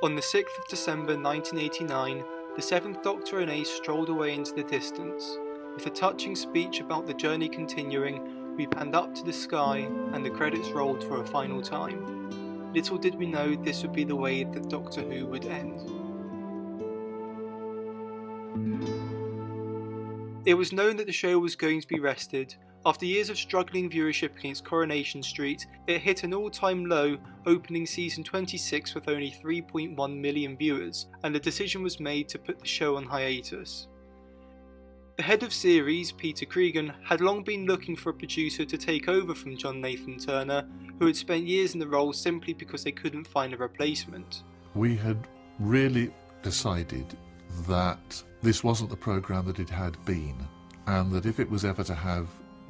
On the 6th of December 1989, the 7th Doctor and Ace strolled away into the distance. With a touching speech about the journey continuing, we panned up to the sky and the credits rolled for a final time. Little did we know this would be the way that Doctor Who would end. It was known that the show was going to be rested. After years of struggling viewership against Coronation Street, it hit an all-time low, opening season 26 with only 3.1 million viewers, and the decision was made to put the show on hiatus. The head of series, Peter Cregan, had long been looking for a producer to take over from John Nathan Turner, who had spent years in the role simply because they couldn't find a replacement. We had really decided that this wasn't the programme that it had been, and that if it was ever to have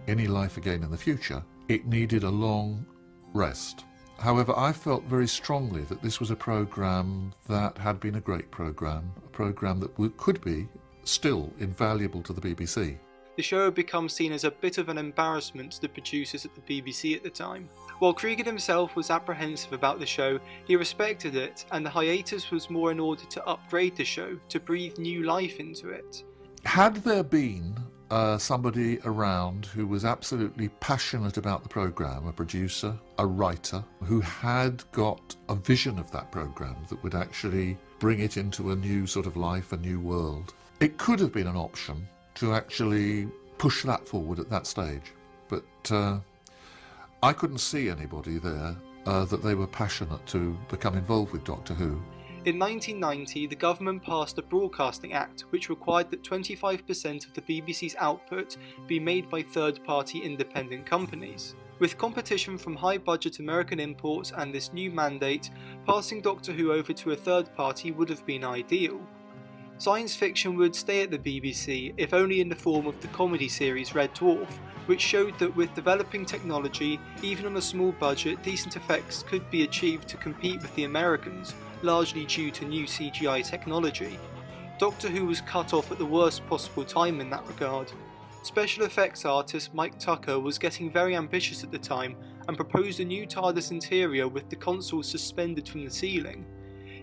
any life again in the future, it needed a long rest. However, I felt very strongly that this was a programme that had been a great programme, a programme that could be still invaluable to the BBC. The show had become seen as a bit of an embarrassment to the producers at the BBC at the time. While Cregan himself was apprehensive about the show, he respected it, and the hiatus was more in order to upgrade the show, to breathe new life into it. Had there been somebody around who was absolutely passionate about the programme, a producer, a writer, who had got a vision of that programme that would actually bring it into a new sort of life, a new world, it could have been an option to actually push that forward at that stage. But I couldn't see anybody there that they were passionate to become involved with Doctor Who. In 1990, the government passed the Broadcasting Act, which required that 25% of the BBC's output be made by third-party independent companies. With competition from high-budget American imports and this new mandate, passing Doctor Who over to a third party would have been ideal. Science fiction would stay at the BBC, if only in the form of the comedy series Red Dwarf, which showed that with developing technology, even on a small budget, decent effects could be achieved to compete with the Americans, largely due to new CGI technology. Doctor Who was cut off at the worst possible time in that regard. Special effects artist Mike Tucker was getting very ambitious at the time and proposed a new TARDIS interior with the console suspended from the ceiling.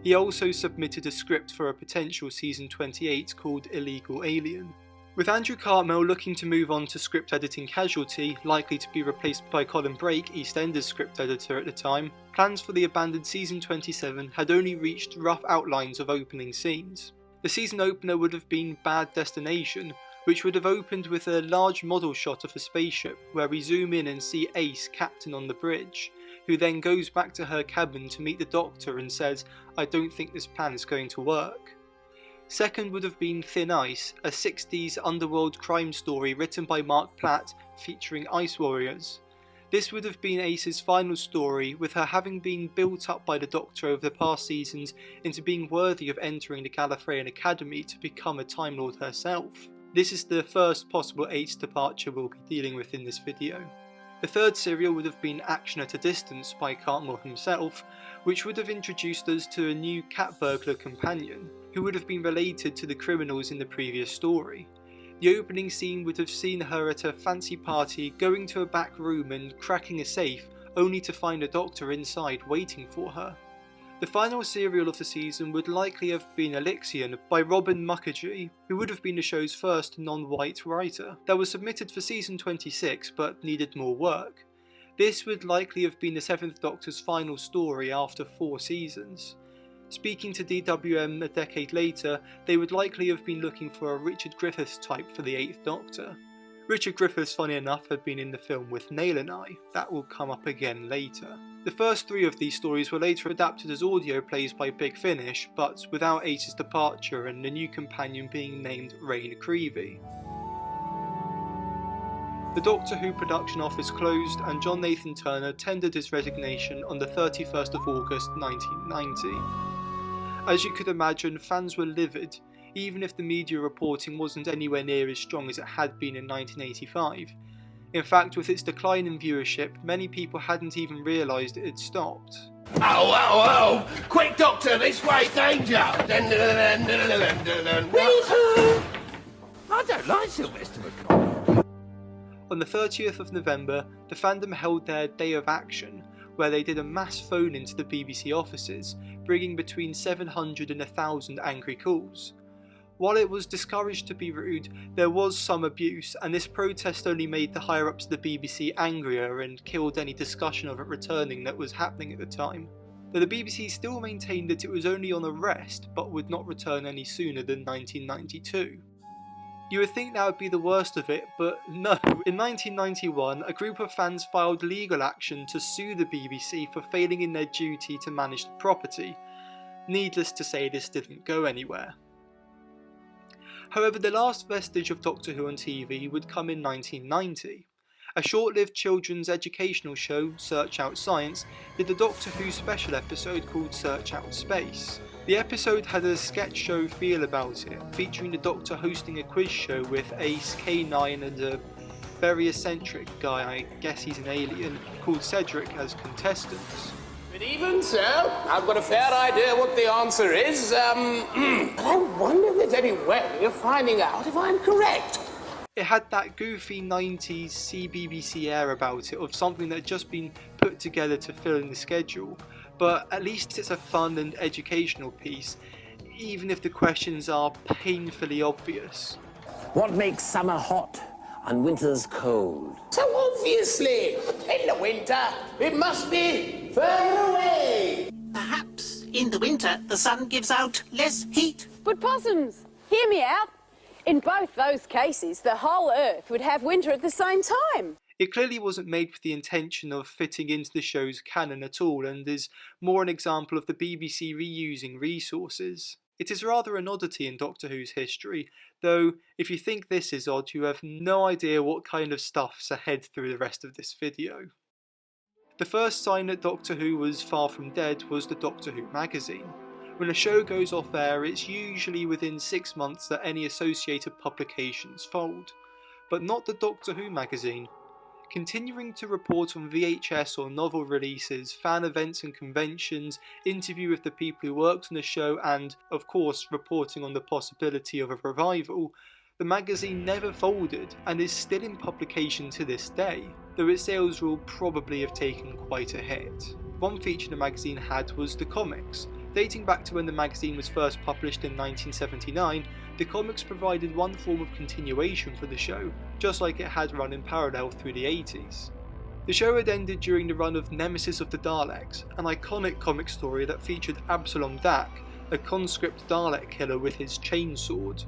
He also submitted a script for a potential season 28 called Illegal Alien. With Andrew Cartmel looking to move on to script editing casualty, likely to be replaced by Colin Brake, EastEnders script editor at the time, plans for the abandoned season 27 had only reached rough outlines of opening scenes. The season opener would have been Bad Destination, which would have opened with a large model shot of a spaceship where we zoom in and see Ace, captain on the bridge, who then goes back to her cabin to meet the Doctor and says, "I don't think this plan is going to work." Second would have been Thin Ice, a 60s underworld crime story written by Mark Platt featuring ice warriors. This would have been Ace's final story, with her having been built up by the Doctor over the past seasons into being worthy of entering the Gallifreyan Academy to become a Time Lord herself. This is the first possible Ace departure we'll be dealing with in this video. The third serial would have been Action at a Distance by Cartmel himself, which would have introduced us to a new cat burglar companion, who would have been related to the criminals in the previous story. The opening scene would have seen her at a fancy party going to a back room and cracking a safe, only to find a Doctor inside waiting for her. The final serial of the season would likely have been Elixion by Robin Mukherjee, who would have been the show's first non-white writer, that was submitted for season 26 but needed more work. This would likely have been the 7th Doctor's final story after 4 seasons. Speaking to DWM a decade later, they would likely have been looking for a Richard Griffiths type for the 8th Doctor. Richard Griffiths, funny enough, had been in the film with Nail and I. That will come up again later. The first 3 of these stories were later adapted as audio plays by Big Finish, but without Ace's departure and the new companion being named Rain Creevy. The Doctor Who production office closed and John Nathan Turner tendered his resignation on the 31st of August 1990. As you could imagine, fans were livid, even if the media reporting wasn't anywhere near as strong as it had been in 1985. In fact, with its decline in viewership, many people hadn't even realised it had stopped. Oh! Quick, Doctor, this way, danger! I don't like Sylvester McCoy. On the 30th of November, the fandom held their Day of Action, where they did a mass phone into the BBC offices, bringing between 700 and 1,000 angry calls. While it was discouraged to be rude, there was some abuse, and this protest only made the higher-ups of the BBC angrier and killed any discussion of it returning that was happening at the time. Though the BBC still maintained that it was only on arrest, but would not return any sooner than 1992. You would think that would be the worst of it, but no. In 1991, a group of fans filed legal action to sue the BBC for failing in their duty to manage the property. Needless to say, this didn't go anywhere. However, the last vestige of Doctor Who on TV would come in 1990. A short-lived children's educational show, Search Out Science, did a Doctor Who special episode called Search Out Space. The episode had a sketch show feel about it, featuring the Doctor hosting a quiz show with Ace, K9 and a very eccentric guy, I guess he's an alien, called Cedric as contestants. Good evening, sir. I've got a fair idea what the answer is. But I wonder if there's any way of finding out if I'm correct. It had that goofy 90s CBBC air about it, of something that had just been put together to fill in the schedule, but at least it's a fun and educational piece, even if the questions are painfully obvious. What makes summer hot and winter's cold? So obviously, in the winter, it must be further away. Perhaps in the winter the sun gives out less heat. But possums, hear me out. In both those cases, the whole Earth would have winter at the same time. It clearly wasn't made with the intention of fitting into the show's canon at all, and is more an example of the BBC reusing resources. It is rather an oddity in Doctor Who's history, though if you think this is odd, you have no idea what kind of stuff's ahead through the rest of this video. The first sign that Doctor Who was far from dead was the Doctor Who magazine. When a show goes off air, it's usually within 6 months that any associated publications fold. But not the Doctor Who magazine. Continuing to report on VHS or novel releases, fan events and conventions, interview with the people who worked on the show and, of course, reporting on the possibility of a revival, the magazine never folded and is still in publication to this day, though its sales will probably have taken quite a hit. One feature the magazine had was the comics. Dating back to when the magazine was first published in 1979, the comics provided one form of continuation for the show, just like it had run in parallel through the 80s. The show had ended during the run of Nemesis of the Daleks, an iconic comic story that featured Absalom Dak, a conscript Dalek killer with his chainsword.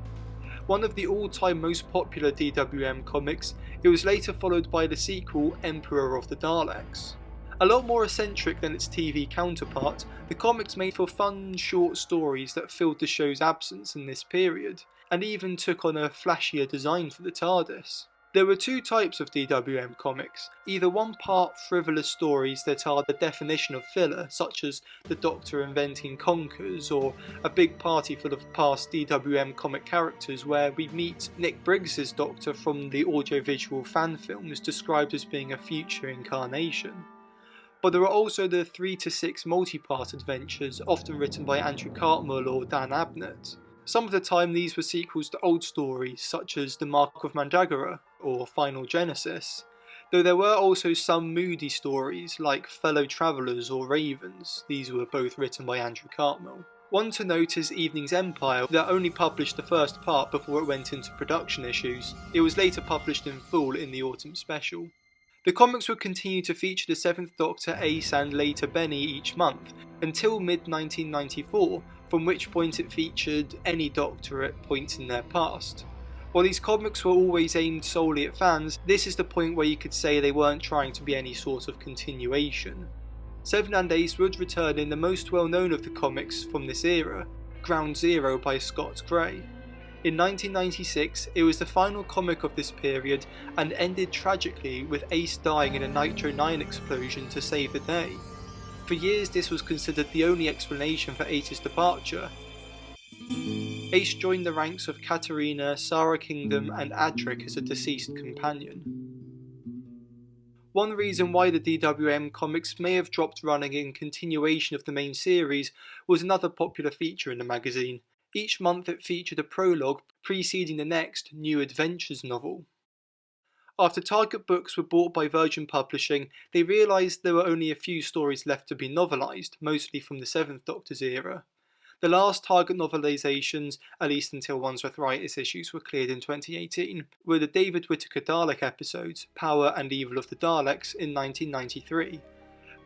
One of the all-time most popular DWM comics, it was later followed by the sequel Emperor of the Daleks. A lot more eccentric than its TV counterpart, the comics made for fun short stories that filled the show's absence in this period, and even took on a flashier design for the TARDIS. There were two types of DWM comics, either one-part frivolous stories that are the definition of filler, such as The Doctor Inventing Conkers, or a big party full of past DWM comic characters where we meet Nick Briggs's Doctor from the audiovisual fan films described as being a future incarnation. But there are also the 3 to 6 multi-part adventures, often written by Andrew Cartmel or Dan Abnett. Some of the time these were sequels to old stories such as The Mark of Mandragora or Final Genesis, though there were also some moody stories like Fellow Travellers or Ravens. These were both written by Andrew Cartmel. One to note is Evening's Empire, that only published the first part before it went into production issues. It was later published in full in the autumn special. The comics would continue to feature the 7th Doctor, Ace and later Benny each month, until mid-1994, from which point it featured any Doctor at points in their past. While these comics were always aimed solely at fans, this is the point where you could say they weren't trying to be any sort of continuation. 7 and Ace would return in the most well-known of the comics from this era, Ground Zero by Scott Gray. In 1996, it was the final comic of this period and ended tragically with Ace dying in a Nitro 9 explosion to save the day. For years this was considered the only explanation for Ace's departure. Ace joined the ranks of Katarina, Sarah Kingdom and Adric as a deceased companion. One reason why the DWM comics may have dropped running in continuation of the main series was another popular feature in the magazine. Each month it featured a prologue preceding the next New Adventures novel. After Target books were bought by Virgin Publishing, they realised there were only a few stories left to be novelised, mostly from the Seventh Doctor's era. The last Target novelisations, at least until one's arthritis issues were cleared in 2018, were the David Whittaker Dalek episodes, Power and Evil of the Daleks, in 1993.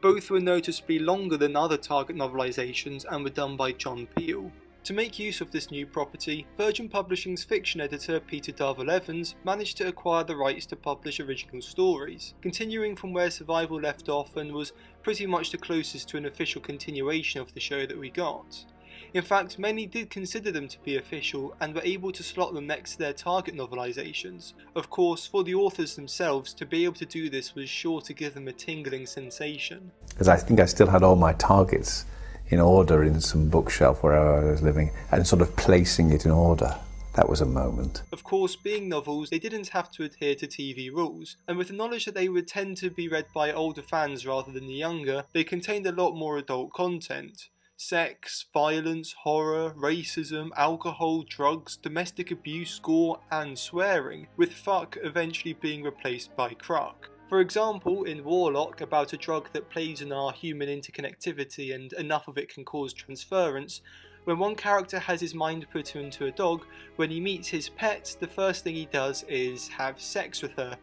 Both were noticeably longer than other Target novelisations and were done by John Peel. To make use of this new property, Virgin Publishing's fiction editor Peter Darvill Evans managed to acquire the rights to publish original stories, continuing from where Survival left off and was pretty much the closest to an official continuation of the show that we got. In fact, many did consider them to be official and were able to slot them next to their Target novelisations. Of course, for the authors themselves, to be able to do this was sure to give them a tingling sensation. Because I think I still had all my Targets in order in some bookshelf where I was living, and sort of placing it in order. That was a moment. Of course, being novels, they didn't have to adhere to TV rules, and with the knowledge that they would tend to be read by older fans rather than the younger, they contained a lot more adult content. Sex, violence, horror, racism, alcohol, drugs, domestic abuse, gore, and swearing, with fuck eventually being replaced by cruck. For example, in Warlock, about a drug that plays on our human interconnectivity and enough of it can cause transference, when one character has his mind put into a dog, when he meets his pet, the first thing he does is have sex with her.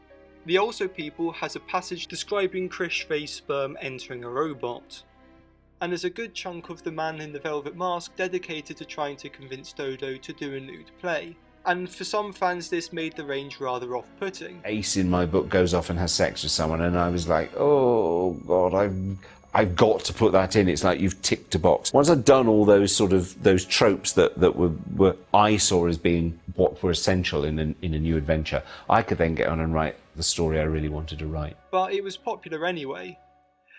The Also People has a passage describing Krish Fay's sperm entering a robot. And there's a good chunk of The Man in the Velvet Mask dedicated to trying to convince Dodo to do a nude play. And for some fans this made the range rather off-putting. Ace in my book goes off and has sex with someone and I was like, oh god, I've got to put that in. It's like you've ticked a box. Once I'd done all those those tropes that were I saw as being what were essential in a new adventure, I could then get on and write the story I really wanted to write. But it was popular anyway.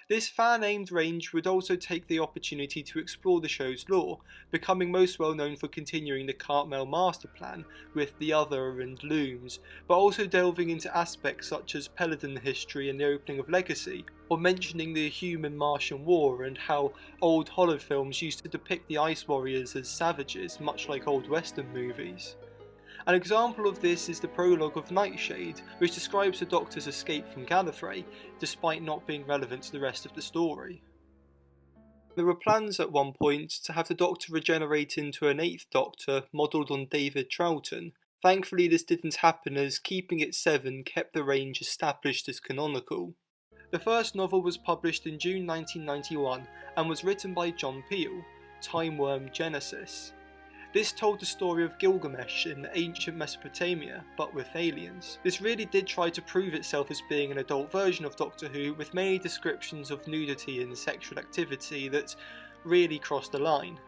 This fan-aimed range would also take the opportunity to explore the show's lore, becoming most well known for continuing the Cartmel master plan with The Other and Looms, but also delving into aspects such as Peladon history and the opening of Legacy, or mentioning the Human-Martian War and how old horror films used to depict the Ice Warriors as savages, much like old Western movies. An example of this is the prologue of Nightshade, which describes the Doctor's escape from Gallifrey, despite not being relevant to the rest of the story. There were plans at one point to have the Doctor regenerate into an 8th Doctor modelled on David Troughton. Thankfully this didn't happen, as keeping it 7 kept the range established as canonical. The first novel was published in June 1991 and was written by John Peel, Timeworm Genesis. This told the story of Gilgamesh in ancient Mesopotamia, but with aliens. This really did try to prove itself as being an adult version of Doctor Who, with many descriptions of nudity and sexual activity that really crossed the line.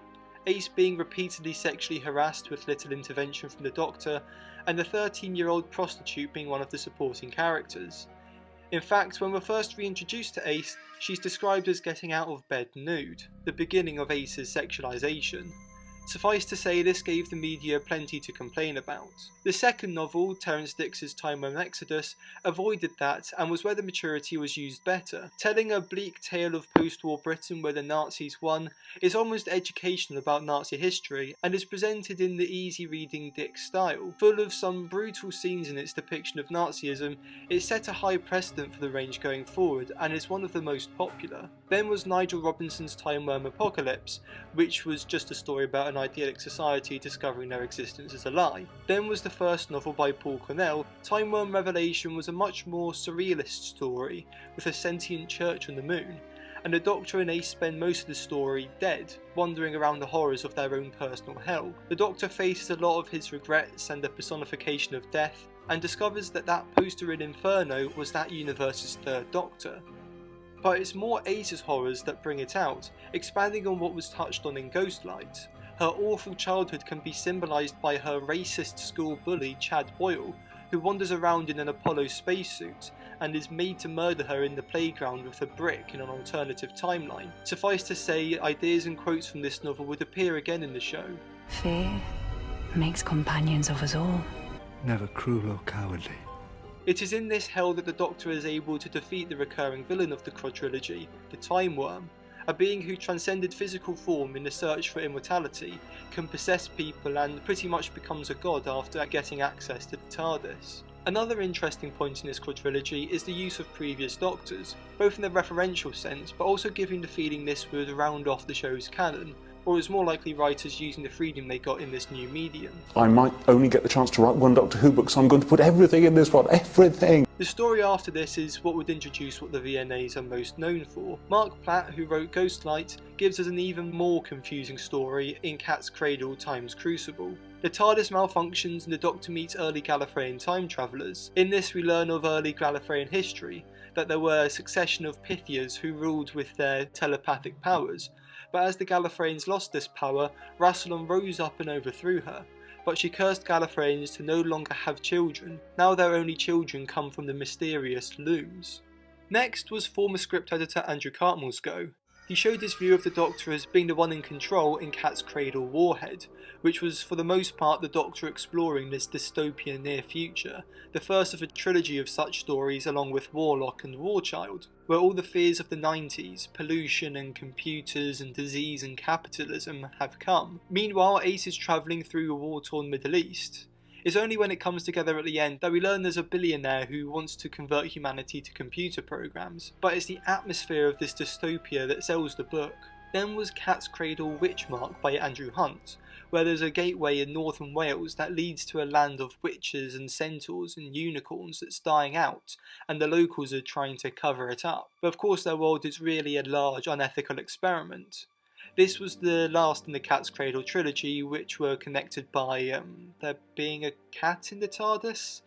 Ace being repeatedly sexually harassed with little intervention from the Doctor, and the 13-year-old prostitute being one of the supporting characters. In fact, when we're first reintroduced to Ace, she's described as getting out of bed nude, the beginning of Ace's sexualisation. Suffice to say, this gave the media plenty to complain about. The second novel, Terrance Dicks's Timeworm Exodus, avoided that and was where the maturity was used better. Telling a bleak tale of post-war Britain where the Nazis won is almost educational about Nazi history and is presented in the easy-reading Dick style. Full of some brutal scenes in its depiction of Nazism, it set a high precedent for the range going forward and is one of the most popular. Then was Nigel Robinson's Timeworm Apocalypse, which was just a story about an idyllic society discovering their existence as a lie. Then was the first novel by Paul Cornell. Timeworm Revelation was a much more surrealist story, with a sentient church on the moon, and the Doctor and Ace spend most of the story dead, wandering around the horrors of their own personal hell. The Doctor faces a lot of his regrets and the personification of death, and discovers that that poster in Inferno was that universe's third Doctor. But it's more Ace's horrors that bring it out, expanding on what was touched on in Ghostlight. Her awful childhood can be symbolised by her racist school bully Chad Boyle, who wanders around in an Apollo spacesuit and is made to murder her in the playground with a brick in an alternative timeline. Suffice to say, ideas and quotes from this novel would appear again in the show. Fear makes companions of us all. Never cruel or cowardly. It is in this hell that the Doctor is able to defeat the recurring villain of the quadrilogy, the Timeworm, a being who transcended physical form in the search for immortality, can possess people and pretty much becomes a god after getting access to the TARDIS. Another interesting point in this quadrilogy is the use of previous Doctors, both in the referential sense but also giving the feeling this would round off the show's canon, or is more likely writers using the freedom they got in this new medium. I might only get the chance to write one Doctor Who book, so I'm going to put everything in this one, everything! The story after this is what would introduce what the VNAs are most known for. Mark Platt, who wrote Ghostlight, gives us an even more confusing story in Cat's Cradle Time's Crucible. The TARDIS malfunctions and the Doctor meets early Gallifreyan time travellers. In this we learn of early Gallifreyan history, that there were a succession of Pythias who ruled with their telepathic powers, but as the Gallifreyans lost this power, Rassilon rose up and overthrew her. But she cursed Gallifreyans to no longer have children. Now their only children come from the mysterious looms. Next was former script editor Andrew Cartmell's go. He showed his view of the Doctor as being the one in control in Cat's Cradle Warhead, which was for the most part the Doctor exploring this dystopian near future, the first of a trilogy of such stories along with Warlock and Warchild, where all the fears of the 90s, pollution and computers and disease and capitalism have come. Meanwhile, Ace is travelling through a war-torn Middle East. It's only when it comes together at the end that we learn there's a billionaire who wants to convert humanity to computer programs, but it's the atmosphere of this dystopia that sells the book. Then was Cat's Cradle Witchmark by Andrew Hunt, where there's a gateway in northern Wales that leads to a land of witches and centaurs and unicorns that's dying out, and the locals are trying to cover it up. But of course their world is really a large unethical experiment. This was the last in the Cat's Cradle trilogy, which were connected by there being a cat in the TARDIS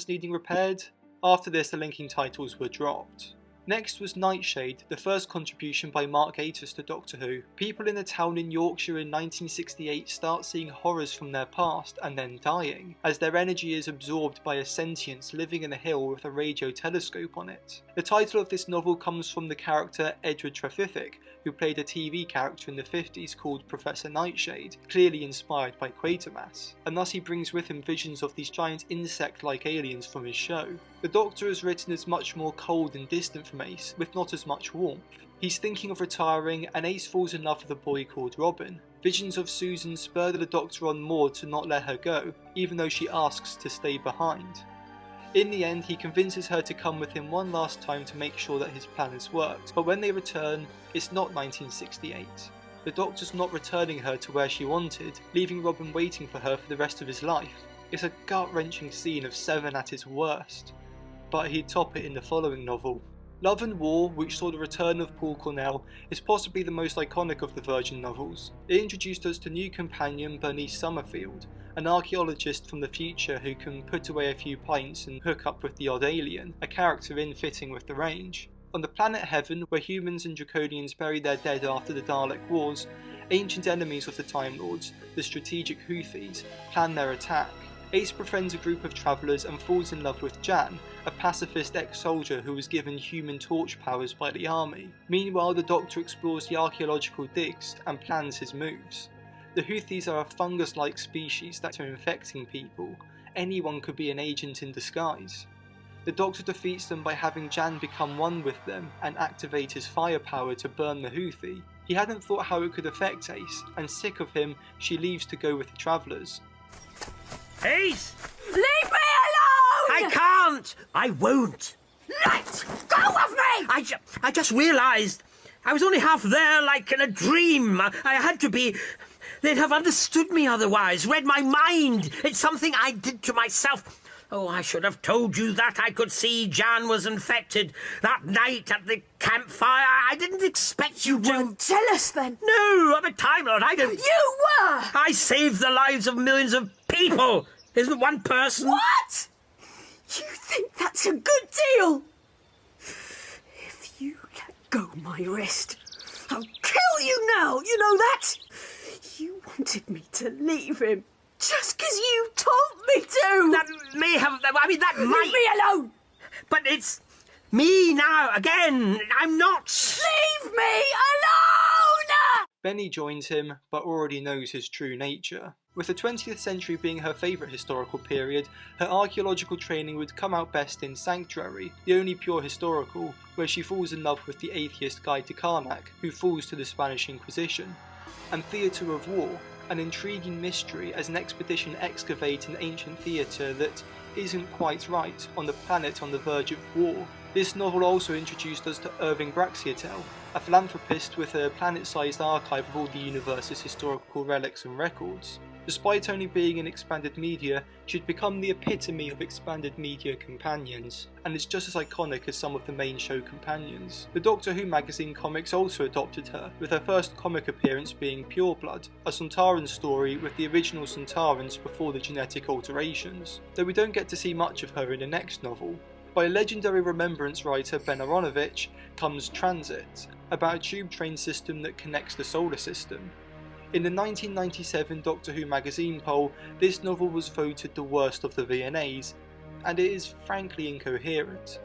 needing repaired. After this, the linking titles were dropped. Next was Nightshade, the first contribution by Mark Gatiss to Doctor Who. People in a town in Yorkshire in 1968 start seeing horrors from their past and then dying, as their energy is absorbed by a sentience living in a hill with a radio telescope on it. The title of this novel comes from the character Edward Trevithick, who played a TV character in the 50s called Professor Nightshade, clearly inspired by Quatermass, and thus he brings with him visions of these giant insect-like aliens from his show. The Doctor is written as much more cold and distant from Ace, with not as much warmth. He's thinking of retiring, and Ace falls in love with a boy called Robin. Visions of Susan spur the Doctor on more to not let her go, even though she asks to stay behind. In the end, he convinces her to come with him one last time to make sure that his plan has worked, but when they return, it's not 1968. The Doctor's not returning her to where she wanted, leaving Robin waiting for her for the rest of his life. It's a gut-wrenching scene of Seven at its worst, but he'd top it in the following novel. Love and War, which saw the return of Paul Cornell, is possibly the most iconic of the Virgin novels. It introduced us to new companion Bernice Summerfield, an archaeologist from the future who can put away a few pints and hook up with the odd alien, a character in fitting with the range. On the planet Heaven, where humans and Draconians bury their dead after the Dalek Wars, ancient enemies of the Time Lords, the strategic Houthis, plan their attack. Ace befriends a group of travellers and falls in love with Jan, a pacifist ex-soldier who was given human torch powers by the army. Meanwhile, the Doctor explores the archaeological digs and plans his moves. The Houthis are a fungus-like species that are infecting people. Anyone could be an agent in disguise. The Doctor defeats them by having Jan become one with them and activate his firepower to burn the Houthi. He hadn't thought how it could affect Ace, and sick of him, she leaves to go with the travellers. Ace! Leave me alone! I can't! I won't! Let go of me! I just realised I was only half there, like in a dream. I had to be. They'd have understood me otherwise, read my mind. It's something I did to myself. Oh, I should have told you that. I could see Jan was infected that night at the campfire. I didn't expect you to. You won't tell us then? No, I'm a Time Lord. I don't. You were! I saved the lives of millions of people. Isn't one person? What? You think that's a good deal? If you let go my wrist, I'll kill you now. You know that? You wanted me to leave him. Just because you told me to! That may have... I mean, that might... Leave me alone! But it's me now, again. I'm not... Leave me alone! Benny joins him, but already knows his true nature. With the 20th century being her favourite historical period, her archaeological training would come out best in Sanctuary, the only pure historical, where she falls in love with the atheist Guy de Carnac, who falls to the Spanish Inquisition, and Theatre of War, an intriguing mystery as an expedition excavate an ancient theatre that isn't quite right on the planet on the verge of war. This novel also introduced us to Irving Braxiatel, a philanthropist with a planet-sized archive of all the universe's historical relics and records. Despite only being in expanded media, she'd become the epitome of expanded media companions, and is just as iconic as some of the main show companions. The Doctor Who magazine comics also adopted her, with her first comic appearance being Pure Blood, a Sontaran story with the original Sontarans before the genetic alterations, though we don't get to see much of her in the next novel. By legendary remembrance writer Ben Aronovich comes Transit, about a tube train system that connects the solar system. In the 1997 Doctor Who magazine poll, this novel was voted the worst of the VNAs, and it is frankly incoherent.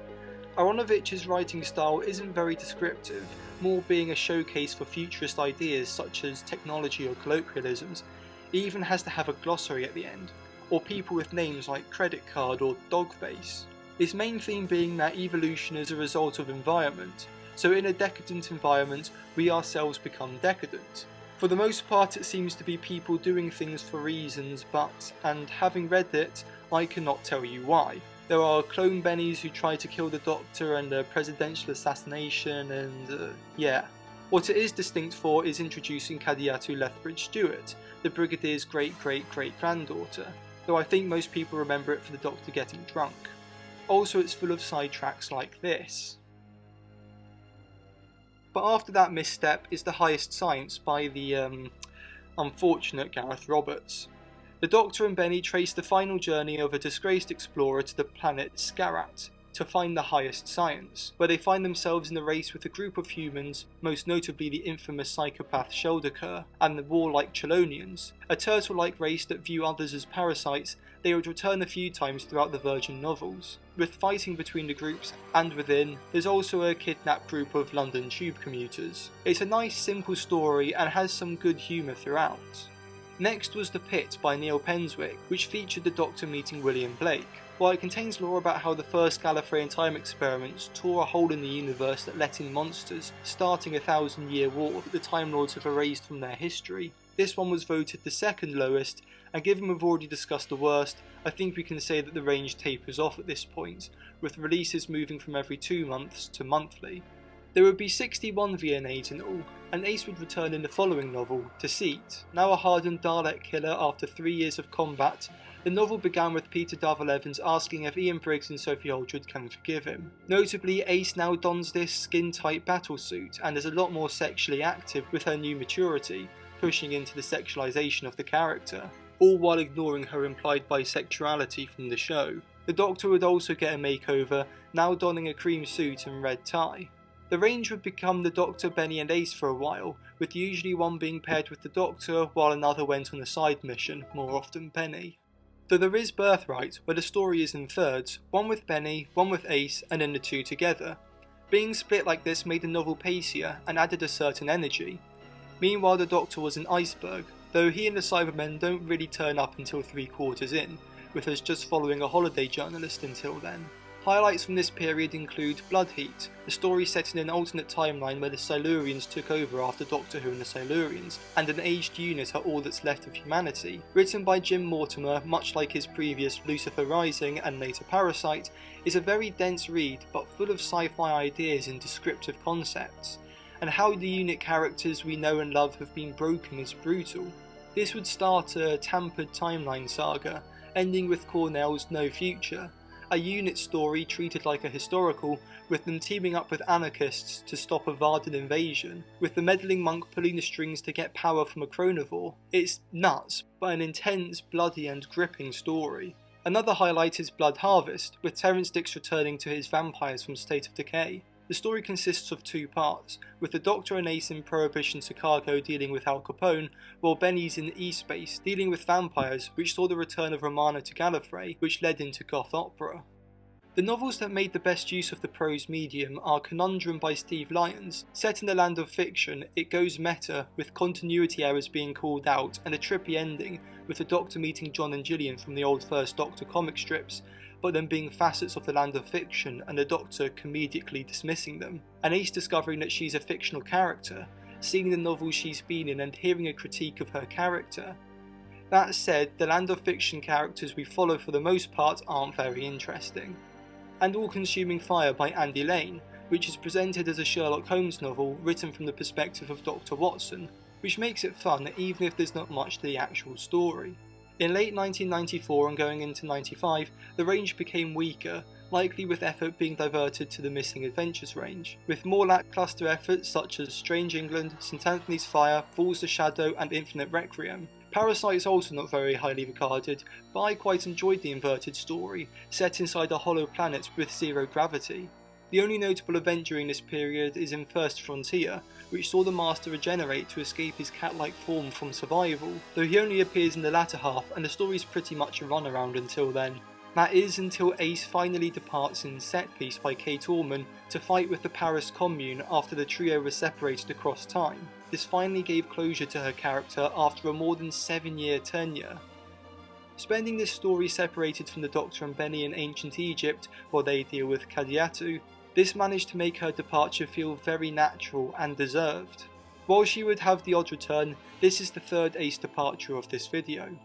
Aronovich's writing style isn't very descriptive, more being a showcase for futurist ideas such as technology or colloquialisms. It even has to have a glossary at the end, or people with names like Credit Card or Dogface. Its main theme being that evolution is a result of environment, so in a decadent environment, we ourselves become decadent. For the most part, it seems to be people doing things for reasons, and having read it, I cannot tell you why. There are clone Bennies who try to kill the Doctor and a presidential assassination, and yeah. What it is distinct for is introducing Kadiatu Lethbridge Stewart, the Brigadier's great-great-great-granddaughter, though I think most people remember it for the Doctor getting drunk. Also, it's full of sidetracks like this. But after that misstep is The Highest Science by the unfortunate Gareth Roberts. The Doctor and Benny trace the final journey of a disgraced explorer to the planet Scarrat to find the highest science, where they find themselves in a race with a group of humans, most notably the infamous psychopath Sheldakir and the warlike Chelonians, a turtle-like race that view others as parasites. They would return a few times throughout the Virgin novels. With fighting between the groups and within, there's also a kidnapped group of London tube commuters. It's a nice simple story and has some good humour throughout. Next was The Pit by Neil Penswick, which featured the Doctor meeting William Blake. While it contains lore about how the first Gallifreyan time experiments tore a hole in the universe that let in monsters, starting a 1,000-year war that the Time Lords have erased from their history, this one was voted the second lowest, and given we've already discussed the worst, I think we can say that the range tapers off at this point, with releases moving from every 2 months to monthly. There would be 61 VNAs in all, and Ace would return in the following novel, Deceit. Now a hardened Dalek killer after 3 years of combat, the novel began with Peter Davil Evans asking if Ian Briggs and Sophie Aldred can forgive him. Notably, Ace now dons this skin-tight battlesuit and is a lot more sexually active with her new maturity, pushing into the sexualization of the character, all while ignoring her implied bisexuality from the show. The Doctor would also get a makeover, now donning a cream suit and red tie. The range would become the Doctor, Benny and Ace for a while, with usually one being paired with the Doctor while another went on a side mission, more often Benny. Though there is Birthright, where the story is in thirds, one with Benny, one with Ace, and then the two together. Being split like this made the novel pacier and added a certain energy. Meanwhile, the Doctor was an iceberg, though he and the Cybermen don't really turn up until 3/4 in, with us just following a holiday journalist until then. Highlights from this period include Blood Heat, a story set in an alternate timeline where the Silurians took over after Doctor Who and the Silurians, and an aged unit are all that's left of humanity. Written by Jim Mortimer, much like his previous Lucifer Rising and later Parasite, is a very dense read but full of sci-fi ideas and descriptive concepts, and how the unit characters we know and love have been broken is brutal. This would start a tampered timeline saga, ending with Cornell's No Future, a unit story treated like a historical, with them teaming up with anarchists to stop a Vardan invasion, with the meddling monk pulling the strings to get power from a chronivore. It's nuts, but an intense, bloody and gripping story. Another highlight is Blood Harvest, with Terrance Dicks returning to his vampires from State of Decay. The story consists of 2 parts, with the Doctor and Ace in Prohibition Chicago dealing with Al Capone, while Benny's in E-Space dealing with vampires, which saw the return of Romana to Gallifrey, which led into goth opera. The novels that made the best use of the prose medium are Conundrum by Steve Lyons. Set in the land of fiction, it goes meta, with continuity errors being called out and a trippy ending, with the Doctor meeting John and Gillian from the old First Doctor comic strips, but them being facets of the land of fiction and the Doctor comedically dismissing them, and Ace discovering that she's a fictional character, seeing the novels she's been in and hearing a critique of her character. That said, the Land of Fiction characters we follow for the most part aren't very interesting. And All-Consuming Fire by Andy Lane, which is presented as a Sherlock Holmes novel written from the perspective of Dr. Watson, which makes it fun even if there's not much to the actual story. In late 1994 and going into 95, the range became weaker, likely with effort being diverted to the Missing Adventures range, with more lackluster efforts such as Strange England, St. Anthony's Fire, Falls the Shadow and Infinite Requiem. Parasite is also not very highly regarded, but I quite enjoyed the inverted story, set inside a hollow planet with zero gravity. The only notable event during this period is in First Frontier, which saw the Master regenerate to escape his cat-like form from survival, though he only appears in the latter half and the story's pretty much a runaround until then. That is until Ace finally departs in Set Piece by Kate Orman to fight with the Paris Commune after the trio was separated across time. This finally gave closure to her character after a more than 7-year tenure. Spending this story separated from the Doctor and Benny in ancient Egypt while they deal with Kadiatu, this managed to make her departure feel very natural and deserved. While she would have the odd return, this is the third Ace departure of this video.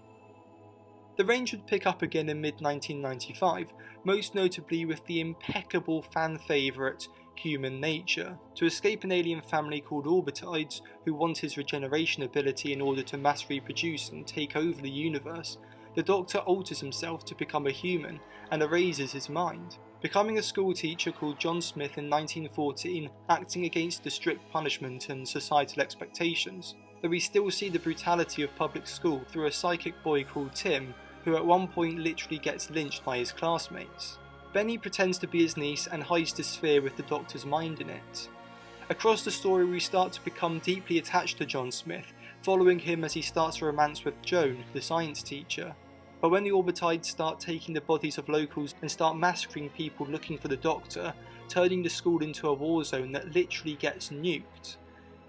The range would pick up again in mid-1995, most notably with the impeccable fan favourite Human Nature. To escape an alien family called Orbitides, who want his regeneration ability in order to mass reproduce and take over the universe, the Doctor alters himself to become a human and erases his mind, becoming a schoolteacher called John Smith in 1914, acting against the strict punishment and societal expectations, though we still see the brutality of public school through a psychic boy called Tim, who at one point literally gets lynched by his classmates. Benny pretends to be his niece and hides the sphere with the Doctor's mind in it. Across the story we start to become deeply attached to John Smith, following him as he starts a romance with Joan, the science teacher. But when the Orbitides start taking the bodies of locals and start massacring people looking for the Doctor, turning the school into a war zone that literally gets nuked.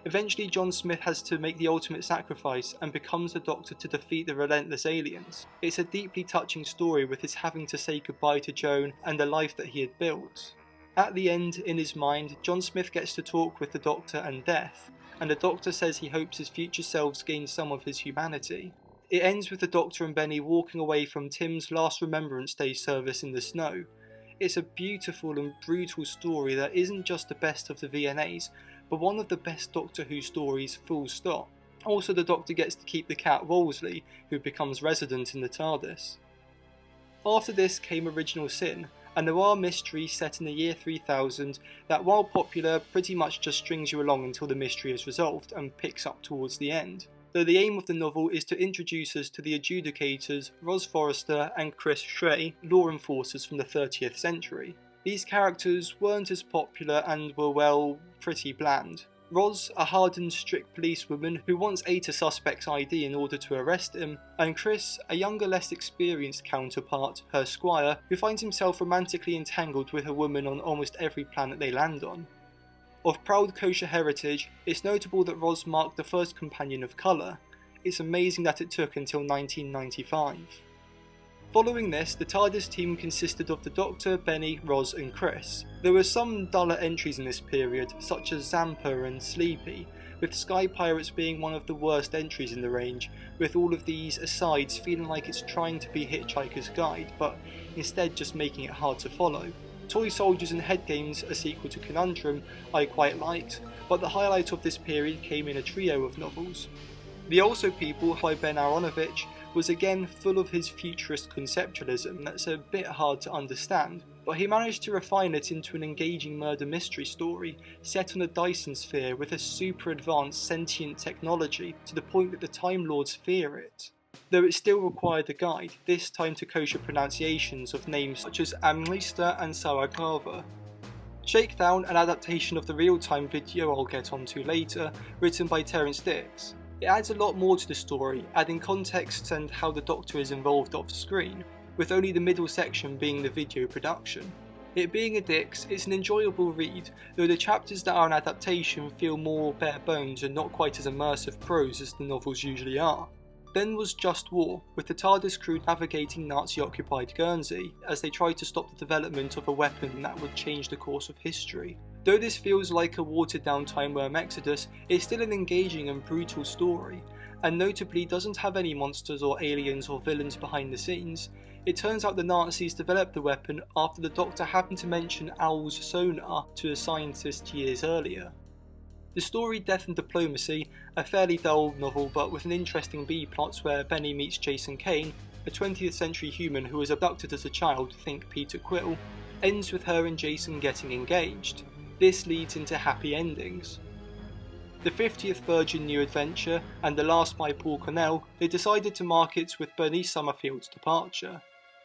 Eventually John Smith has to make the ultimate sacrifice and becomes the Doctor to defeat the relentless aliens. It's a deeply touching story with his having to say goodbye to Joan and the life that he had built. At the end, in his mind, John Smith gets to talk with the Doctor and Death, and the Doctor says he hopes his future selves gain some of his humanity. It ends with the Doctor and Benny walking away from Tim's last Remembrance Day service in the snow. It's a beautiful and brutal story that isn't just the best of the VNAs, but one of the best Doctor Who stories full stop. Also the Doctor gets to keep the cat Wolseley, who becomes resident in the TARDIS. After this came Original Sin, a noir mystery set in the year 3000 that, while popular, pretty much just strings you along until the mystery is resolved and picks up towards the end. Though the aim of the novel is to introduce us to the adjudicators Ros Forrester and Chris Shrey, law enforcers from the 30th century. These characters weren't as popular and were, well, pretty bland. Ros, a hardened, strict policewoman who wants a suspect's ID in order to arrest him, and Chris, a younger, less experienced counterpart, her squire, who finds himself romantically entangled with a woman on almost every planet they land on. Of proud kosher heritage, it's notable that Ros marked the first companion of colour. It's amazing that it took until 1995. Following this, the TARDIS team consisted of the Doctor, Benny, Ros and Chris. There were some duller entries in this period, such as Zampa and Sleepy, with Sky Pirates being one of the worst entries in the range, with all of these asides feeling like it's trying to be Hitchhiker's Guide, but instead just making it hard to follow. Toy Soldiers and Head Games, a sequel to Conundrum, I quite liked, but the highlight of this period came in a trio of novels. The Also People by Ben Aronovich was again full of his futurist conceptualism that's a bit hard to understand, but he managed to refine it into an engaging murder mystery story set on a Dyson sphere with a super advanced sentient technology to the point that the Time Lords fear it. Though it still required a guide, this time to kosher pronunciations of names such as Amrista and Saragava. Shakedown, an adaptation of the Reeltime video I'll get onto later, written by Terence Dix. It adds a lot more to the story, adding context and how the Doctor is involved off screen, with only the middle section being the video production. It being a Dix, it's an enjoyable read, though the chapters that are an adaptation feel more bare bones and not quite as immersive prose as the novels usually are. Then was Just War, with the TARDIS crew navigating Nazi-occupied Guernsey as they tried to stop the development of a weapon that would change the course of history. Though this feels like a watered-down Timeworm exodus, it's still an engaging and brutal story, and notably doesn't have any monsters or aliens or villains behind the scenes. It turns out the Nazis developed the weapon after the Doctor happened to mention Owl's sonar to a scientist years earlier. The story Death and Diplomacy, a fairly dull novel but with an interesting B-plot where Benny meets Jason Kane, a 20th century human who was abducted as a child, think Peter Quill, ends with her and Jason getting engaged. This leads into happy endings. The 50th Virgin New Adventure and the last by Paul Cornell, they decided to market with Bernice Summerfield's departure.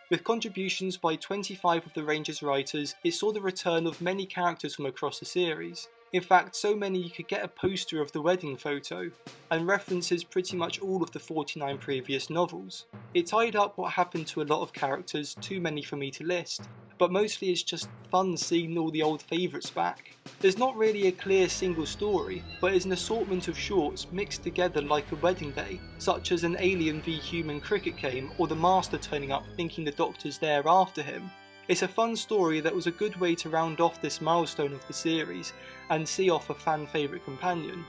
With contributions by 25 of the Ranger's writers, it saw the return of many characters from across the series. In fact, so many you could get a poster of the wedding photo, and references pretty much all of the 49 previous novels. It tied up what happened to a lot of characters, too many for me to list, but mostly it's just fun seeing all the old favourites back. There's not really a clear single story, but it's an assortment of shorts mixed together like a wedding day, such as an alien v human cricket game or the Master turning up thinking the Doctor's there after him. It's a fun story that was a good way to round off this milestone of the series and see off a fan favourite companion.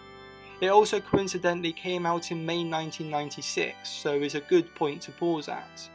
It also coincidentally came out in May 1996, so is a good point to pause at.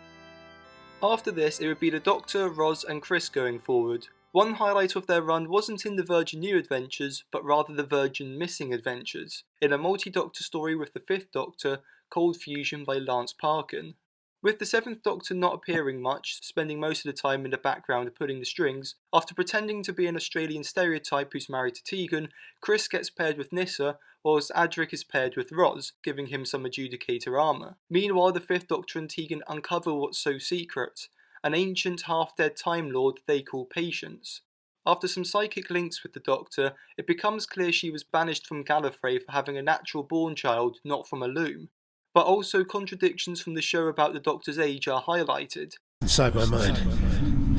After this, it would be the Doctor, Roz and Chris going forward. One highlight of their run wasn't in the Virgin New Adventures, but rather the Virgin Missing Adventures, in a multi-Doctor story with the 5th Doctor, Cold Fusion by Lance Parkin. With the 7th Doctor not appearing much, spending most of the time in the background pulling the strings, after pretending to be an Australian stereotype who's married to Tegan, Chris gets paired with Nyssa, whilst Adric is paired with Roz, giving him some adjudicator armour. Meanwhile, the 5th Doctor and Tegan uncover what's so secret, an ancient half-dead Time Lord they call Patience. After some psychic links with the Doctor, it becomes clear she was banished from Gallifrey for having a natural-born child, not from a loom. But also contradictions from the show about the Doctor's age are highlighted. Inside my mind,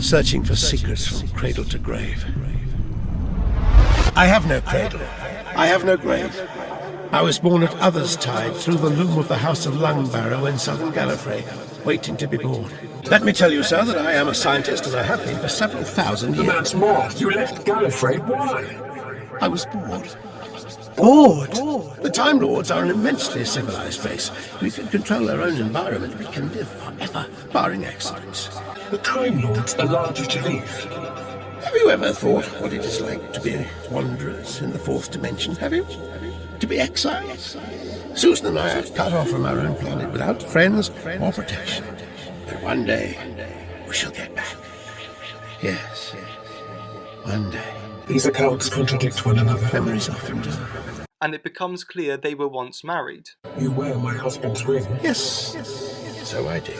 searching for secrets from cradle to grave. I have no cradle. I have no grave. I was born at Other's Tide through the loom of the House of Lungbarrow in southern Gallifrey, waiting to be born. Let me tell you, sir, that I am a scientist and I have been for several thousand years. That's more. You left Gallifrey. Why? I was bored. Bored? The Time Lords are an immensely civilized race. We can control our own environment. We can live forever, barring accidents. The Time Lords allowed you to leave. Have you ever thought what it is like to be wanderers in the 4th dimension? Have you? To be exiles? Susan and I are cut off from our own planet without friends or protection. But one day, we shall get back. Yes, one day. These accounts contradict one another. Memories often do. And it becomes clear they were once married. You wear my husband's ring. Yes, so I do.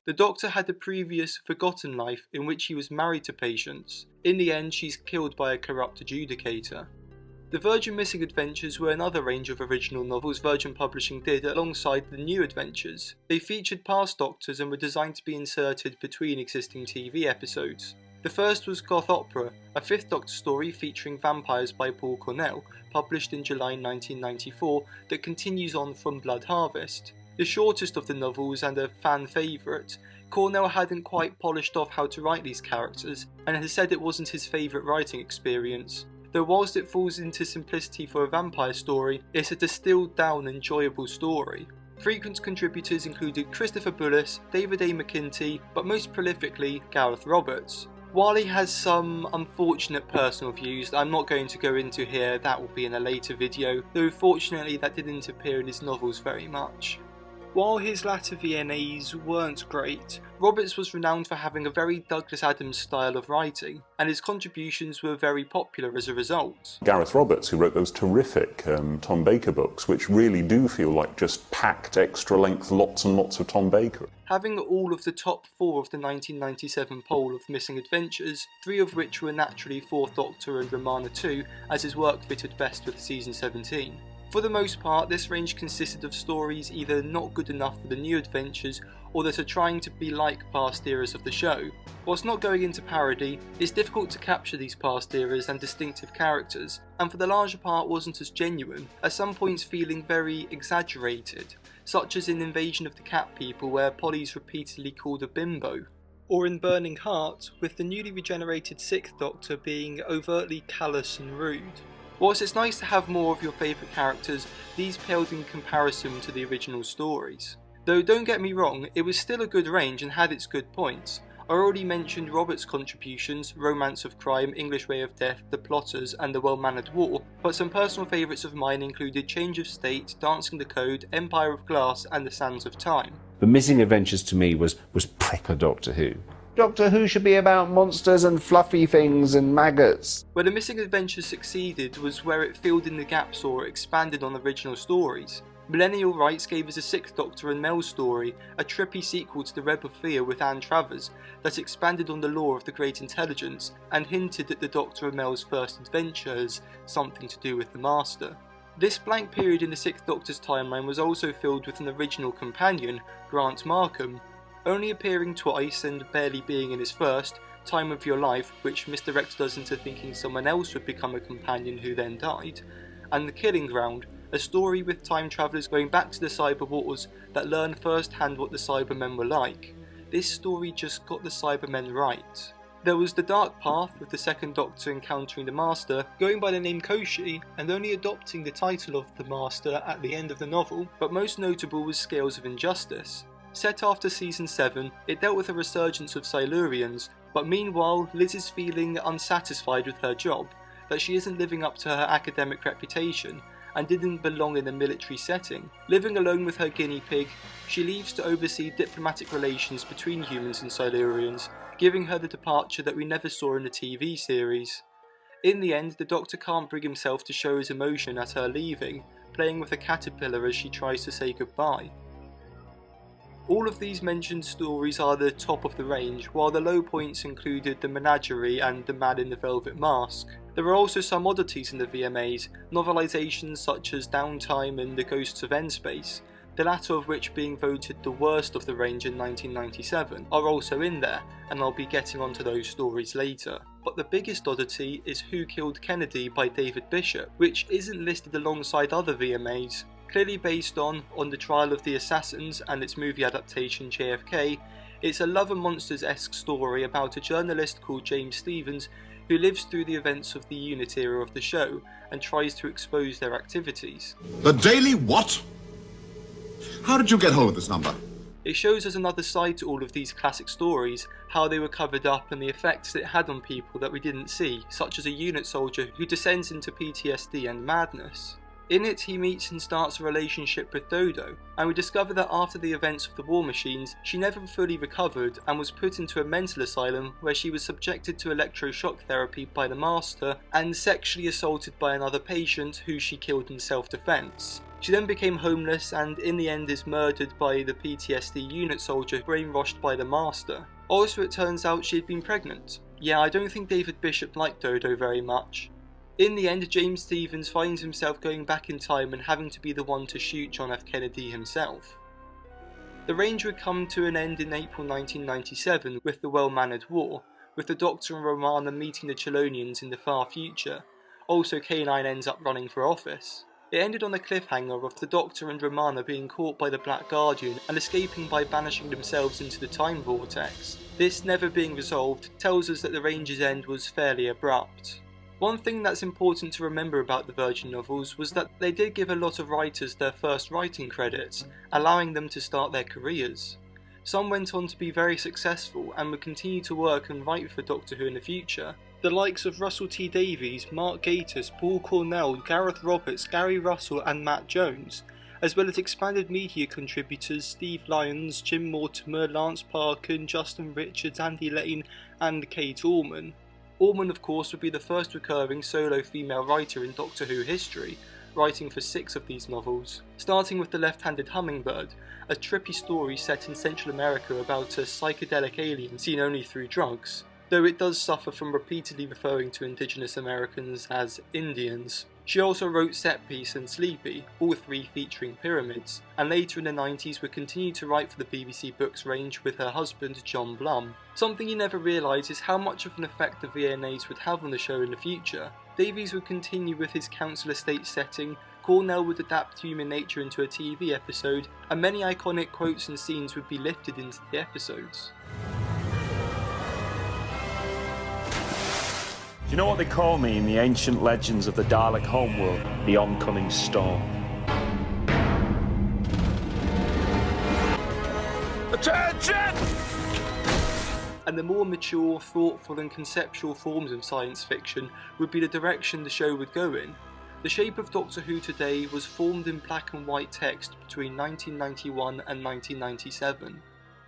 The Doctor had a previous forgotten life in which he was married to Patience. In the end, she's killed by a corrupt adjudicator. The Virgin Missing Adventures were another range of original novels Virgin Publishing did alongside the New Adventures. They featured past Doctors and were designed to be inserted between existing TV episodes. The first was Goth Opera, a 5th Doctor story featuring vampires by Paul Cornell, published in July 1994, that continues on from Blood Harvest. The shortest of the novels and a fan favourite, Cornell hadn't quite polished off how to write these characters, and has said it wasn't his favourite writing experience. Though whilst it falls into simplicity for a vampire story, it's a distilled down enjoyable story. Frequent contributors included Christopher Bullis, David A. McKinty, but most prolifically, Gareth Roberts. While he has some unfortunate personal views that I'm not going to go into here, that will be in a later video, though fortunately that didn't appear in his novels very much. While his latter VNAs weren't great, Roberts was renowned for having a very Douglas Adams style of writing, and his contributions were very popular as a result. Gareth Roberts, who wrote those terrific Tom Baker books, which really do feel like just packed extra-length lots and lots of Tom Baker. Having all of the top 4 of the 1997 poll of Missing Adventures, 3 of which were naturally 4th Doctor and Romana 2, as his work fitted best with season 17. For the most part, this range consisted of stories either not good enough for the New Adventures or that are trying to be like past eras of the show. Whilst not going into parody, it's difficult to capture these past eras and distinctive characters, and for the larger part wasn't as genuine, at some points feeling very exaggerated, such as in Invasion of the Cat People where Polly's repeatedly called a bimbo. or in Burning Heart, with the newly regenerated 6th Doctor being overtly callous and rude. Whilst it's nice to have more of your favourite characters, these paled in comparison to the original stories. Though don't get me wrong, it was still a good range and had its good points. I already mentioned Robert's contributions, Romance of Crime, English Way of Death, The Plotters and The Well-Mannered War, but some personal favourites of mine included Change of State, Dancing the Code, Empire of Glass and The Sands of Time. The Missing Adventures to me was proper Doctor Who. Doctor Who should be about monsters and fluffy things and maggots. Where The Missing Adventures succeeded was where it filled in the gaps or expanded on original stories. Millennial Rights gave us a 6th Doctor and Mel's story, a trippy sequel to The Web of Fear with Anne Travers that expanded on the lore of the Great Intelligence and hinted at the Doctor and Mel's first adventure as something to do with the Master. This blank period in the 6th Doctor's timeline was also filled with an original companion, Grant Markham, only appearing twice and barely being in his first, Time of Your Life, which misdirected us into thinking someone else would become a companion who then died, and The Killing Ground, a story with time travellers going back to the Cyber Wars that learn firsthand what the Cybermen were like. This story just got the Cybermen right. There was The Dark Path, with the 2nd Doctor encountering the Master, going by the name Koshi, and only adopting the title of the Master at the end of the novel, but most notable was Scales of Injustice. Set after Season 7, it dealt with a resurgence of Silurians, but meanwhile Liz is feeling unsatisfied with her job, that she isn't living up to her academic reputation, and didn't belong in a military setting. Living alone with her guinea pig, she leaves to oversee diplomatic relations between humans and Silurians, giving her the departure that we never saw in the TV series. In the end, the Doctor can't bring himself to show his emotion at her leaving, playing with a caterpillar as she tries to say goodbye. All of these mentioned stories are the top of the range, while the low points included The Menagerie and The Man in the Velvet Mask. There are also some oddities in the VMAs, novelisations such as Downtime and The Ghosts of N-Space, the latter of which being voted the worst of the range in 1997, are also in there, and I'll be getting onto those stories later. But the biggest oddity is Who Killed Kennedy by David Bishop, which isn't listed alongside other VMAs. Clearly based on The Trial of the Assassins and its movie adaptation JFK, it's a Love and Monsters-esque story about a journalist called James Stevens who lives through the events of the unit era of the show and tries to expose their activities. The Daily what? How did you get hold of this number? It shows us another side to all of these classic stories, how they were covered up and the effects it had on people that we didn't see, such as a unit soldier who descends into PTSD and madness. In it, he meets and starts a relationship with Dodo, and we discover that after the events of the War Machines, she never fully recovered and was put into a mental asylum where she was subjected to electroshock therapy by the Master and sexually assaulted by another patient who she killed in self-defense. She then became homeless and in the end is murdered by the PTSD unit soldier brainwashed by the Master. Also, it turns out she had been pregnant. Yeah, I don't think David Bishop liked Dodo very much. In the end, James Stevens finds himself going back in time and having to be the one to shoot John F. Kennedy himself. The range would come to an end in April 1997 with The Well-Mannered War, with the Doctor and Romana meeting the Chelonians in the far future. Also, K9 ends up running for office. It ended on a cliffhanger of the Doctor and Romana being caught by the Black Guardian and escaping by banishing themselves into the time vortex. This never being resolved tells us that the range's end was fairly abrupt. One thing that's important to remember about the Virgin novels was that they did give a lot of writers their first writing credits, allowing them to start their careers. Some went on to be very successful and would continue to work and write for Doctor Who in the future. The likes of Russell T Davies, Mark Gatiss, Paul Cornell, Gareth Roberts, Gary Russell and Matt Jones, as well as expanded media contributors Steve Lyons, Jim Mortimer, Lance Parkin, Justin Richards, Andy Lane and Kate Orman. Orman, of course, would be the first recurring solo female writer in Doctor Who history, writing for 6 of these novels, starting with The Left-Handed Hummingbird, a trippy story set in Central America about a psychedelic alien seen only through drugs, though it does suffer from repeatedly referring to indigenous Americans as Indians. She also wrote Set Piece and Sleepy, all 3 featuring pyramids, and later in the 90s would continue to write for the BBC Books range with her husband John Blum. Something you never realise is how much of an effect the VNAs would have on the show in the future. Davies would continue with his council estate setting, Cornell would adapt Human Nature into a TV episode, and many iconic quotes and scenes would be lifted into the episodes. Do you know what they call me in the ancient legends of the Dalek homeworld? The oncoming storm. Attention! And the more mature, thoughtful and conceptual forms of science fiction would be the direction the show would go in. The shape of Doctor Who today was formed in black and white text between 1991 and 1997.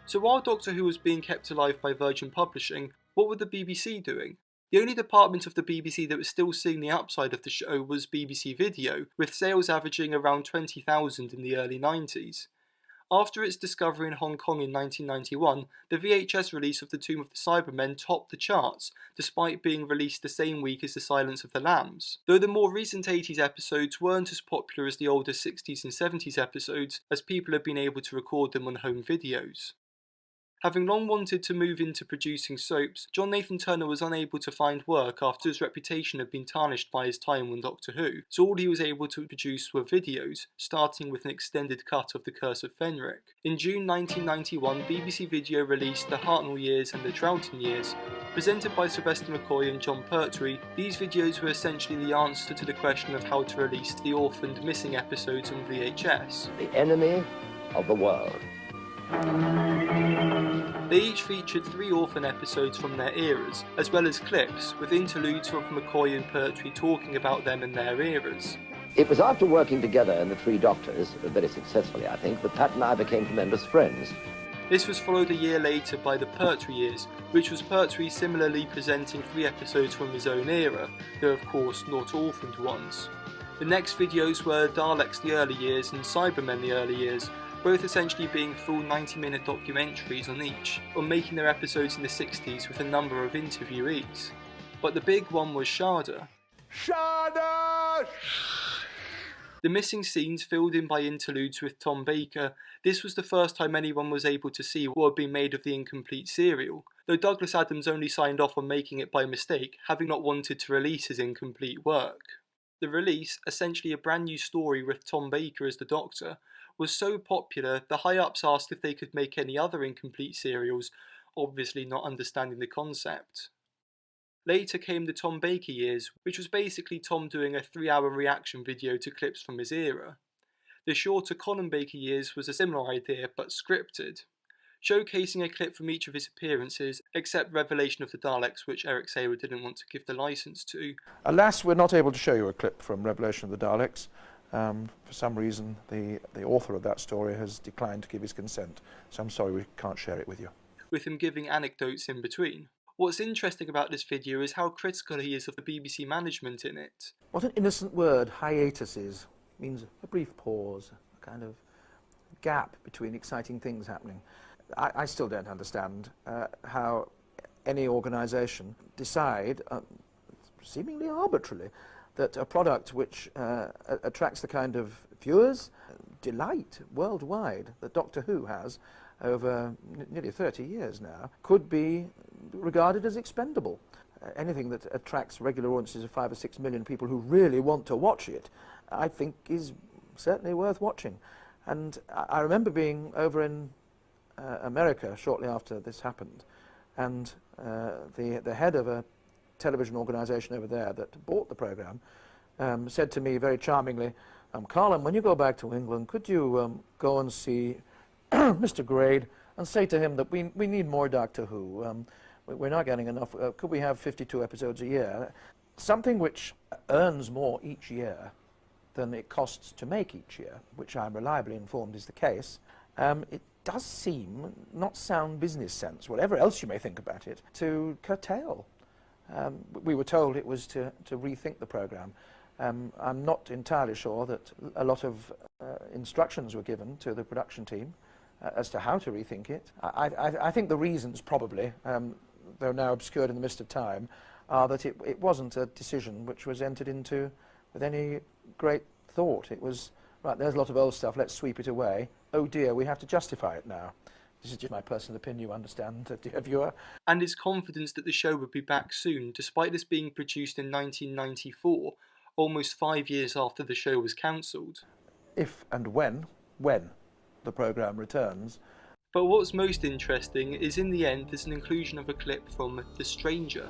So while Doctor Who was being kept alive by Virgin Publishing, what were the BBC doing? The only department of the BBC that was still seeing the upside of the show was BBC Video, with sales averaging around 20,000 in the early 90s. After its discovery in Hong Kong in 1991, the VHS release of The Tomb of the Cybermen topped the charts, despite being released the same week as The Silence of the Lambs. Though the more recent 80s episodes weren't as popular as the older 60s and 70s episodes, as people had been able to record them on home videos. Having long wanted to move into producing soaps, John Nathan Turner was unable to find work after his reputation had been tarnished by his time on Doctor Who, so all he was able to produce were videos, starting with an extended cut of The Curse of Fenric. In June 1991, BBC Video released The Hartnell Years and The Troughton Years. Presented by Sylvester McCoy and John Pertwee, these videos were essentially the answer to the question of how to release the orphaned missing episodes on VHS. The enemy of the world. They each featured 3 orphan episodes from their eras, as well as clips, with interludes of McCoy and Pertwee talking about them and their eras. It was after working together in The Three Doctors, very successfully I think, that Pat and I became tremendous friends. This was followed a year later by The Pertwee Years, which was Pertwee similarly presenting 3 episodes from his own era, though of course not orphaned ones. The next videos were Daleks the Early Years and Cybermen the Early Years, both essentially being full 90-minute documentaries on each, or making their episodes in the 60s with a number of interviewees. But the big one was Shada. Shada! The missing scenes filled in by interludes with Tom Baker. This was the first time anyone was able to see what had been made of the incomplete serial, though Douglas Adams only signed off on making it by mistake, having not wanted to release his incomplete work. The release, essentially a brand new story with Tom Baker as the Doctor, was so popular the high-ups asked if they could make any other incomplete serials, obviously not understanding the concept. Later came the Tom Baker Years, which was basically Tom doing a 3-hour reaction video to clips from his era. The shorter Colin Baker Years was a similar idea, but scripted, showcasing a clip from each of his appearances, except Revelation of the Daleks, which Eric Saylor didn't want to give the license to. Alas, we're not able to show you a clip from Revelation of the Daleks. For some reason, the author of that story has declined to give his consent, so I'm sorry we can't share it with you. With him giving anecdotes in between. What's interesting about this video is how critical he is of the BBC management in it. What an innocent word hiatus is. It means a brief pause, a kind of gap between exciting things happening. I still don't understand how any organisation decide, seemingly arbitrarily, that a product which attracts the kind of viewers, delight worldwide that Doctor Who has over nearly 30 years now, could be regarded as expendable. Anything that attracts regular audiences of 5 or 6 million people who really want to watch it, I think is certainly worth watching. And I remember being over in America shortly after this happened, and the head of a television organisation over there that bought the programme said to me very charmingly, Colin, when you go back to England, could you go and see Mr. Grade and say to him that we need more Doctor Who. We're not getting enough. Could we have 52 episodes a year? Something which earns more each year than it costs to make each year, which I'm reliably informed is the case. It does seem not sound business sense, whatever else you may think about it, to curtail. We were told it was to rethink the programme. I'm not entirely sure that a lot of instructions were given to the production team as to how to rethink it. I think the reasons probably, though now obscured in the mist of time, are that it wasn't a decision which was entered into with any great thought. It was, right, there's a lot of old stuff, let's sweep it away. Oh dear, we have to justify it now. This is just my personal opinion, you understand, dear viewer. And his confidence that the show would be back soon, despite this being produced in 1994, almost 5 years after the show was cancelled. If and when the programme returns. But what's most interesting is in the end there's an inclusion of a clip from The Stranger.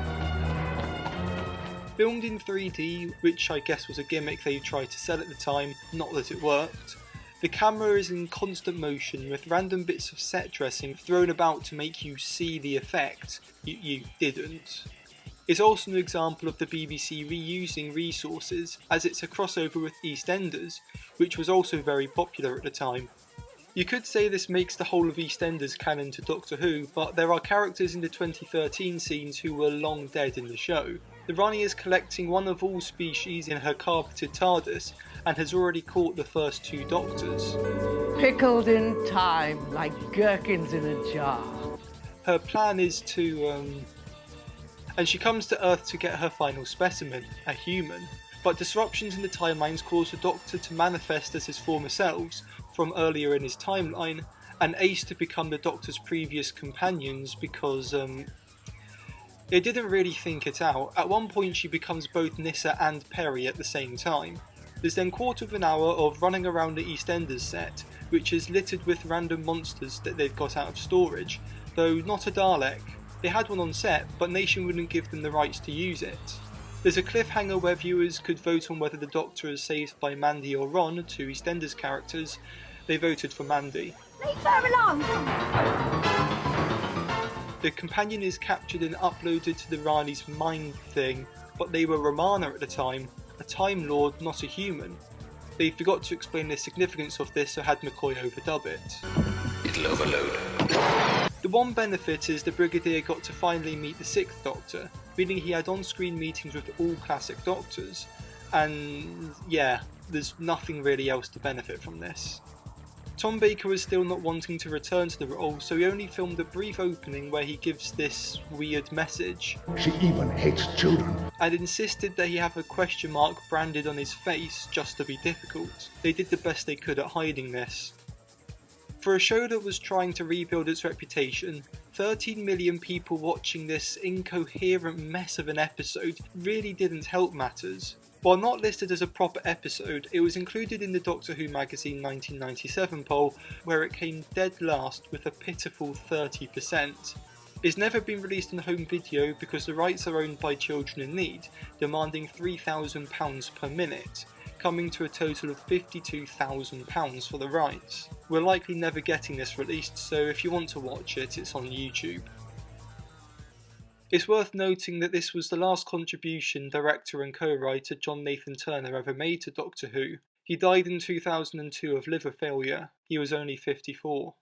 Filmed in 3D, which I guess was a gimmick they tried to sell at the time, not that it worked. The camera is in constant motion with random bits of set dressing thrown about to make you see the effect. You didn't. It's also an example of the BBC reusing resources, as it's a crossover with EastEnders, which was also very popular at the time. You could say this makes the whole of EastEnders canon to Doctor Who, but there are characters in the 2013 scenes who were long dead in the show. The Rani is collecting one of all species in her carpeted TARDIS, and has already caught the first 2 Doctors. Pickled in time, like gherkins in a jar. Her plan is to, And she comes to Earth to get her final specimen, a human. But disruptions in the timelines cause the Doctor to manifest as his former selves, from earlier in his timeline, and Ace to become the Doctor's previous companions because, it didn't really think it out. At one point she becomes both Nyssa and Peri at the same time. There's then 1/4 of an hour of running around the EastEnders set, which is littered with random monsters that they've got out of storage, though not a Dalek. They had one on set, but Nation wouldn't give them the rights to use it. There's a cliffhanger where viewers could vote on whether the Doctor is saved by Mandy or Ron, 2 EastEnders characters. They voted for Mandy. Leave her alone! The companion is captured and uploaded to the Rani's mind thing, but they were Romana at the time, a Time Lord, not a human. They forgot to explain the significance of this, so had McCoy overdub it. It'll overload. The one benefit is the Brigadier got to finally meet the 6th Doctor, meaning he had on-screen meetings with all classic Doctors, and yeah, there's nothing really else to benefit from this. Tom Baker was still not wanting to return to the role, so he only filmed a brief opening where he gives this weird message. She even hates children. And insisted that he have a question mark branded on his face just to be difficult. They did the best they could at hiding this. For a show that was trying to rebuild its reputation, 13 million people watching this incoherent mess of an episode really didn't help matters. While not listed as a proper episode, it was included in the Doctor Who magazine 1997 poll, where it came dead last with a pitiful 30%. It's never been released on home video because the rights are owned by Children in Need, demanding £3,000 per minute, coming to a total of £52,000 for the rights. We're likely never getting this released, so if you want to watch it, it's on YouTube. It's worth noting that this was the last contribution director and co-writer John Nathan Turner ever made to Doctor Who. He died in 2002 of liver failure. He was only 54.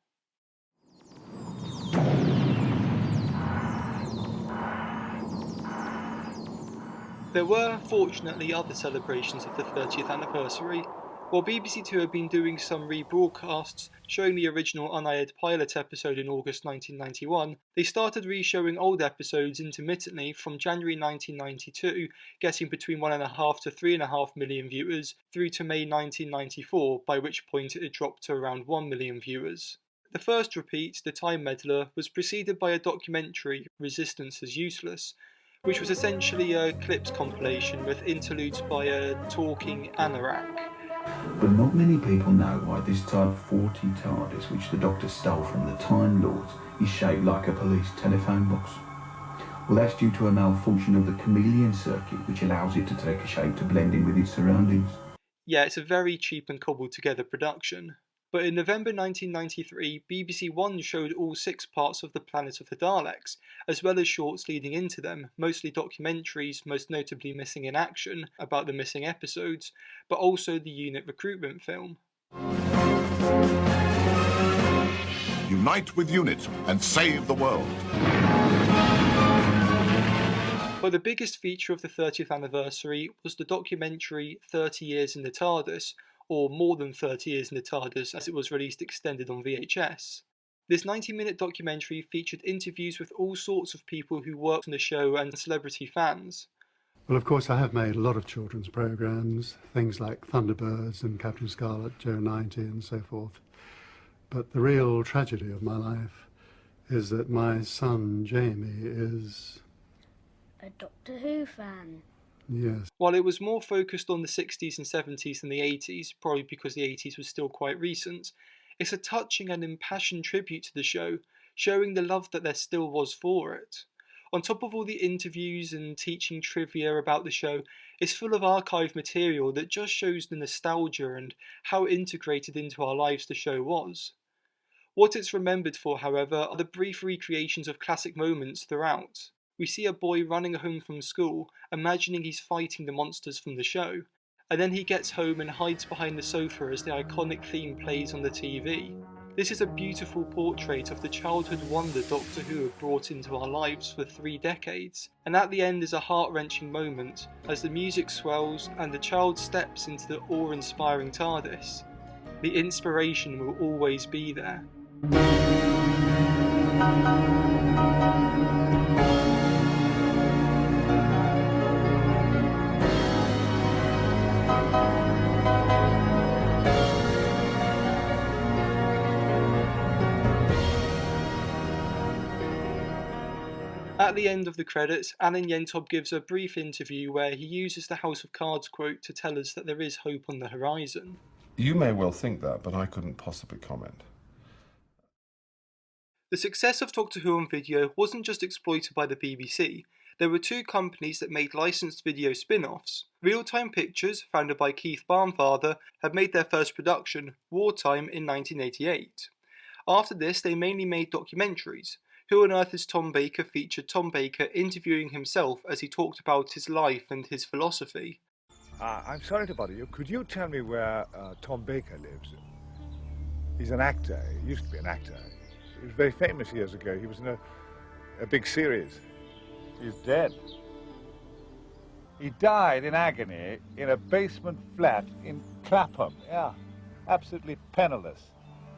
There were, fortunately, other celebrations of the 30th anniversary. While BBC Two had been doing some rebroadcasts, showing the original unaired pilot episode in August 1991, they started re-showing old episodes intermittently from January 1992, getting between 1.5 to 3.5 million viewers, through to May 1994, by which point it had dropped to around 1 million viewers. The first repeat, The Time Meddler, was preceded by a documentary, Resistance is Useless, which was essentially a clips compilation with interludes by a talking anorak. But not many people know why this Type 40 TARDIS, which the Doctor stole from the Time Lords, is shaped like a police telephone box. Well, that's due to a malfunction of the chameleon circuit, which allows it to take a shape to blend in with its surroundings. Yeah, it's a very cheap and cobbled together production. But in November 1993, BBC One showed all 6 parts of the Planet of the Daleks, as well as shorts leading into them, mostly documentaries, most notably Missing in Action, about the missing episodes, but also the unit recruitment film. Unite with UNIT and save the world. But the biggest feature of the 30th anniversary was the documentary 30 Years in the TARDIS, or More Than 30 Years in the TARDIS, as it was released extended on VHS. This 90-minute documentary featured interviews with all sorts of people who worked on the show and celebrity fans. Well, of course, I have made a lot of children's programmes, things like Thunderbirds and Captain Scarlet, Joe 90 and so forth. But the real tragedy of my life is that my son, Jamie, is a Doctor Who fan. Yes. While it was more focused on the 60s and 70s than the 80s, probably because the 80s was still quite recent, it's a touching and impassioned tribute to the show, showing the love that there still was for it. On top of all the interviews and teaching trivia about the show, it's full of archive material that just shows the nostalgia and how integrated into our lives the show was. What it's remembered for, however, are the brief recreations of classic moments throughout. We see a boy running home from school, imagining he's fighting the monsters from the show, and then he gets home and hides behind the sofa as the iconic theme plays on the TV. This is a beautiful portrait of the childhood wonder Doctor Who have brought into our lives for 3 decades, and at the end is a heart-wrenching moment as the music swells and the child steps into the awe-inspiring TARDIS. The inspiration will always be there. At the end of the credits, Alan Yentob gives a brief interview where he uses the House of Cards quote to tell us that there is hope on the horizon. You may well think that, but I couldn't possibly comment. The success of Doctor Who on video wasn't just exploited by the BBC. There were 2 companies that made licensed video spin-offs. Reeltime Pictures, founded by Keith Barnfather, had made their first production, Wartime, in 1988. After this, they mainly made documentaries. Who on Earth is Tom Baker featured Tom Baker interviewing himself as he talked about his life and his philosophy. I'm sorry to bother you. Could you tell me where Tom Baker lives? He's an actor. He used to be an actor. He was very famous years ago. He was in a big series. He's dead. He died in agony in a basement flat in Clapham. Yeah, absolutely penniless.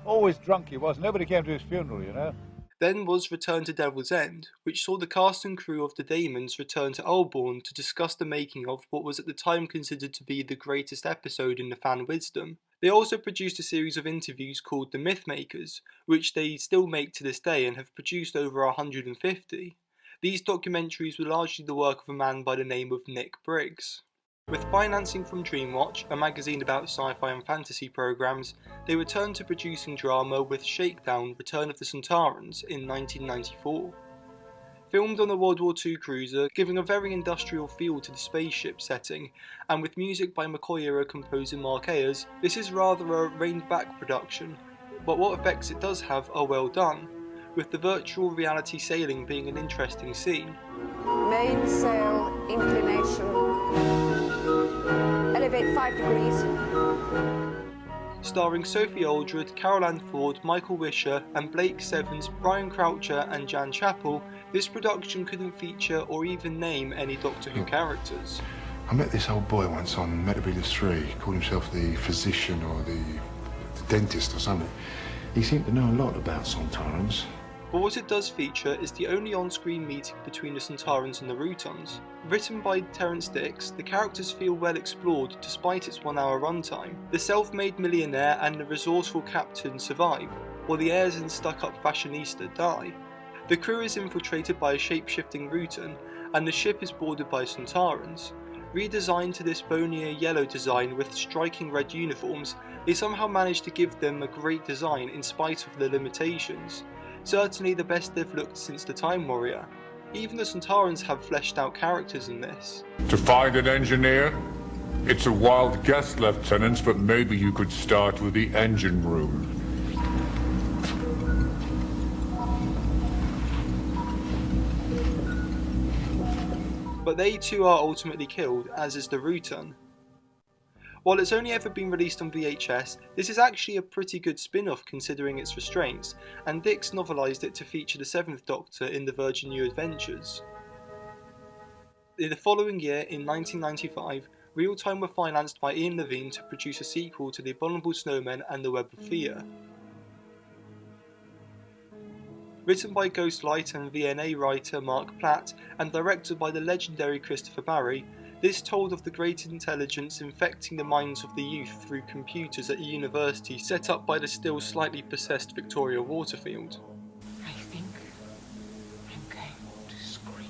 Always drunk he was. Nobody came to his funeral, you know. Then was Return to Devil's End, which saw the cast and crew of the Daemons return to Auton to discuss the making of what was at the time considered to be the greatest episode in the fan wisdom. They also produced a series of interviews called The Mythmakers, which they still make to this day and have produced over 150. These documentaries were largely the work of a man by the name of Nick Briggs. With financing from Dreamwatch, a magazine about sci-fi and fantasy programs, they returned to producing drama with Shakedown, Return of the Sontarans in 1994. Filmed on a World War II cruiser, giving a very industrial feel to the spaceship setting, and with music by McCoy-era composer Mark Ayers, this is rather a reined-back production, but what effects it does have are well done, with the virtual reality sailing being an interesting scene. Mainsail, inclination. Elevate 5 degrees. Starring Sophie Aldred, Carol Ann Ford, Michael Wisher, and Blake Sevens, Brian Croucher, and Jan Chappell, this production couldn't feature or even name any Doctor Who characters. I met this old boy once on Metabulus 3. He called himself the physician or the dentist or something. He seemed to know a lot about Sontarans. But what it does feature is the only on-screen meeting between the Sontarans and the Routons. Written by Terence Dix, the characters feel well explored despite its 1-hour runtime. The self-made millionaire and the resourceful captain survive, while the heirs and stuck-up fashionista die. The crew is infiltrated by a shape-shifting Routon, and the ship is boarded by Sontarans. Redesigned to this bonier yellow design with striking red uniforms, they somehow managed to give them a great design in spite of the limitations. Certainly the best they've looked since the Time Warrior. Even the Sontarans have fleshed out characters in this. To find an engineer? It's a wild guess, Lieutenant, but maybe you could start with the engine room. But they too are ultimately killed, as is the Routon. While it's only ever been released on VHS, this is actually a pretty good spin-off considering its restraints, and Dix novelised it to feature the 7th Doctor in the Virgin New Adventures. In the following year, in 1995, Reeltime were financed by Ian Levine to produce a sequel to The Abominable Snowmen and The Web of Fear. Written by Ghostlight and VNA writer Mark Platt, and directed by the legendary Christopher Barry, this told of the great intelligence infecting the minds of the youth through computers at a university set up by the still slightly possessed Victoria Waterfield. I think I'm going to scream.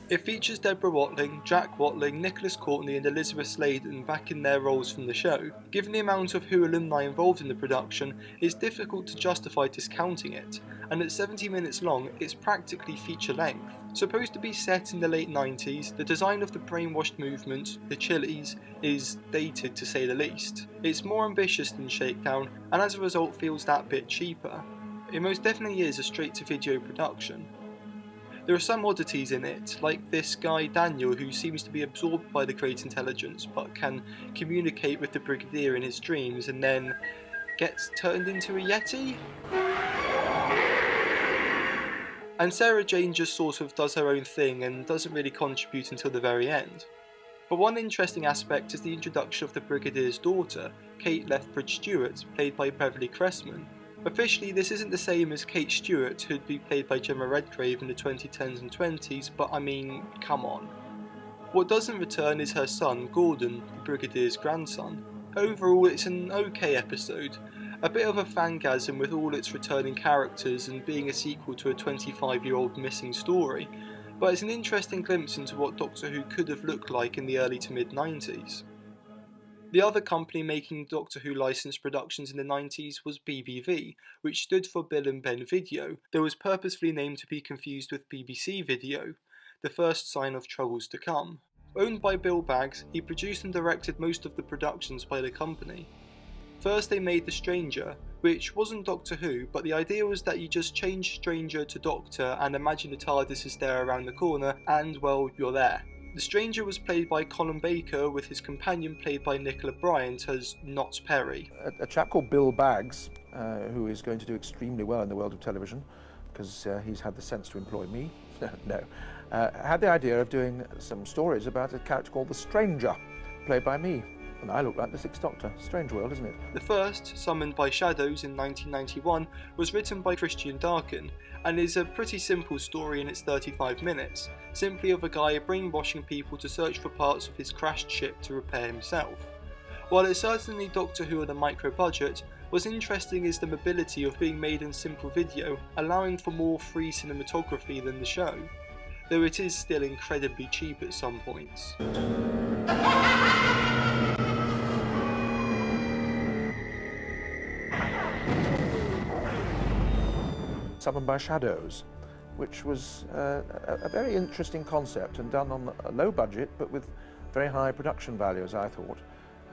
It features Deborah Watling, Jack Watling, Nicholas Courtney and Elizabeth Sladen back in their roles from the show. Given the amount of Who alumni involved in the production, it's difficult to justify discounting it, and at 70 minutes long, it's practically feature length. Supposed to be set in the late 90s, the design of the brainwashed movement, the Chili's, is dated to say the least. It's more ambitious than Shakedown, and as a result feels that bit cheaper. It most definitely is a straight-to-video production. There are some oddities in it, like this guy Daniel who seems to be absorbed by the great intelligence but can communicate with the Brigadier in his dreams and then gets turned into a Yeti? And Sarah Jane just sort of does her own thing and doesn't really contribute until the very end. But one interesting aspect is the introduction of the Brigadier's daughter, Kate Lethbridge-Stewart, played by Beverly Cressman. Officially, this isn't the same as Kate Stewart, who'd be played by Gemma Redgrave in the 2010s and 20s, but I mean, come on. What doesn't return is her son, Gordon, the Brigadier's grandson. Overall, it's an okay episode. A bit of a fangasm with all its returning characters and being a sequel to a 25-year-old missing story, but it's an interesting glimpse into what Doctor Who could have looked like in the early to mid-90s. The other company making Doctor Who licensed productions in the 90s was BBV, which stood for Bill and Ben Video, though was purposefully named to be confused with BBC Video, the first sign of troubles to come. Owned by Bill Baggs, he produced and directed most of the productions by the company. First they made The Stranger, which wasn't Doctor Who, but the idea was that you just change Stranger to Doctor and imagine the TARDIS is there around the corner and, well, you're there. The Stranger was played by Colin Baker, with his companion played by Nicola Bryant as Not Perry. A chap called Bill Baggs, who is going to do extremely well in the world of television, because he's had the sense to employ me, had the idea of doing some stories about a character called The Stranger, played by me. And I look like the Sixth Doctor. Strange world, isn't it? The first, Summoned by Shadows in 1991, was written by Christian Darkin, and is a pretty simple story in its 35 minutes, simply of a guy brainwashing people to search for parts of his crashed ship to repair himself. While it's certainly Doctor Who on a micro budget, what's interesting is the mobility of being made in simple video, allowing for more free cinematography than the show, though it is still incredibly cheap at some points. Summoned by Shadows, which was a very interesting concept and done on a low budget but with very high production values, I thought.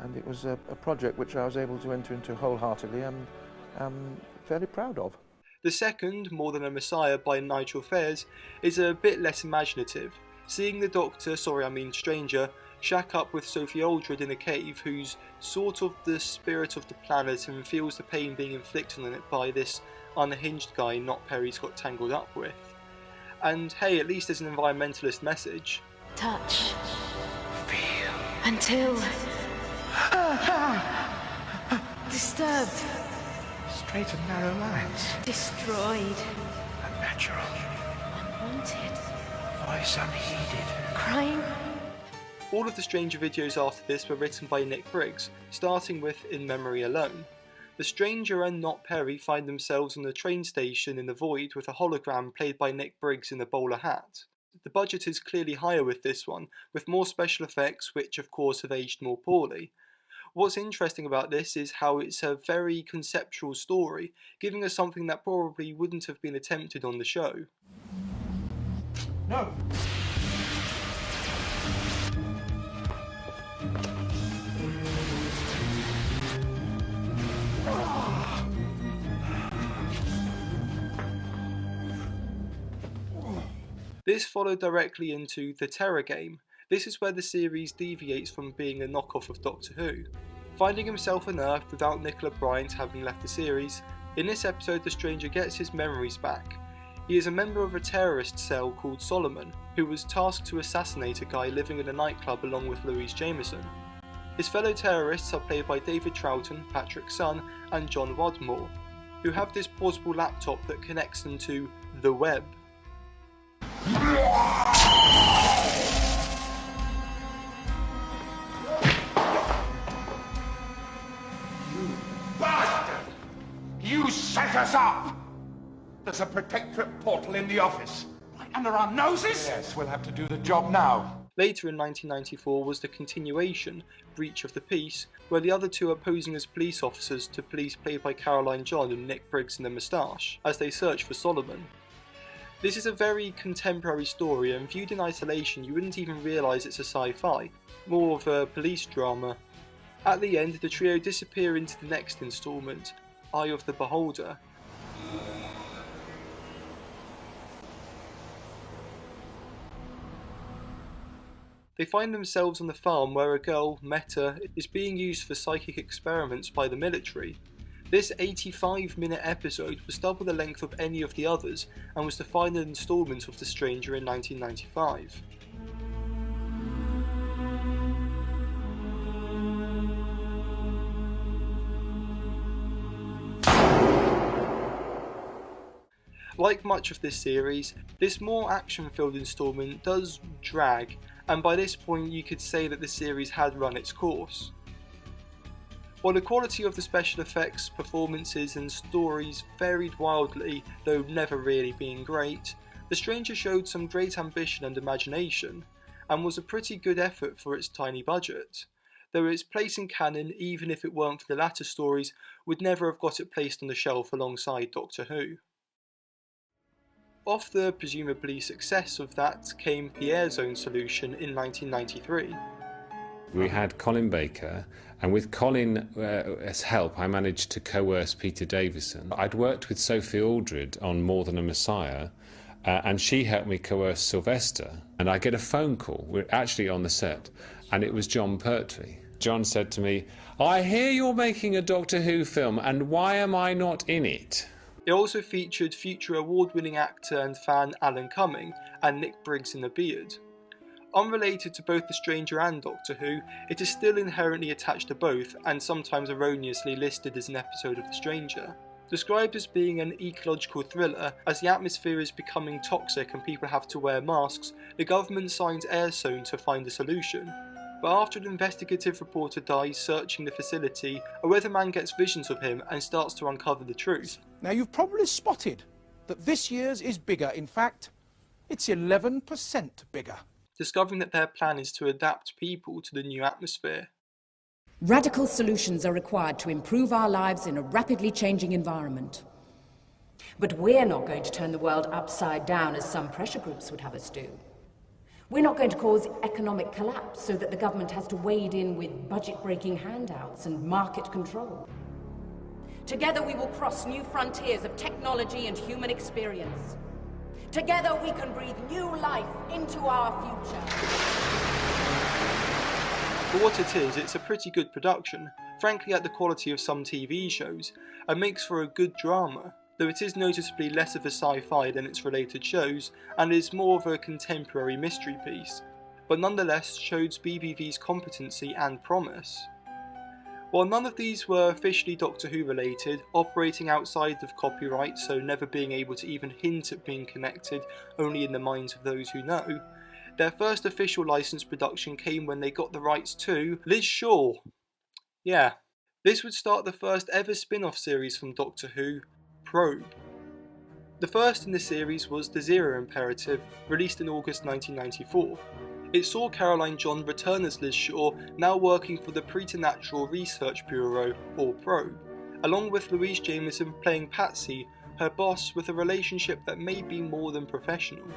And it was a project which I was able to enter into wholeheartedly and am fairly proud of. The second, More Than a Messiah by Nigel Fares, is a bit less imaginative, seeing the Doctor, Stranger, shack up with Sophie Aldred in a cave who's sort of the spirit of the planet and feels the pain being inflicted on it by this unhinged guy Not Perry's got tangled up with. And hey, at least there's an environmentalist message. Touch. Feel. Until. Disturbed. Straight and narrow lines. Destroyed. Unnatural. Unwanted. Voice unheeded. Crying. All of the Stranger videos after this were written by Nick Briggs, starting with In Memory Alone. The Stranger and Not Perry find themselves on a train station in the void with a hologram played by Nick Briggs in a bowler hat. The budget is clearly higher with this one, with more special effects which of course have aged more poorly. What's interesting about this is how it's a very conceptual story, giving us something that probably wouldn't have been attempted on the show. No! This followed directly into The Terror Game. This is where the series deviates from being a knockoff of Doctor Who. Finding himself on Earth without Nicola Bryant having left the series, in this episode the Stranger gets his memories back. He is a member of a terrorist cell called Solomon, who was tasked to assassinate a guy living in a nightclub along with Louise Jameson. His fellow terrorists are played by David Troughton, Patrick's son, and John Wadmore, who have this portable laptop that connects them to the web. Bastard! You set us up! There's a protectorate portal in the office. Right under our noses? Yes, we'll have to do the job now. Later in 1994 was the continuation, Breach of the Peace, where the other two are posing as police officers to police played by Caroline John and Nick Briggs in the moustache, as they search for Solomon. This is a very contemporary story, and viewed in isolation you wouldn't even realise it's a sci-fi, more of a police drama. At the end, the trio disappear into the next instalment, Eye of the Beholder. They find themselves on the farm where a girl, Meta, is being used for psychic experiments by the military. This 85-minute episode was double the length of any of the others and was the final instalment of The Stranger in 1995. Like much of this series, this more action-filled instalment does drag, and by this point you could say that the series had run its course. While the quality of the special effects, performances and stories varied wildly, though never really being great, The Stranger showed some great ambition and imagination, and was a pretty good effort for its tiny budget, though its place in canon, even if it weren't for the latter stories, would never have got it placed on the shelf alongside Doctor Who. Off the presumably success of that came the Airzone Solution in 1993. We had Colin Baker, and with Colin's help I managed to coerce Peter Davison. I'd worked with Sophie Aldred on More Than a Messiah, and she helped me coerce Sylvester. And I get a phone call, we're actually on the set, and it was Jon Pertwee. John said to me, "I hear you're making a Doctor Who film, and why am I not in it?" It also featured future award-winning actor and fan Alan Cumming and Nick Briggs in a beard. Unrelated to both The Stranger and Doctor Who, it is still inherently attached to both and sometimes erroneously listed as an episode of The Stranger. Described as being an ecological thriller, as the atmosphere is becoming toxic and people have to wear masks, the government signs Airzone to find a solution. But after an investigative reporter dies searching the facility, a weatherman gets visions of him and starts to uncover the truth. Now you've probably spotted that this year's is bigger. In fact, it's 11% bigger. Discovering that their plan is to adapt people to the new atmosphere. Radical solutions are required to improve our lives in a rapidly changing environment. But we're not going to turn the world upside down as some pressure groups would have us do. We're not going to cause economic collapse so that the government has to wade in with budget-breaking handouts and market control. Together we will cross new frontiers of technology and human experience. Together we can breathe new life into our future. For what it is, it's a pretty good production, frankly at the quality of some TV shows, and makes for a good drama, though it is noticeably less of a sci-fi than its related shows, and is more of a contemporary mystery piece, but nonetheless shows BBV's competency and promise. While none of these were officially Doctor Who related, operating outside of copyright, so never being able to even hint at being connected only in the minds of those who know, their first official licensed production came when they got the rights to Liz Shaw. Yeah, this would start the first ever spin-off series from Doctor Who, P.R.O.B.E. The first in the series was The Zero Imperative, released in August 1994. It saw Caroline John return as Liz Shaw, now working for the Preternatural Research Bureau, or P.R.O.B.E., along with Louise Jameson playing Patsy, her boss, with a relationship that may be more than professional.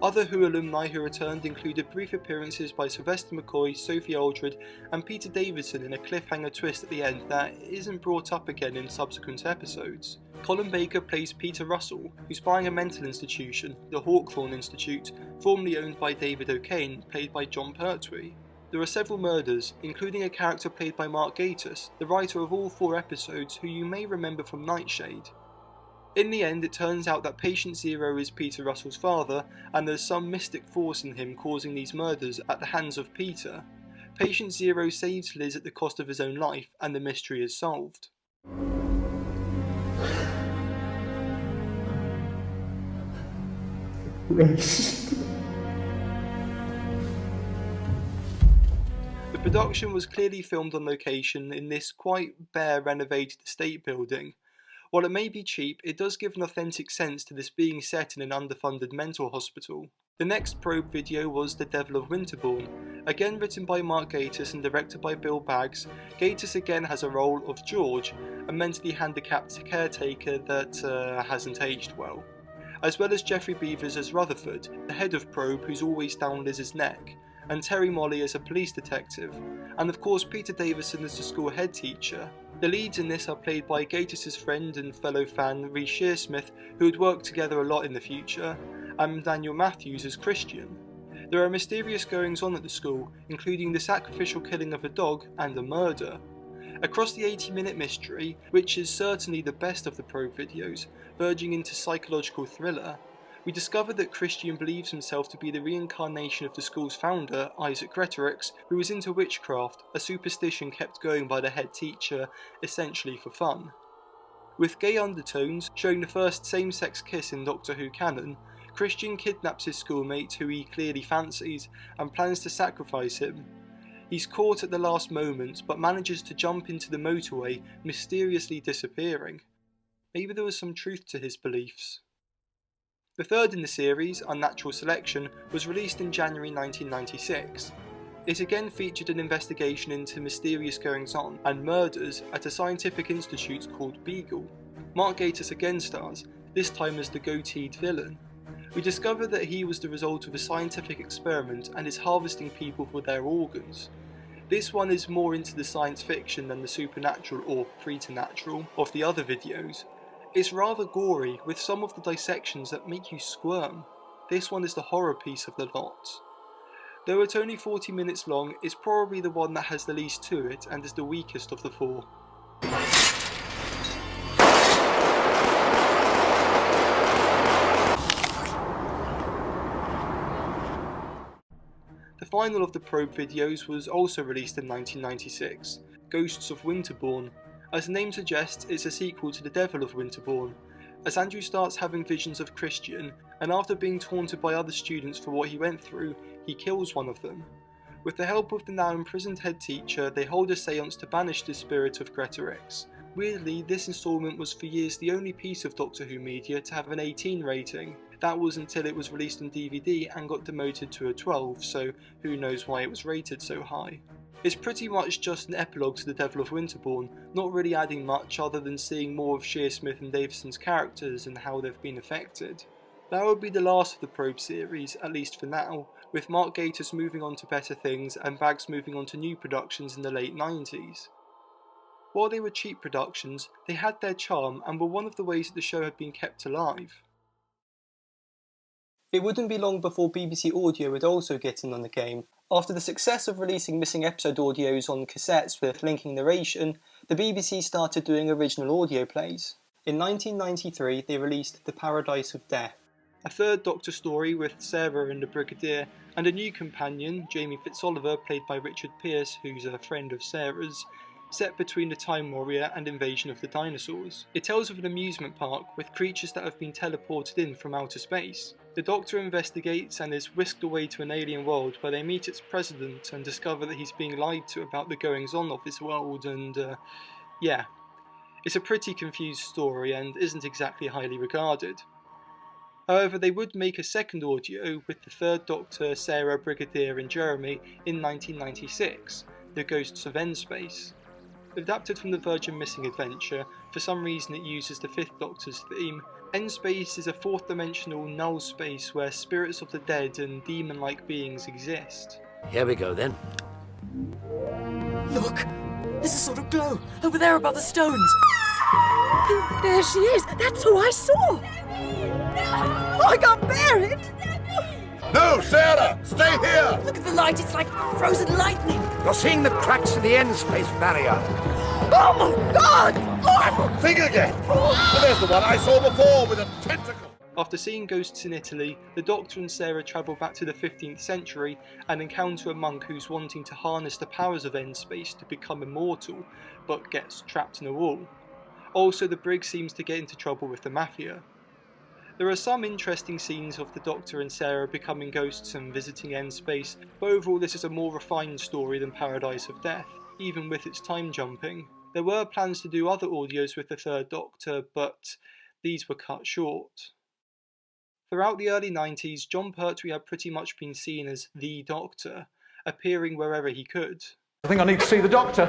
Other Who alumni who returned included brief appearances by Sylvester McCoy, Sophie Aldred and Peter Davison in a cliffhanger twist at the end that isn't brought up again in subsequent episodes. Colin Baker plays Peter Russell, who's buying a mental institution, the Hawthorne Institute, formerly owned by David O'Kane, played by Jon Pertwee. There are several murders, including a character played by Mark Gatiss, the writer of all 4 episodes, who you may remember from Nightshade. In the end, it turns out that Patient Zero is Peter Russell's father, and there's some mystic force in him causing these murders at the hands of Peter. Patient Zero saves Liz at the cost of his own life, and the mystery is solved. Rest. The production was clearly filmed on location in this quite bare renovated estate building. While it may be cheap, it does give an authentic sense to this being set in an underfunded mental hospital. The next P.R.O.B.E. video was The Devil of Winterbourne. Again written by Mark Gatiss and directed by Bill Baggs, Gatiss again has a role of George, a mentally handicapped caretaker that hasn't aged well. as well as Geoffrey Beevers as Rutherford, the head of P.R.O.B E who's always down Liz's neck, and Terry Molly as a police detective, and of course Peter Davison as the school head teacher. The leads in this are played by Gatiss' friend and fellow fan Rhys Shearsmith, who would work together a lot in the future, and Daniel Matthews as Christian. There are mysterious goings-on at the school, including the sacrificial killing of a dog and a murder. Across the 80-minute mystery, which is certainly the best of the P.R.O.B E videos, verging into psychological thriller, we discover that Christian believes himself to be the reincarnation of the school's founder, Isaac Greatorex, who was into witchcraft, a superstition kept going by the head teacher, essentially for fun. With gay undertones, showing the first same-sex kiss in Doctor Who canon, Christian kidnaps his schoolmate, who he clearly fancies, and plans to sacrifice him. He's caught at the last moment, but manages to jump into the motorway, mysteriously disappearing. Maybe there was some truth to his beliefs. The third in the series, Unnatural Selection, was released in January 1996. It again featured an investigation into mysterious goings-on and murders at a scientific institute called Beagle. Mark Gatiss again stars, this time as the goateed villain. We discover that he was the result of a scientific experiment and is harvesting people for their organs. This one is more into the science fiction than the supernatural or preternatural of the other videos. It's rather gory, with some of the dissections that make you squirm. This one is the horror piece of the lot. Though it's only 40 minutes long, it's probably the one that has the least to it and is the weakest of the four. The final of the P.R.O.B E videos was also released in 1996, Ghosts of Winterborn. As the name suggests, it's a sequel to The Devil of Winterborn, as Andrew starts having visions of Christian, and after being taunted by other students for what he went through, he kills one of them. With the help of the now imprisoned head teacher, they hold a seance to banish the spirit of Greatorex. Weirdly, this installment was for years the only piece of Doctor Who media to have an 18 rating. That was until it was released on DVD and got demoted to a 12, so who knows why it was rated so high. It's pretty much just an epilogue to The Devil of Winterborn, not really adding much other than seeing more of Shearsmith and Davison's characters and how they've been affected. That would be the last of the P.R.O.B E series, at least for now, with Mark Gatiss moving on to better things and Baggs moving on to new productions in the late 90s. While they were cheap productions, they had their charm and were one of the ways that the show had been kept alive. It wouldn't be long before BBC Audio would also get in on the game. After the success of releasing missing episode audios on cassettes with linking narration, the BBC started doing original audio plays. In 1993 they released The Paradise of Death, a third Doctor story with Sarah and the Brigadier, and a new companion, Jamie Fitzoliver, played by Richard Pearce, who's a friend of Sarah's, set between the Time Warrior and Invasion of the Dinosaurs. It tells of an amusement park with creatures that have been teleported in from outer space. The Doctor investigates and is whisked away to an alien world where they meet its president and discover that he's being lied to about the goings-on of this world and, yeah. It's a pretty confused story and isn't exactly highly regarded. However, they would make a second audio with the third Doctor, Sarah, Brigadier and Jeremy in 1996, The Ghosts of N-Space. Adapted from the Virgin Missing adventure, for some reason it uses the Fifth Doctor's theme. N-Space is a fourth-dimensional null space where spirits of the dead and demon-like beings exist. Here we go then. Look! There's a sort of glow over there above the stones. There she is! That's who I saw! Oh, I can't bear it! No, Sarah! Stay here! Look at the light, it's like frozen lightning! You're seeing the cracks in the N-space barrier. Oh my god! Oh. Think again! Oh, there's the one I saw before with a tentacle! After seeing ghosts in Italy, the Doctor and Sarah travel back to the 15th century and encounter a monk who's wanting to harness the powers of N-space to become immortal, but gets trapped in a wall. Also, the brig seems to get into trouble with the Mafia. There are some interesting scenes of the Doctor and Sarah becoming ghosts and visiting N-space, but overall this is a more refined story than Paradise of Death, even with its time jumping. There were plans to do other audios with the third Doctor, but these were cut short. Throughout the early 90s, Jon Pertwee had pretty much been seen as the Doctor, appearing wherever he could. I think I need to see the Doctor.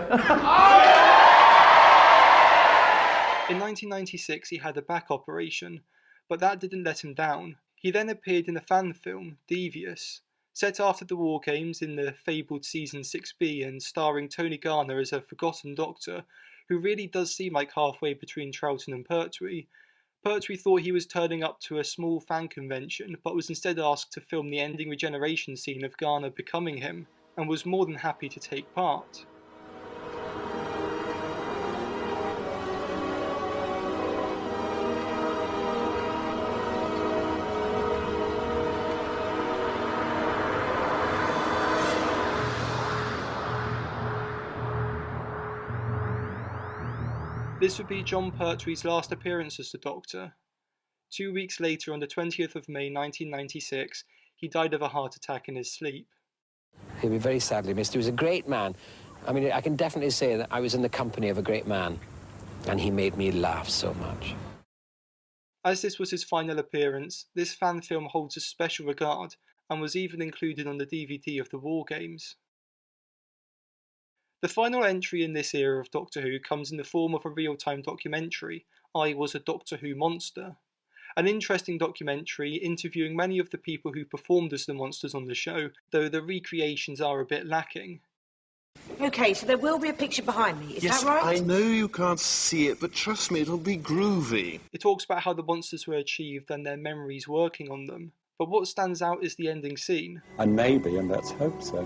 In 1996 he had a back operation, but that didn't let him down. He then appeared in a fan film, Devious, set after the War Games in the fabled Season 6B and starring Tony Garner as a forgotten doctor who really does seem like halfway between Troughton and Pertwee. Pertwee thought he was turning up to a small fan convention, but was instead asked to film the ending regeneration scene of Garner becoming him, and was more than happy to take part. This would be John Pertwee's last appearance as the Doctor. 2 weeks later, on the 20th of May 1996, he died of a heart attack in his sleep. He'll be very sadly missed. He was a great man. I mean, I can definitely say that I was in the company of a great man, and he made me laugh so much. As this was his final appearance, this fan film holds a special regard, and was even included on the DVD of the War Games. The final entry in this era of Doctor Who comes in the form of a real-time documentary, I Was a Doctor Who Monster. An interesting documentary interviewing many of the people who performed as the monsters on the show, though the recreations are a bit lacking. OK, so there will be a picture behind me, is that right? I know you can't see it, but trust me, it'll be groovy. It talks about how the monsters were achieved and their memories working on them. But what stands out is the ending scene. And maybe, and let's hope so,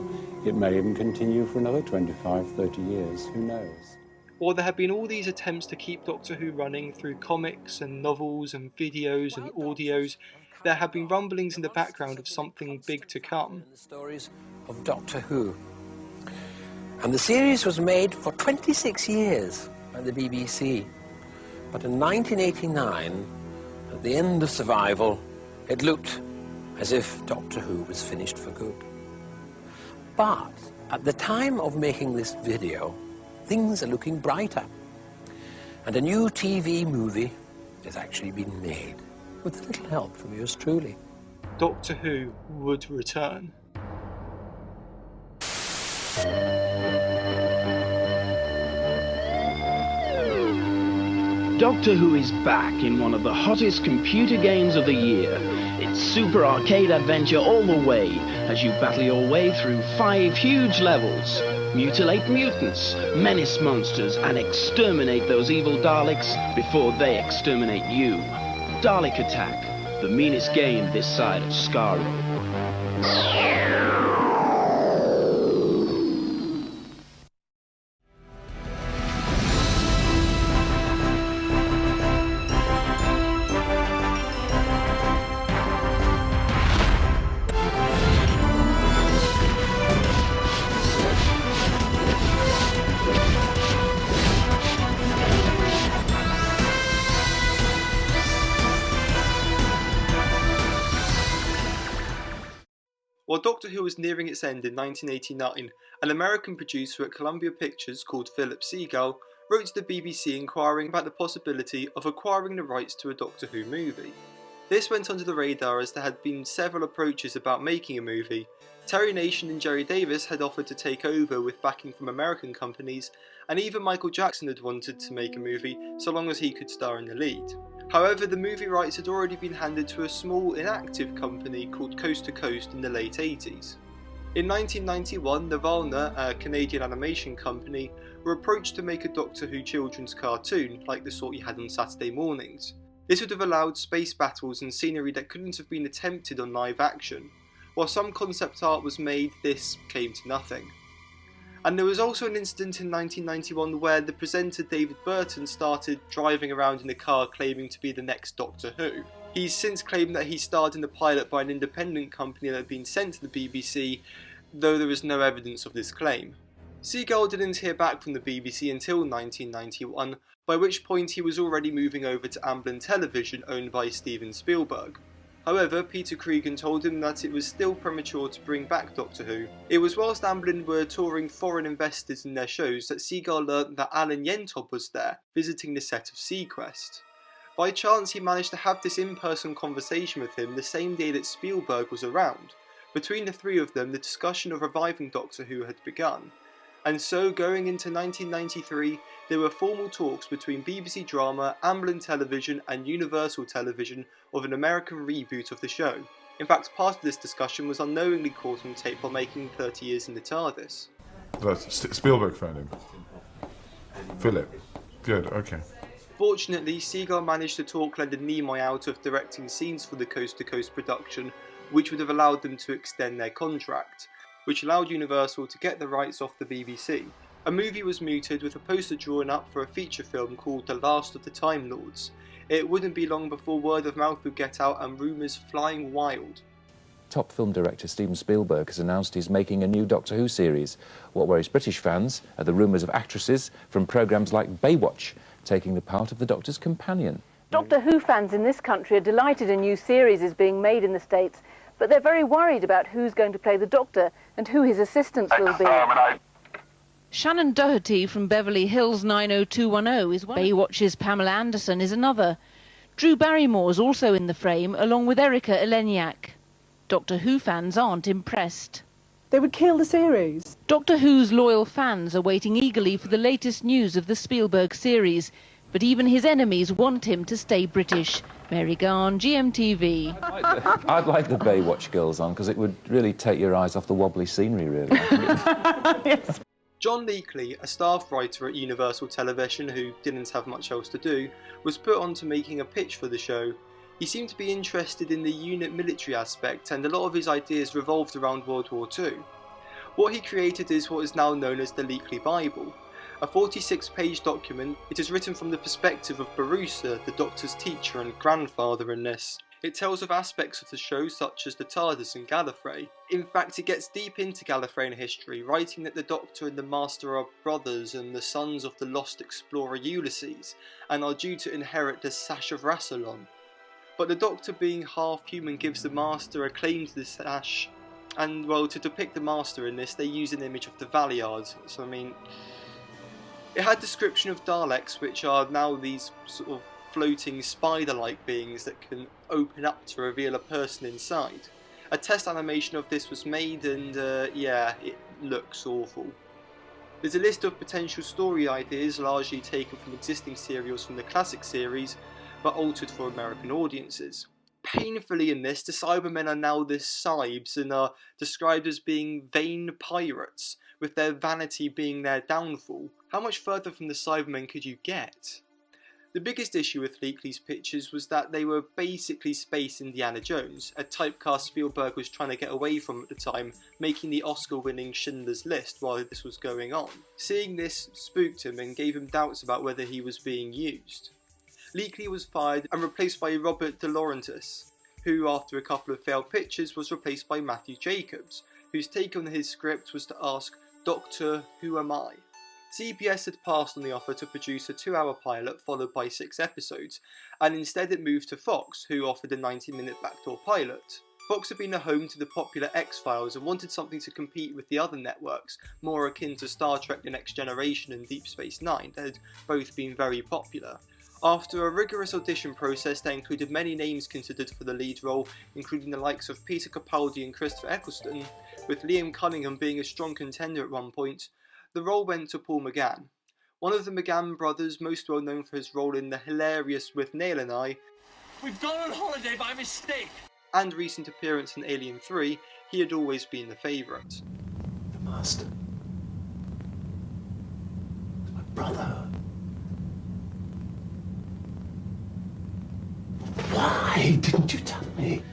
it may even continue for another 25, 30 years, who knows? While there have been all these attempts to keep Doctor Who running through comics and novels and videos and audios, there have been rumblings in the background of something big to come. The stories of Doctor Who. And the series was made for 26 years by the BBC. But in 1989, at the end of survival, it looked as if Doctor Who was finished for good. But at the time of making this video, things are looking brighter. And a new TV movie has actually been made, with a little help from yours truly. Doctor Who would return. Doctor Who is back in one of the hottest computer games of the year. It's super arcade adventure all the way as you battle your way through 5 huge levels, mutilate mutants, menace monsters, and exterminate those evil Daleks before they exterminate you. Dalek Attack, the meanest game this side of Skaro. While Doctor Who was nearing its end in 1989, an American producer at Columbia Pictures called Philip Seagull wrote to the BBC inquiring about the possibility of acquiring the rights to a Doctor Who movie. This went under the radar as there had been several approaches about making a movie. Terry Nation and Jerry Davis had offered to take over with backing from American companies, and even Michael Jackson had wanted to make a movie so long as he could star in the lead. However, the movie rights had already been handed to a small, inactive company called Coast to Coast in the late 80s. In 1991, Navalna, a Canadian animation company, were approached to make a Doctor Who children's cartoon, like the sort you had on Saturday mornings. This would have allowed space battles and scenery that couldn't have been attempted on live action. While some concept art was made, this came to nothing. And there was also an incident in 1991 where the presenter David Burton started driving around in a car claiming to be the next Doctor Who. He's since claimed that he starred in the pilot by an independent company that had been sent to the BBC, though there is no evidence of this claim. Seagull didn't hear back from the BBC until 1991, by which point he was already moving over to Amblin Television, owned by Steven Spielberg. However, Peter Cregan told him that it was still premature to bring back Doctor Who. It was whilst Amblin were touring foreign investors in their shows that Seagull learnt that Alan Yentob was there, visiting the set of Sequest. By chance, he managed to have this in-person conversation with him the same day that Spielberg was around. Between the three of them, the discussion of reviving Doctor Who had begun, And so, going into 1993, there were formal talks between BBC Drama, Amblin Television and Universal Television of an American reboot of the show. In fact, part of this discussion was unknowingly caught on tape while making 30 Years in the TARDIS. Spielberg found him. Philip. Good, okay. Fortunately, Seagal managed to talk Leonard Nimoy out of directing scenes for the Coast to Coast production, which would have allowed them to extend their contract, which allowed Universal to get the rights off the BBC. A movie was mooted with a poster drawn up for a feature film called The Last of the Time Lords. It wouldn't be long before word of mouth would get out and rumours flying wild. Top film director Steven Spielberg has announced he's making a new Doctor Who series. What worries British fans are the rumours of actresses from programmes like Baywatch taking the part of the Doctor's companion. Doctor Who fans in this country are delighted a new series is being made in the States, but they're very worried about who's going to play the Doctor and who his assistants will be. Shannon Doherty from Beverly Hills 90210 is one. Baywatch's Pamela Anderson is another. Drew Barrymore is also in the frame, along with Erika Eleniak. Doctor Who fans aren't impressed. They would kill the series. Doctor Who's loyal fans are waiting eagerly for the latest news of the Spielberg series, but even his enemies want him to stay British. Mary Garn, GMTV. I'd like the Baywatch girls on, because it would really take your eyes off the wobbly scenery, really. Yes. John Leakley, a staff writer at Universal Television who didn't have much else to do, was put on to making a pitch for the show. He seemed to be interested in the unit military aspect, and a lot of his ideas revolved around World War II. What he created is what is now known as the Leakley Bible. A 46-page document, it is written from the perspective of Barusa, the Doctor's teacher and grandfather in this. It tells of aspects of the show such as the TARDIS and Gallifrey. In fact, it gets deep into Gallifreyan history, writing that the Doctor and the Master are brothers and the sons of the lost explorer Ulysses, and are due to inherit the Sash of Rassilon. But the Doctor, being half human, gives the Master a claim to the Sash, and well, to depict the Master in this, they use an image of the Valiard. So I mean, it had description of Daleks, which are now these sort of floating spider-like beings that can open up to reveal a person inside. A test animation of this was made and yeah, it looks awful. There's a list of potential story ideas largely taken from existing serials from the classic series, but altered for American audiences. Painfully in this, the Cybermen are now the Cybes and are described as being vain pirates, with their vanity being their downfall. How much further from the Cybermen could you get? The biggest issue with Leakley's pictures was that they were basically Space Indiana Jones, a typecast Spielberg was trying to get away from at the time, making the Oscar-winning Schindler's List while this was going on. Seeing this spooked him and gave him doubts about whether he was being used. Leakley was fired and replaced by Robert De Laurentiis, who after a couple of failed pitches was replaced by Matthew Jacobs, whose take on his script was to ask, "Doctor, who am I?" CBS had passed on the offer to produce a 2-hour pilot followed by 6 episodes, and instead it moved to Fox, who offered a 90-minute backdoor pilot. Fox had been a home to the popular X-Files and wanted something to compete with the other networks, more akin to Star Trek The Next Generation and Deep Space Nine, that had both been very popular. After a rigorous audition process that included many names considered for the lead role, including the likes of Peter Capaldi and Christopher Eccleston, with Liam Cunningham being a strong contender at one point, the role went to Paul McGann. One of the McGann brothers, most well known for his role in the hilarious With Nail and I, "We've gone on holiday by mistake," and recent appearance in Alien 3, he had always been the favourite. The Master. My brother. Why didn't you tell me?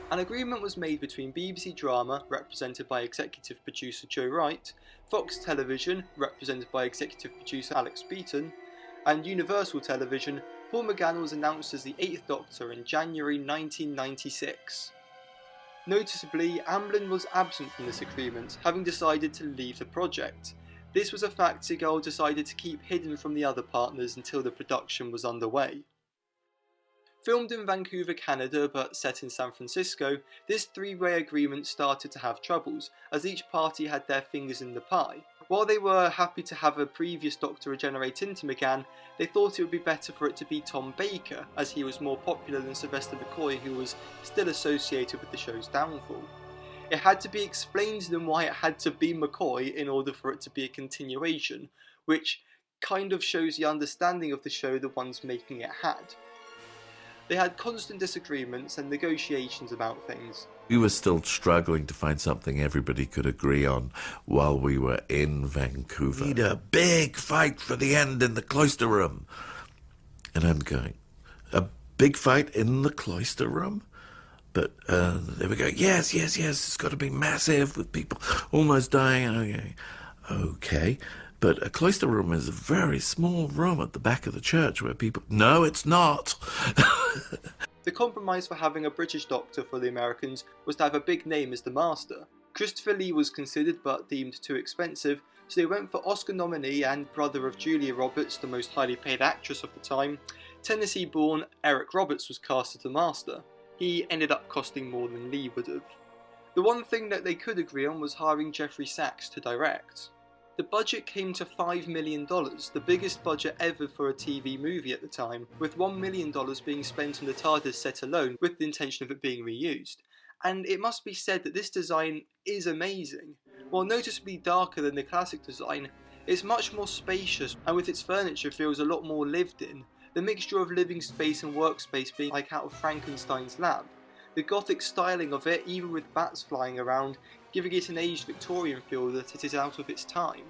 An agreement was made between BBC Drama, represented by executive producer Joe Wright, Fox Television, represented by executive producer Alex Beaton, and Universal Television. Paul McGann was announced as the 8th Doctor in January 1996. Noticeably, Amblin was absent from this agreement, having decided to leave the project. This was a fact Seagal decided to keep hidden from the other partners until the production was underway. Filmed in Vancouver, Canada, but set in San Francisco, this 3-way agreement started to have troubles, as each party had their fingers in the pie. While they were happy to have a previous Doctor regenerate into McGann, they thought it would be better for it to be Tom Baker, as he was more popular than Sylvester McCoy, who was still associated with the show's downfall. It had to be explained to them why it had to be McCoy in order for it to be a continuation, which kind of shows the understanding of the show the ones making it had. They had constant disagreements and negotiations about things. We were still struggling to find something everybody could agree on while we were in Vancouver. Need a big fight for the end in the cloister room. And I'm going, a big fight in the cloister room? But they were going, yes, it's got to be massive with people almost dying. Okay. But a cloister room is a very small room at the back of the church where people... No, it's not. The compromise for having a British Doctor for the Americans was to have a big name as the Master. Christopher Lee was considered but deemed too expensive, so they went for Oscar nominee and brother of Julia Roberts, the most highly paid actress of the time. Tennessee-born Eric Roberts was cast as the Master. He ended up costing more than Lee would have. The one thing that they could agree on was hiring Jeffrey Sachs to direct. The budget came to $5 million, the biggest budget ever for a TV movie at the time, with $1 million being spent on the TARDIS set alone with the intention of it being reused. And it must be said that this design is amazing. While noticeably darker than the classic design, it's much more spacious and with its furniture feels a lot more lived in, the mixture of living space and workspace being like out of Frankenstein's lab. The gothic styling of it, even with bats flying around, giving it an aged Victorian feel that it is out of its time.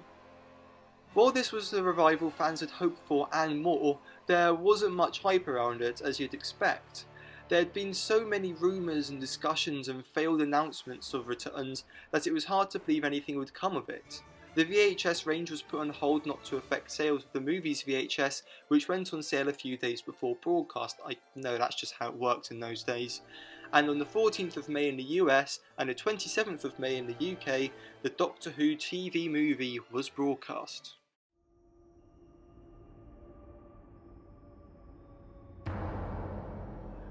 While this was the revival fans had hoped for and more, there wasn't much hype around it as you'd expect. There had been so many rumours and discussions and failed announcements of returns that it was hard to believe anything would come of it. The VHS range was put on hold not to affect sales of the movie's VHS, which went on sale a few days before broadcast. I know that's just how it worked in those days. And on the 14th of May in the US and the 27th of May in the UK, the Doctor Who TV movie was broadcast.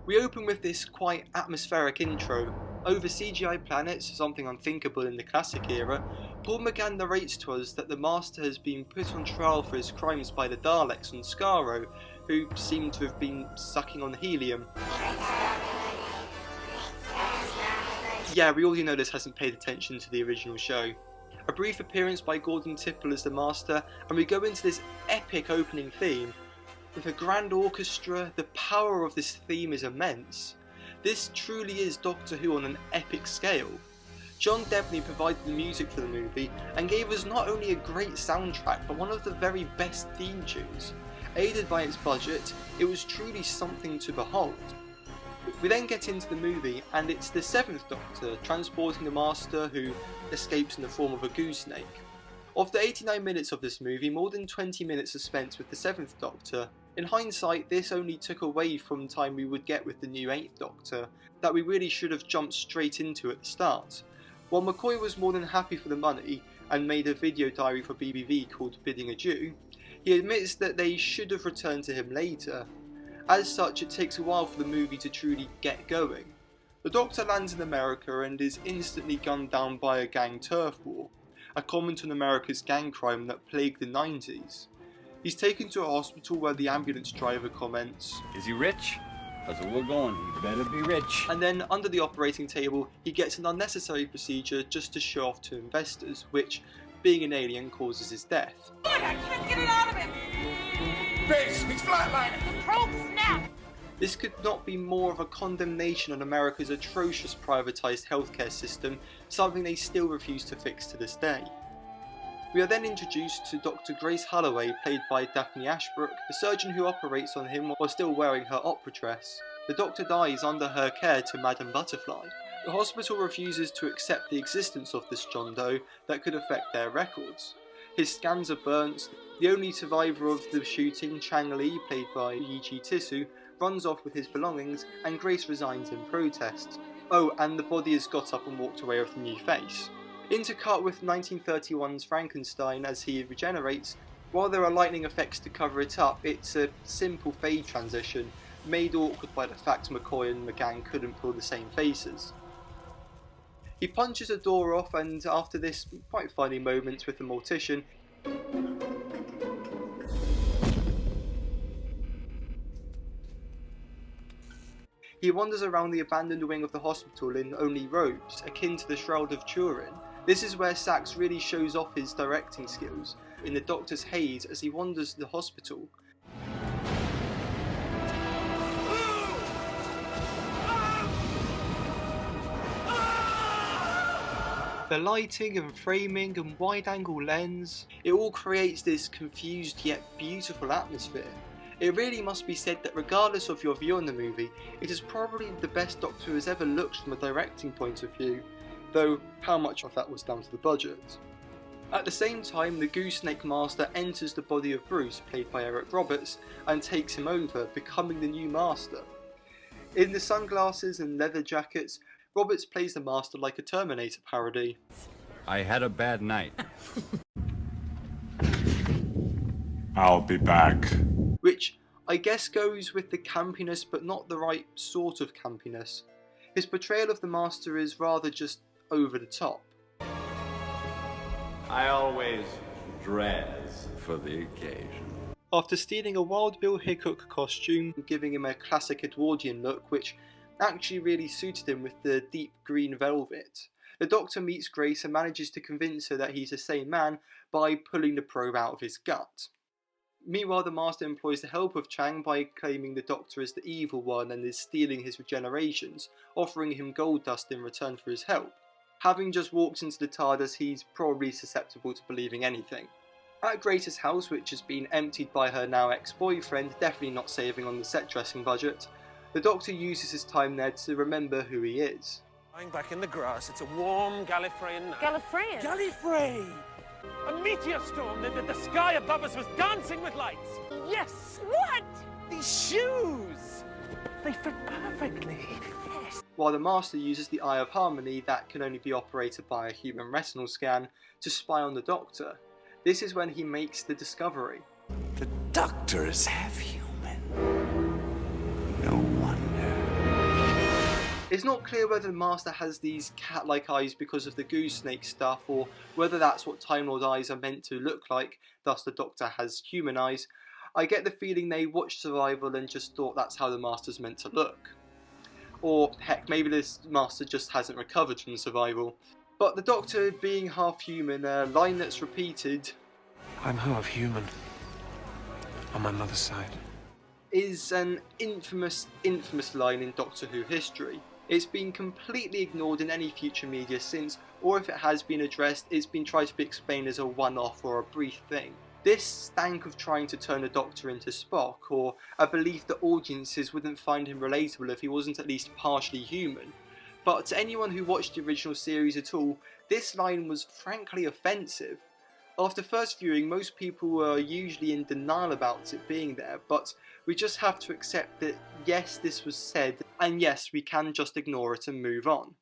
We open with this quite atmospheric intro. Over CGI planets, something unthinkable in the classic era, Paul McGann narrates to us that the Master has been put on trial for his crimes by the Daleks on Skaro, who seem to have been sucking on helium. Yeah, we already know this hasn't paid attention to the original show. A brief appearance by Gordon Tipple as the Master, and we go into this epic opening theme. With a grand orchestra, the power of this theme is immense. This truly is Doctor Who on an epic scale. John Debney provided the music for the movie and gave us not only a great soundtrack but one of the very best theme tunes. Aided by its budget, it was truly something to behold. We then get into the movie and it's the 7th Doctor transporting the Master who escapes in the form of a goosenake. Of the 89 minutes of this movie, more than 20 minutes are spent with the 7th Doctor. In hindsight, this only took away from time we would get with the new 8th Doctor, that we really should have jumped straight into at the start. While McCoy was more than happy for the money and made a video diary for BBV called Bidding Adieu, he admits that they should have returned to him later. As such, it takes a while for the movie to truly get going. The Doctor lands in America and is instantly gunned down by a gang turf war, a comment on America's gang crime that plagued the 90s. He's taken to a hospital where the ambulance driver comments, "Is he rich? That's where we're going. He better be rich." And then under the operating table, he gets an unnecessary procedure just to show off to investors, which, being an alien, causes his death. I can't get it out of him! Base, he's flatlining! The probe snapped! This could not be more of a condemnation on America's atrocious privatised healthcare system, something they still refuse to fix to this day. We are then introduced to Dr. Grace Holloway, played by Daphne Ashbrook, the surgeon who operates on him while still wearing her opera dress. The Doctor dies under her care to Madame Butterfly. The hospital refuses to accept the existence of this John Doe that could affect their records. His scans are burnt. The only survivor of the shooting, Chang Li, played by Yi-Ji Tisu, runs off with his belongings and Grace resigns in protest. Oh, and the body has got up and walked away with a new face. Intercut with 1931's Frankenstein as he regenerates. While there are lightning effects to cover it up, it's a simple fade transition, made awkward by the fact McCoy and McGann couldn't pull the same faces. He punches a door off, and after this quite funny moment with the mortician, He wanders around the abandoned wing of the hospital in only robes, akin to the Shroud of Turin. This is where Sachs really shows off his directing skills, in the Doctor's haze as he wanders the hospital. The lighting and framing and wide-angle lens, it all creates this confused yet beautiful atmosphere. It really must be said that regardless of your view on the movie, it is probably the best Doctor has ever looked from a directing point of view, though how much of that was down to the budget. At the same time, the Goosenake Master enters the body of Bruce, played by Eric Roberts, and takes him over, becoming the new Master. In the sunglasses and leather jackets, Roberts plays the Master like a Terminator parody. I had a bad night. I'll be back. Which I guess goes with the campiness, but not the right sort of campiness. His portrayal of the Master is rather just over the top. I always dress for the occasion. After stealing a Wild Bill Hickok costume, giving him a classic Edwardian look, which actually really suited him with the deep green velvet, the Doctor meets Grace and manages to convince her that he's the same man by pulling the probe out of his gut. Meanwhile, the Master employs the help of Chang by claiming the Doctor is the evil one and is stealing his regenerations, offering him gold dust in return for his help. Having just walked into the TARDIS, he's probably susceptible to believing anything. At Grace's house, which has been emptied by her now ex-boyfriend, definitely not saving on the set dressing budget, the Doctor uses his time there to remember who he is. Lying back in the grass, it's a warm Gallifreyan night. Gallifreyan? Gallifrey! A meteor storm that the sky above us was dancing with lights. Yes! What? These shoes! They fit perfectly. Yes. While the Master uses the Eye of Harmony that can only be operated by a human retinal scan to spy on the Doctor. This is when he makes the discovery. The Doctor is half human. No wonder. It's not clear whether the Master has these cat-like eyes because of the Goosenake stuff, or whether that's what Time Lord eyes are meant to look like, thus the Doctor has human eyes. I get the feeling they watched Survival and just thought that's how the Master's meant to look. Or, heck, maybe this Master just hasn't recovered from Survival. But the Doctor being half human, a line that's repeated, I'm half human. On my mother's side. Is an infamous line in Doctor Who history. It's been completely ignored in any future media since, or if it has been addressed, it's been tried to be explained as a one-off or a brief thing. This stank of trying to turn the Doctor into Spock, or a belief that audiences wouldn't find him relatable if he wasn't at least partially human. But to anyone who watched the original series at all, this line was frankly offensive. After first viewing, most people were usually in denial about it being there, but we just have to accept that yes, this was said, and yes, we can just ignore it and move on.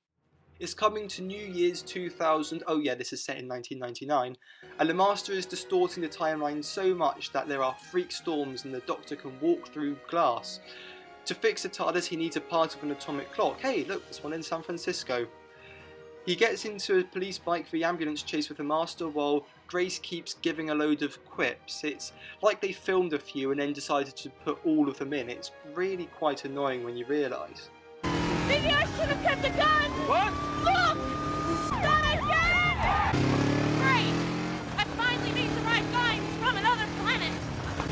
It's coming to New Year's 2000, oh yeah, this is set in 1999, and the Master is distorting the timeline so much that there are freak storms and the Doctor can walk through glass. To fix the TARDIS, he needs a part of an atomic clock. Hey, look, there's one in San Francisco. He gets into a police bike for the ambulance chase with the Master while Grace keeps giving a load of quips. It's like they filmed a few and then decided to put all of them in. It's really quite annoying when you realise. Maybe I should have kept the gun! What? Look! Done again! Great! I finally made the right lines from another planet.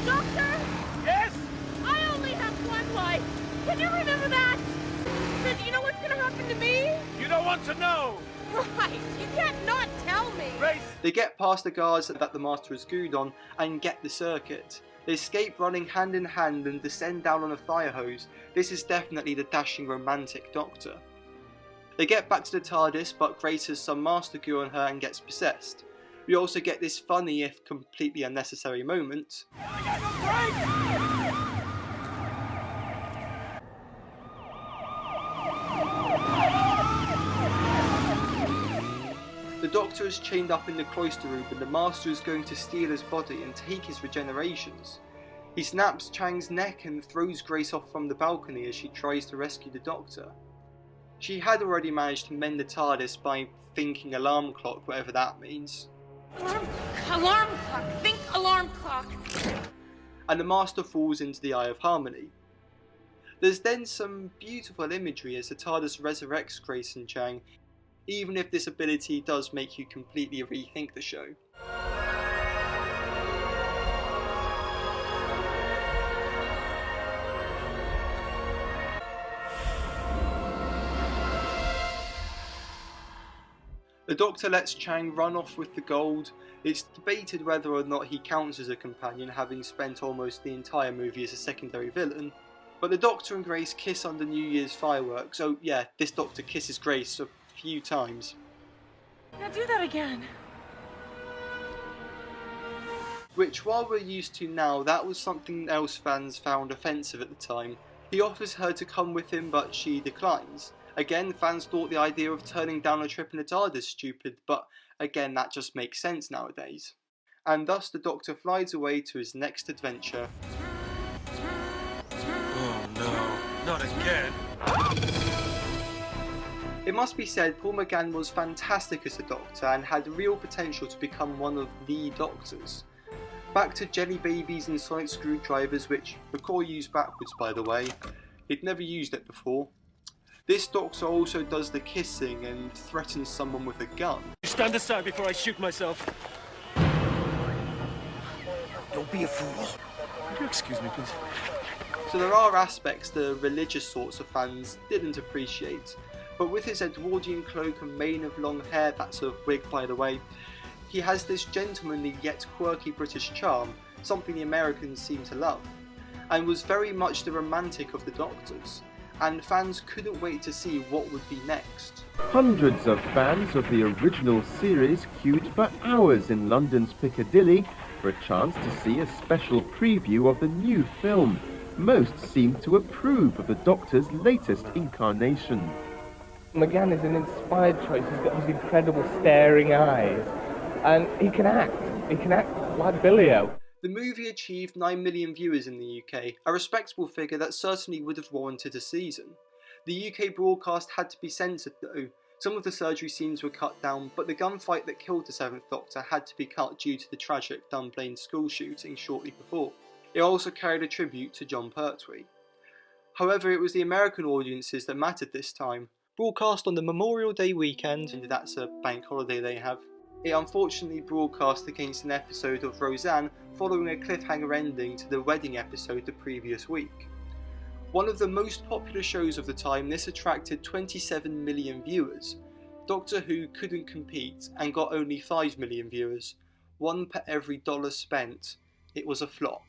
Doctor? Yes? I only have one life. Can you remember that? Then you know what's gonna happen to me? You don't want to know! Right, you can't not tell me! Grace! They get past the guards that the Master has gooed on and get the circuit. They escape running hand in hand and descend down on a fire hose. This is definitely the dashing romantic Doctor. They get back to the TARDIS, but Grace has some Master goo on her and gets possessed. We also get this funny if completely unnecessary moment. The Doctor is chained up in the cloister room and the Master is going to steal his body and take his regenerations. He snaps Chang's neck and throws Grace off from the balcony as she tries to rescue the Doctor. She had already managed to mend the TARDIS by thinking alarm clock, whatever that means. Alarm clock! Think alarm clock! And the Master falls into the Eye of Harmony. There's then some beautiful imagery as the TARDIS resurrects Grace and Chang, even if this ability does make you completely rethink the show. The Doctor lets Chang run off with the gold. It's debated whether or not he counts as a companion, having spent almost the entire movie as a secondary villain. But the Doctor and Grace kiss under New Year's fireworks. Oh yeah, this Doctor kisses Grace a few times. Now do that again. Which, while we're used to now, that was something else fans found offensive at the time. He offers her to come with him, but she declines. Again, fans thought the idea of turning down a trip in the TARDIS stupid, but again, that just makes sense nowadays. And thus the Doctor flies away to his next adventure. Oh no, not again. It must be said, Paul McGann was fantastic as the Doctor and had real potential to become one of the Doctors. Back to jelly babies and sonic screwdrivers, which McCoy used backwards by the way. He'd never used it before. This Doctor also does the kissing and threatens someone with a gun. Stand aside before I shoot myself. Don't be a fool. Would you excuse me, please? So there are aspects the religious sorts of fans didn't appreciate, but with his Edwardian cloak and mane of long hair, that's a wig by the way, he has this gentlemanly yet quirky British charm, something the Americans seem to love, and was very much the romantic of the Doctors. And fans couldn't wait to see what would be next. Hundreds of fans of the original series queued for hours in London's Piccadilly for a chance to see a special preview of the new film. Most seemed to approve of the Doctor's latest incarnation. McGann is an inspired choice. He's got these incredible staring eyes, and he can act like Billy-O. The movie achieved 9 million viewers in the UK, a respectable figure that certainly would have warranted a season. The UK broadcast had to be censored though. Some of the surgery scenes were cut down, but the gunfight that killed the 7th Doctor had to be cut due to the tragic Dunblane school shooting shortly before. It also carried a tribute to Jon Pertwee. However, it was the American audiences that mattered this time. Broadcast on the Memorial Day weekend, and that's a bank holiday they have, it unfortunately broadcast against an episode of Roseanne following a cliffhanger ending to the wedding episode the previous week. One of the most popular shows of the time, this attracted 27 million viewers. Doctor Who couldn't compete and got only 5 million viewers, one per every $1 spent. It was a flop.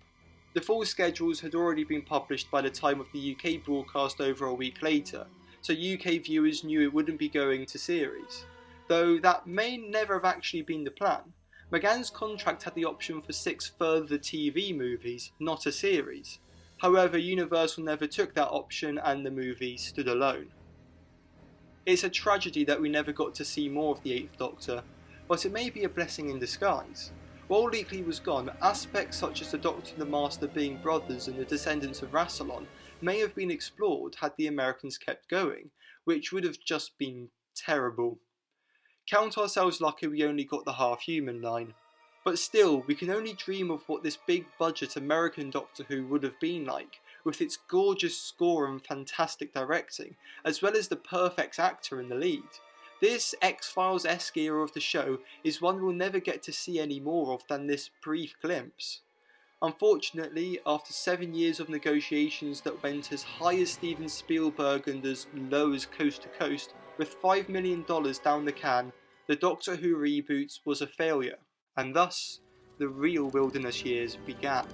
The full schedules had already been published by the time of the UK broadcast over a week later, so UK viewers knew it wouldn't be going to series. Though that may never have actually been the plan. McGann's contract had the option for 6 further TV movies, not a series. However, Universal never took that option and the movie stood alone. It's a tragedy that we never got to see more of the 8th Doctor, but it may be a blessing in disguise. While Leakley was gone, aspects such as the Doctor and the Master being brothers and the descendants of Rassilon may have been explored had the Americans kept going, which would have just been terrible. Count ourselves lucky we only got the half-human line. But still, we can only dream of what this big-budget American Doctor Who would have been like, with its gorgeous score and fantastic directing, as well as the perfect actor in the lead. This X-Files-esque era of the show is one we'll never get to see any more of than this brief glimpse. Unfortunately, after 7 years of negotiations that went as high as Steven Spielberg and as low as Coast to Coast, with $5 million down the can, the Doctor Who reboot was a failure, and thus, the real wilderness years began.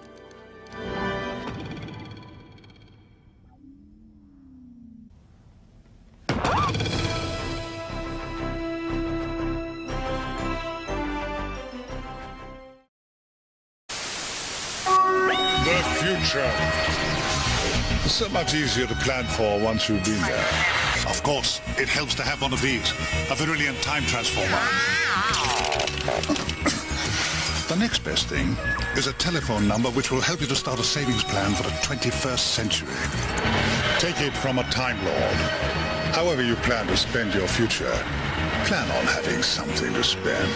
The future. So much easier to plan for once you've been there. Of course, it helps to have one of these, a Virilian time transformer. The next best thing is a telephone number which will help you to start a savings plan for the 21st century. Take it from a Time Lord. However you plan to spend your future, plan on having something to spend.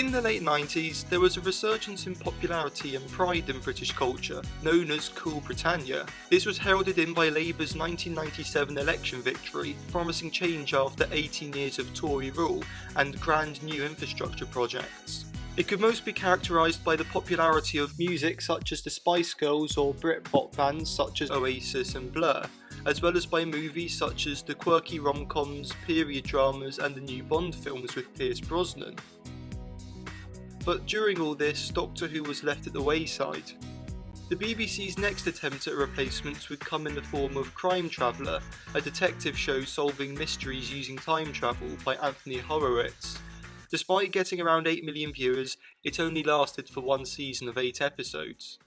In the late 90s, there was a resurgence in popularity and pride in British culture, known as Cool Britannia. This was heralded in by Labour's 1997 election victory, promising change after 18 years of Tory rule and grand new infrastructure projects. It could most be characterised by the popularity of music such as the Spice Girls or Britpop bands such as Oasis and Blur, as well as by movies such as the quirky rom-coms, period dramas and the new Bond films with Pierce Brosnan. But during all this, Doctor Who was left at the wayside. The BBC's next attempt at a replacement would come in the form of Crime Traveller, a detective show solving mysteries using time travel by Anthony Horowitz. Despite getting around 8 million viewers, it only lasted for one season of 8 episodes.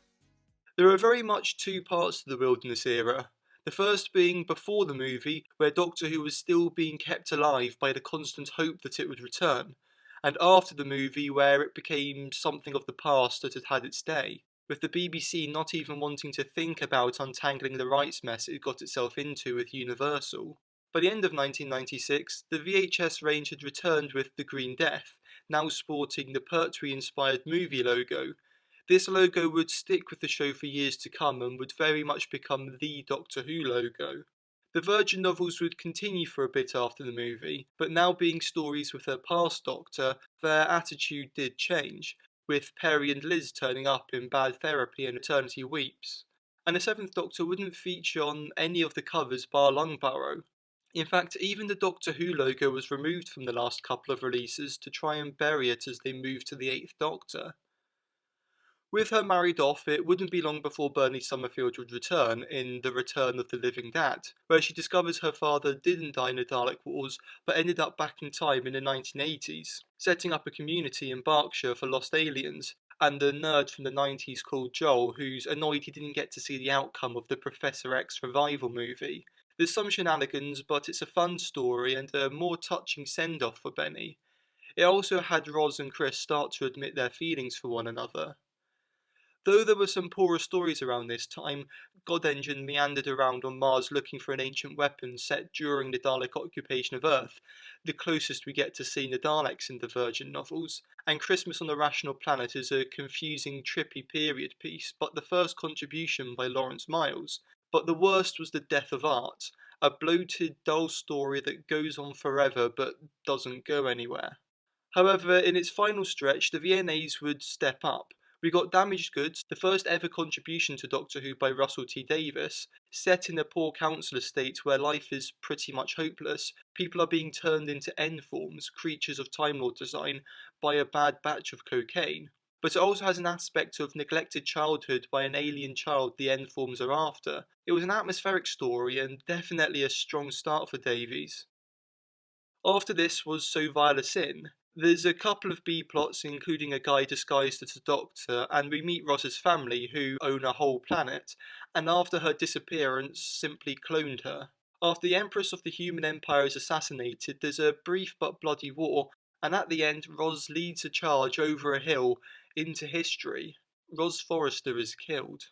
There are very much two parts to the Wilderness era. The first being before the movie, where Doctor Who was still being kept alive by the constant hope that it would return, and after the movie, where it became something of the past that had had its day, with the BBC not even wanting to think about untangling the rights mess it got itself into with Universal. By the end of 1996, the VHS range had returned with The Green Death, now sporting the Pertwee-inspired movie logo. This logo would stick with the show for years to come and would very much become the Doctor Who logo. The Virgin novels would continue for a bit after the movie, but now being stories with her past Doctor, their attitude did change, with Perry and Liz turning up in Bad Therapy and Eternity Weeps. And the Seventh Doctor wouldn't feature on any of the covers bar Lungbarrow. In fact, even the Doctor Who logo was removed from the last couple of releases to try and bury it as they moved to the Eighth Doctor. With her married off, it wouldn't be long before Bernie Summerfield would return in The Return of the Living Dad, where she discovers her father didn't die in the Dalek Wars, but ended up back in time in the 1980s, setting up a community in Berkshire for lost aliens, and a nerd from the 90s called Joel who's annoyed he didn't get to see the outcome of the Professor X revival movie. There's some shenanigans, but it's a fun story and a more touching send-off for Benny. It also had Roz and Chris start to admit their feelings for one another. Though there were some poorer stories around this time, God Engine meandered around on Mars looking for an ancient weapon set during the Dalek occupation of Earth, the closest we get to seeing the Daleks in the Virgin novels, and Christmas on the Rational Planet is a confusing, trippy period piece, but the first contribution by Lawrence Miles. But the worst was The Death of Art, a bloated, dull story that goes on forever but doesn't go anywhere. However, in its final stretch, the VNAs would step up. We got Damaged Goods, the first ever contribution to Doctor Who by Russell T Davies, set in a poor council estate where life is pretty much hopeless. People are being turned into N-forms, creatures of Time Lord design, by a bad batch of cocaine. But it also has an aspect of neglected childhood by an alien child the N-forms are after. It was an atmospheric story and definitely a strong start for Davies. After this was So Vile a Sin. There's a couple of B-plots, including a guy disguised as a doctor, and we meet Ross's family, who own a whole planet, and after her disappearance, simply cloned her. After the Empress of the Human Empire is assassinated, there's a brief but bloody war, and at the end, Roz leads a charge over a hill into history. Ros Forrester is killed.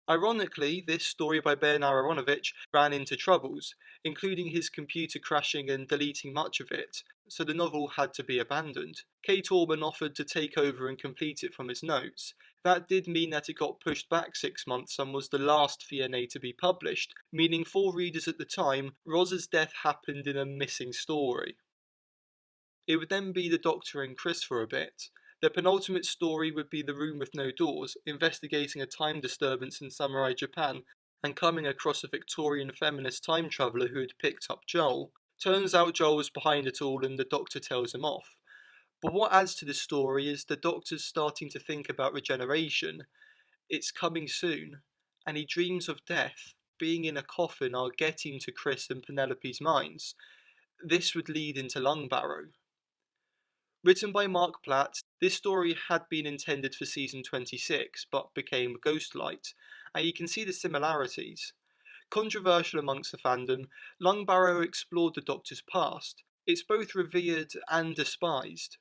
Ironically, this story by Ben Aronovich ran into troubles, including his computer crashing and deleting much of it, so the novel had to be abandoned. Kate Orman offered to take over and complete it from his notes. That did mean that it got pushed back 6 months and was the last VNA to be published, meaning for readers at the time, Roz's death happened in a missing story. It would then be the Doctor and Chris for a bit. Their penultimate story would be The Room with No Doors, investigating a time disturbance in samurai Japan and coming across a Victorian feminist time traveller who had picked up Joel. Turns out Joel was behind it all and the Doctor tells him off. But what adds to the story is the Doctor's starting to think about regeneration. It's coming soon, and he dreams of death. Being in a coffin are getting to Chris and Penelope's minds. This would lead into Lungbarrow. Written by Mark Platt, this story had been intended for season 26, but became Ghostlight, and you can see the similarities. Controversial amongst the fandom, Lungbarrow explored the Doctor's past. It's both revered and despised.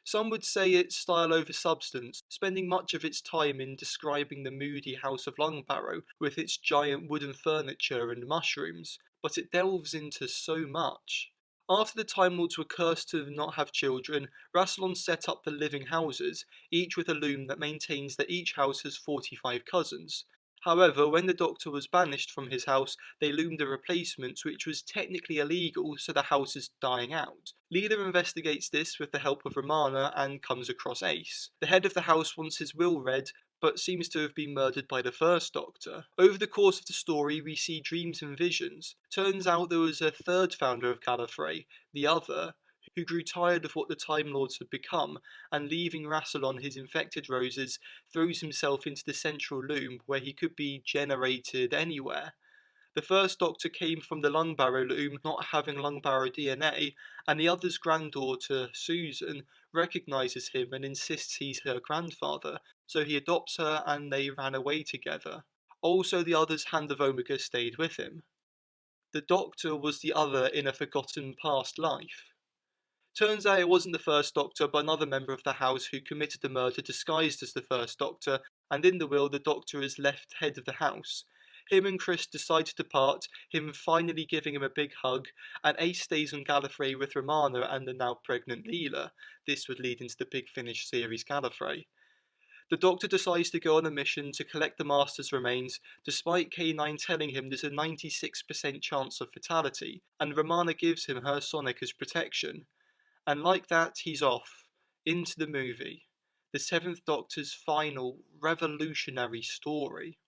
Some would say it's style over substance, spending much of its time in describing the moody house of Lungbarrow with its giant wooden furniture and mushrooms, but it delves into so much. After the Time Lords were cursed to not have children, Rassilon set up the living houses, each with a loom that maintains that each house has 45 cousins. However, when the Doctor was banished from his house, they loomed a replacement which was technically illegal, so the house is dying out. Leela investigates this with the help of Romana and comes across Ace. The head of the house wants his will read, but seems to have been murdered by the first Doctor. Over the course of the story, we see dreams and visions. Turns out there was a third founder of Gallifrey, the Other, who grew tired of what the Time Lords had become, and leaving Rassilon his infected roses, throws himself into the central loom where he could be generated anywhere. The first Doctor came from the Lungbarrow loom, not having Lungbarrow DNA, and the Other's granddaughter, Susan, recognises him and insists he's her grandfather, so he adopts her and they ran away together. Also, the Other's Hand of Omega stayed with him. The Doctor was the Other in a forgotten past life. Turns out it wasn't the first Doctor, but another member of the house who committed the murder disguised as the first Doctor, and in the will the Doctor is left head of the house. Him and Chris decide to depart, him finally giving him a big hug, and Ace stays on Gallifrey with Romana and the now pregnant Leela. This would lead into the Big Finish series Gallifrey. The Doctor decides to go on a mission to collect the Master's remains, despite K9 telling him there's a 96% chance of fatality, and Romana gives him her Sonic as protection. And like that, he's off, into the movie, the Seventh Doctor's final, revolutionary story.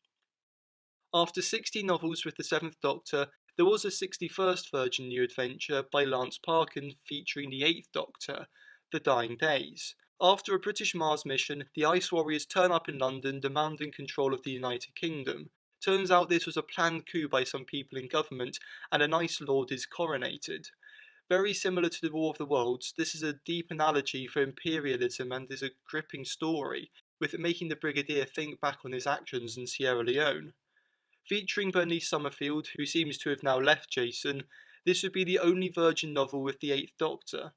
After 60 novels with the Seventh Doctor, there was a 61st Virgin New Adventure by Lance Parkin featuring the Eighth Doctor, The Dying Days. After a British Mars mission, the Ice Warriors turn up in London demanding control of the United Kingdom. Turns out this was a planned coup by some people in government, and an Ice Lord is coronated. Very similar to the War of the Worlds, this is a deep analogy for imperialism and is a gripping story, with it making the Brigadier think back on his actions in Sierra Leone. Featuring Bernice Summerfield, who seems to have now left Jason, this would be the only Virgin novel with the Eighth Doctor.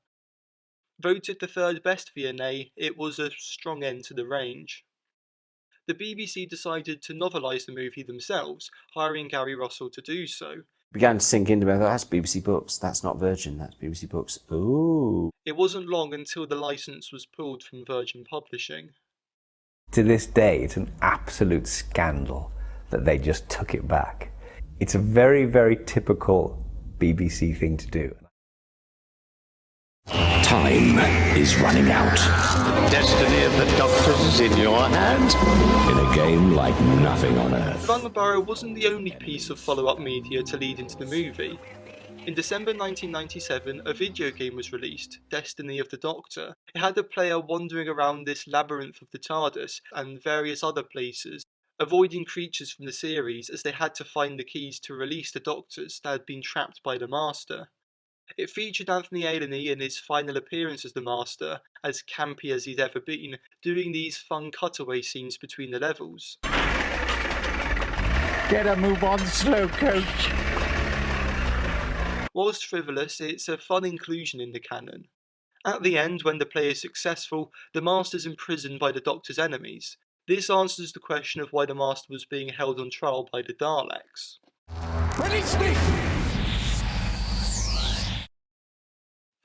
Voted the third best VNA, it was a strong end to the range. The BBC decided to novelise the movie themselves, hiring Gary Russell to do so. Began to sink into me, I thought, that's BBC Books, that's not Virgin, that's BBC Books. Ooh. It wasn't long until the licence was pulled from Virgin Publishing. To this day, it's an absolute scandal that they just took it back. It's a very, very typical BBC thing to do. Time is running out. The destiny of the Doctors is in your hands. In a game like nothing on Earth. Lungbarrow wasn't the only piece of follow-up media to lead into the movie. In December 1997, a video game was released, Destiny of the Doctor. It had a player wandering around this labyrinth of the TARDIS and various other places, avoiding creatures from the series as they had to find the keys to release the Doctors that had been trapped by the Master. It featured Anthony Ailey in his final appearance as the Master, as campy as he'd ever been, doing these fun cutaway scenes between the levels. Get a move on, Slowcoach. Whilst frivolous, it's a fun inclusion in the canon. At the end, when the player is successful, the Master's imprisoned by the Doctor's enemies. This answers the question of why the Master was being held on trial by the Daleks. Release me!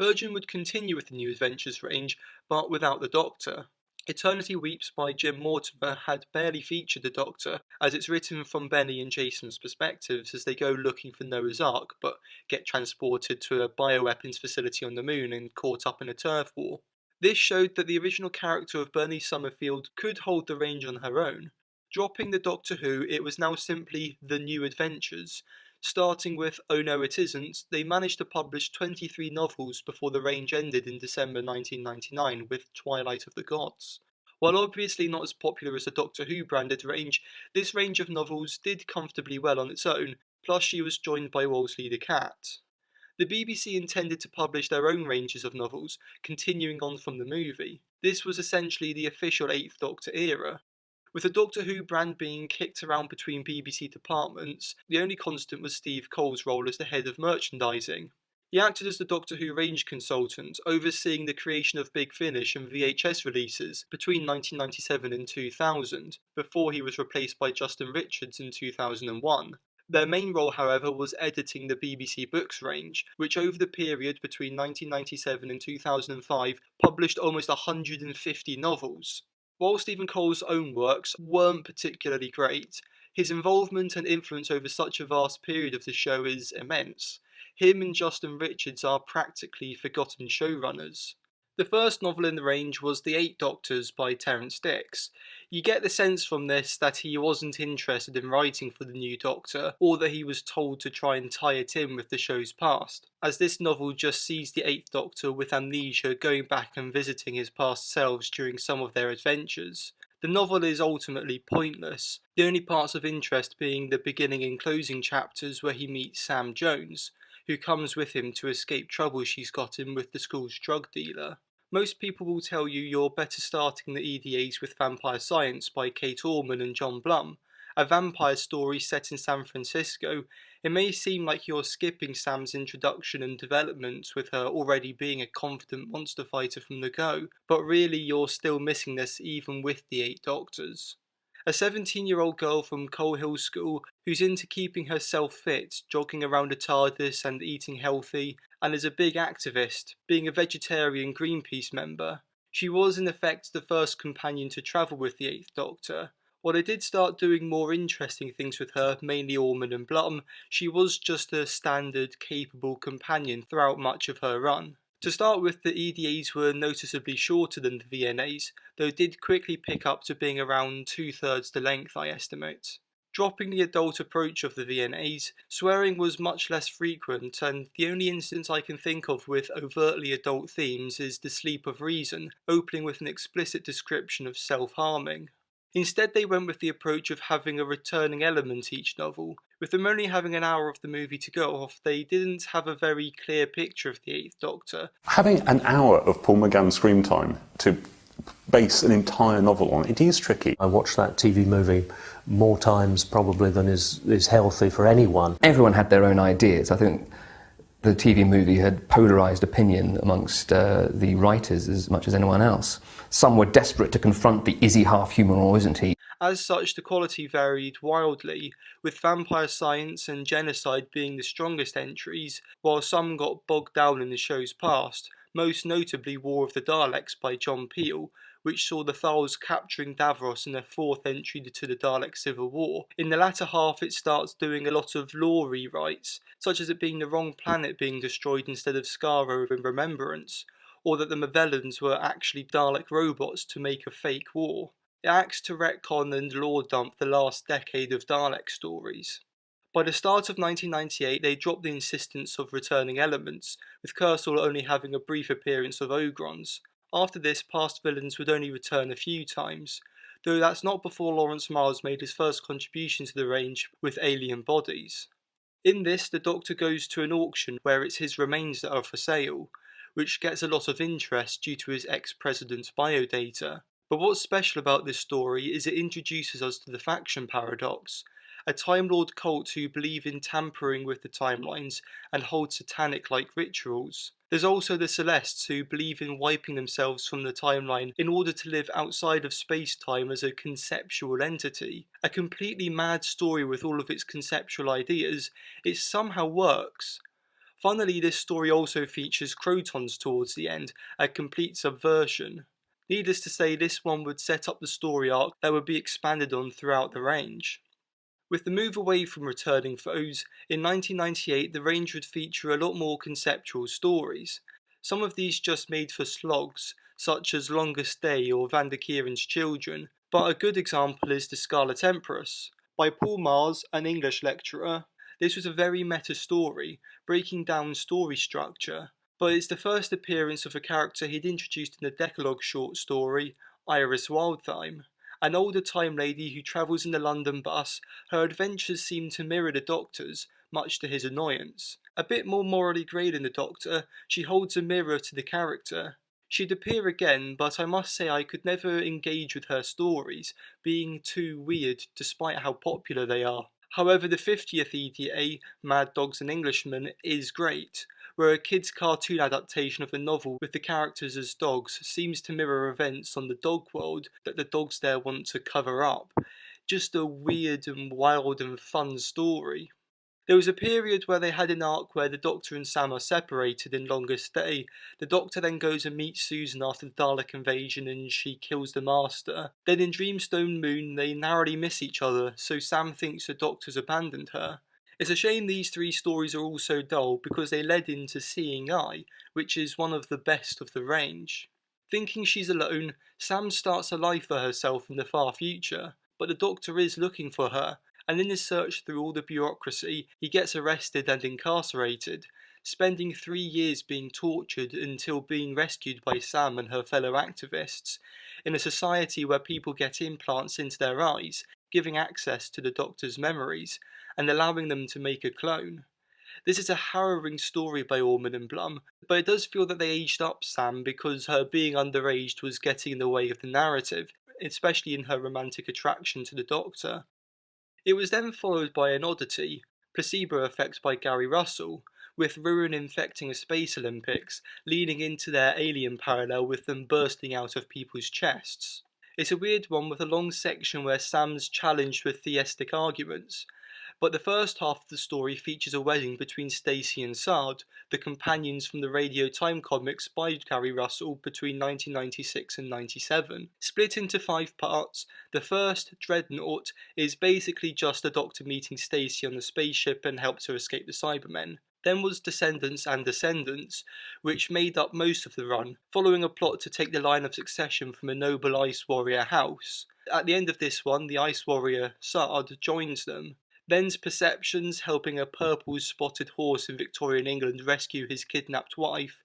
Virgin would continue with the New Adventures range, but without the Doctor. Eternity Weeps by Jim Mortimer had barely featured the Doctor, as it's written from Benny and Jason's perspectives as they go looking for Noah's Ark, but get transported to a bioweapons facility on the moon and caught up in a turf war. This showed that the original character of Bernice Summerfield could hold the range on her own. Dropping the Doctor Who, it was now simply The New Adventures. Starting with Oh No It Isn't, they managed to publish 23 novels before the range ended in December 1999 with Twilight of the Gods. While obviously not as popular as the Doctor Who branded range, this range of novels did comfortably well on its own, plus she was joined by Wolseley the Cat. The BBC intended to publish their own ranges of novels, continuing on from the movie. This was essentially the official Eighth Doctor era. With the Doctor Who brand being kicked around between BBC departments, the only constant was Steve Cole's role as the head of merchandising. He acted as the Doctor Who range consultant, overseeing the creation of Big Finish and VHS releases between 1997 and 2000, before he was replaced by Justin Richards in 2001. Their main role, however, was editing the BBC Books range, which over the period between 1997 and 2005 published almost 150 novels. While Stephen Cole's own works weren't particularly great, his involvement and influence over such a vast period of the show is immense. Him and Justin Richards are practically forgotten showrunners. The first novel in the range was The Eight Doctors by Terrance Dicks. You get the sense from this that he wasn't interested in writing for the new Doctor, or that he was told to try and tie it in with the show's past, as this novel just sees the Eighth Doctor with amnesia going back and visiting his past selves during some of their adventures. The novel is ultimately pointless, the only parts of interest being the beginning and closing chapters where he meets Sam Jones, who comes with him to escape trouble she's got in with the school's drug dealer. Most people will tell you you're better starting the EDAs with Vampire Science by Kate Orman and John Blum. A vampire story set in San Francisco, it may seem like you're skipping Sam's introduction and development with her already being a confident monster fighter from the go, but really you're still missing this even with the Eight Doctors. A 17-year-old girl from Coal Hill School who's into keeping herself fit, jogging around a TARDIS and eating healthy, and is a big activist, being a vegetarian Greenpeace member. She was in effect the first companion to travel with the Eighth Doctor. While they did start doing more interesting things with her, mainly Orman and Blum, she was just a standard, capable companion throughout much of her run. To start with, the EDAs were noticeably shorter than the VNAs, though did quickly pick up to being around 2/3 the length, I estimate. Dropping the adult approach of the VNAs, swearing was much less frequent, and the only instance I can think of with overtly adult themes is The Sleep of Reason, opening with an explicit description of self-harming. Instead, they went with the approach of having a returning element each novel. With them only having an hour of the movie to go off, they didn't have a very clear picture of the Eighth Doctor. Having an hour of Paul McGann's screen time to base an entire novel on, it is tricky. I watched that TV movie more times probably than is healthy for anyone. Everyone had their own ideas. I think the TV movie had polarised opinion amongst the writers as much as anyone else. Some were desperate to confront the is he half human or isn't he? As such, the quality varied wildly, with Vampire Science and Genocide being the strongest entries, while some got bogged down in the show's past, most notably War of the Daleks by John Peel, which saw the Thals capturing Davros in their fourth entry to the Dalek Civil War. In the latter half, it starts doing a lot of lore rewrites, such as it being the wrong planet being destroyed instead of Skaro in Remembrance, or that the Mavellans were actually Dalek robots to make a fake war. It acts to retcon and lore dump the last decade of Dalek stories. By the start of 1998, they dropped the insistence of returning elements, with Kersal only having a brief appearance of Ogrons. After this, past villains would only return a few times, though that's not before Lawrence Miles made his first contribution to the range with Alien Bodies. In this, the Doctor goes to an auction where it's his remains that are for sale, which gets a lot of interest due to his ex-president's biodata. But what's special about this story is it introduces us to the faction paradox, a Time Lord cult who believe in tampering with the timelines and hold satanic-like rituals. There's also the Celestes who believe in wiping themselves from the timeline in order to live outside of space-time as a conceptual entity. A completely mad story with all of its conceptual ideas, it somehow works. Funnily, this story also features Crotons towards the end, a complete subversion. Needless to say, this one would set up the story arc that would be expanded on throughout the range. With the move away from returning foes, in 1998 the range would feature a lot more conceptual stories. Some of these just made for slogs, such as Longest Day or Van der Kieren's Children, but a good example is The Scarlet Empress. By Paul Mars, an English lecturer, this was a very meta story, breaking down story structure, but it's the first appearance of a character he'd introduced in the Decalogue short story, Iris Wildthyme. An older time lady who travels in the London bus, her adventures seem to mirror the Doctor's, much to his annoyance. A bit more morally grey than the Doctor, she holds a mirror to the character. She'd appear again, but I must say I could never engage with her stories, being too weird despite how popular they are. However, the 50th EDA, Mad Dogs and Englishmen, is great, where a kid's cartoon adaptation of a novel with the characters as dogs seems to mirror events on the dog world that the dogs there want to cover up. Just a weird and wild and fun story. There was a period where they had an arc where the Doctor and Sam are separated in Longest Day. The Doctor then goes and meets Susan after the Dalek invasion and she kills the Master. Then in Dreamstone Moon they narrowly miss each other, so Sam thinks the Doctor's abandoned her. It's a shame these three stories are all so dull because they led into Seeing Eye, which is one of the best of the range. Thinking she's alone, Sam starts a life for herself in the far future, but the Doctor is looking for her, and in his search through all the bureaucracy, he gets arrested and incarcerated, spending 3 years being tortured until being rescued by Sam and her fellow activists, in a society where people get implants into their eyes, giving access to the Doctor's memories, and allowing them to make a clone. This is a harrowing story by Orman and Blum, but it does feel that they aged up Sam because her being underaged was getting in the way of the narrative, especially in her romantic attraction to the Doctor. It was then followed by an oddity, Placebo Effect by Gary Russell, with Ruin infecting a Space Olympics, leading into their Alien parallel with them bursting out of people's chests. It's a weird one with a long section where Sam's challenged with theistic arguments, but the first half of the story features a wedding between Stacy and Sard, the companions from the RadioTime comics by Gary Russell between 1996 and 97. Split into 5 parts, the first, Dreadnought, is basically just the Doctor meeting Stacy on the spaceship and helped her escape the Cybermen. Then was Descendants and Descendants, which made up most of the run, following a plot to take the line of succession from a noble Ice Warrior house. At the end of this one, the Ice Warrior, Sard, joins them. Then's Perceptions, helping a purple-spotted horse in Victorian England rescue his kidnapped wife.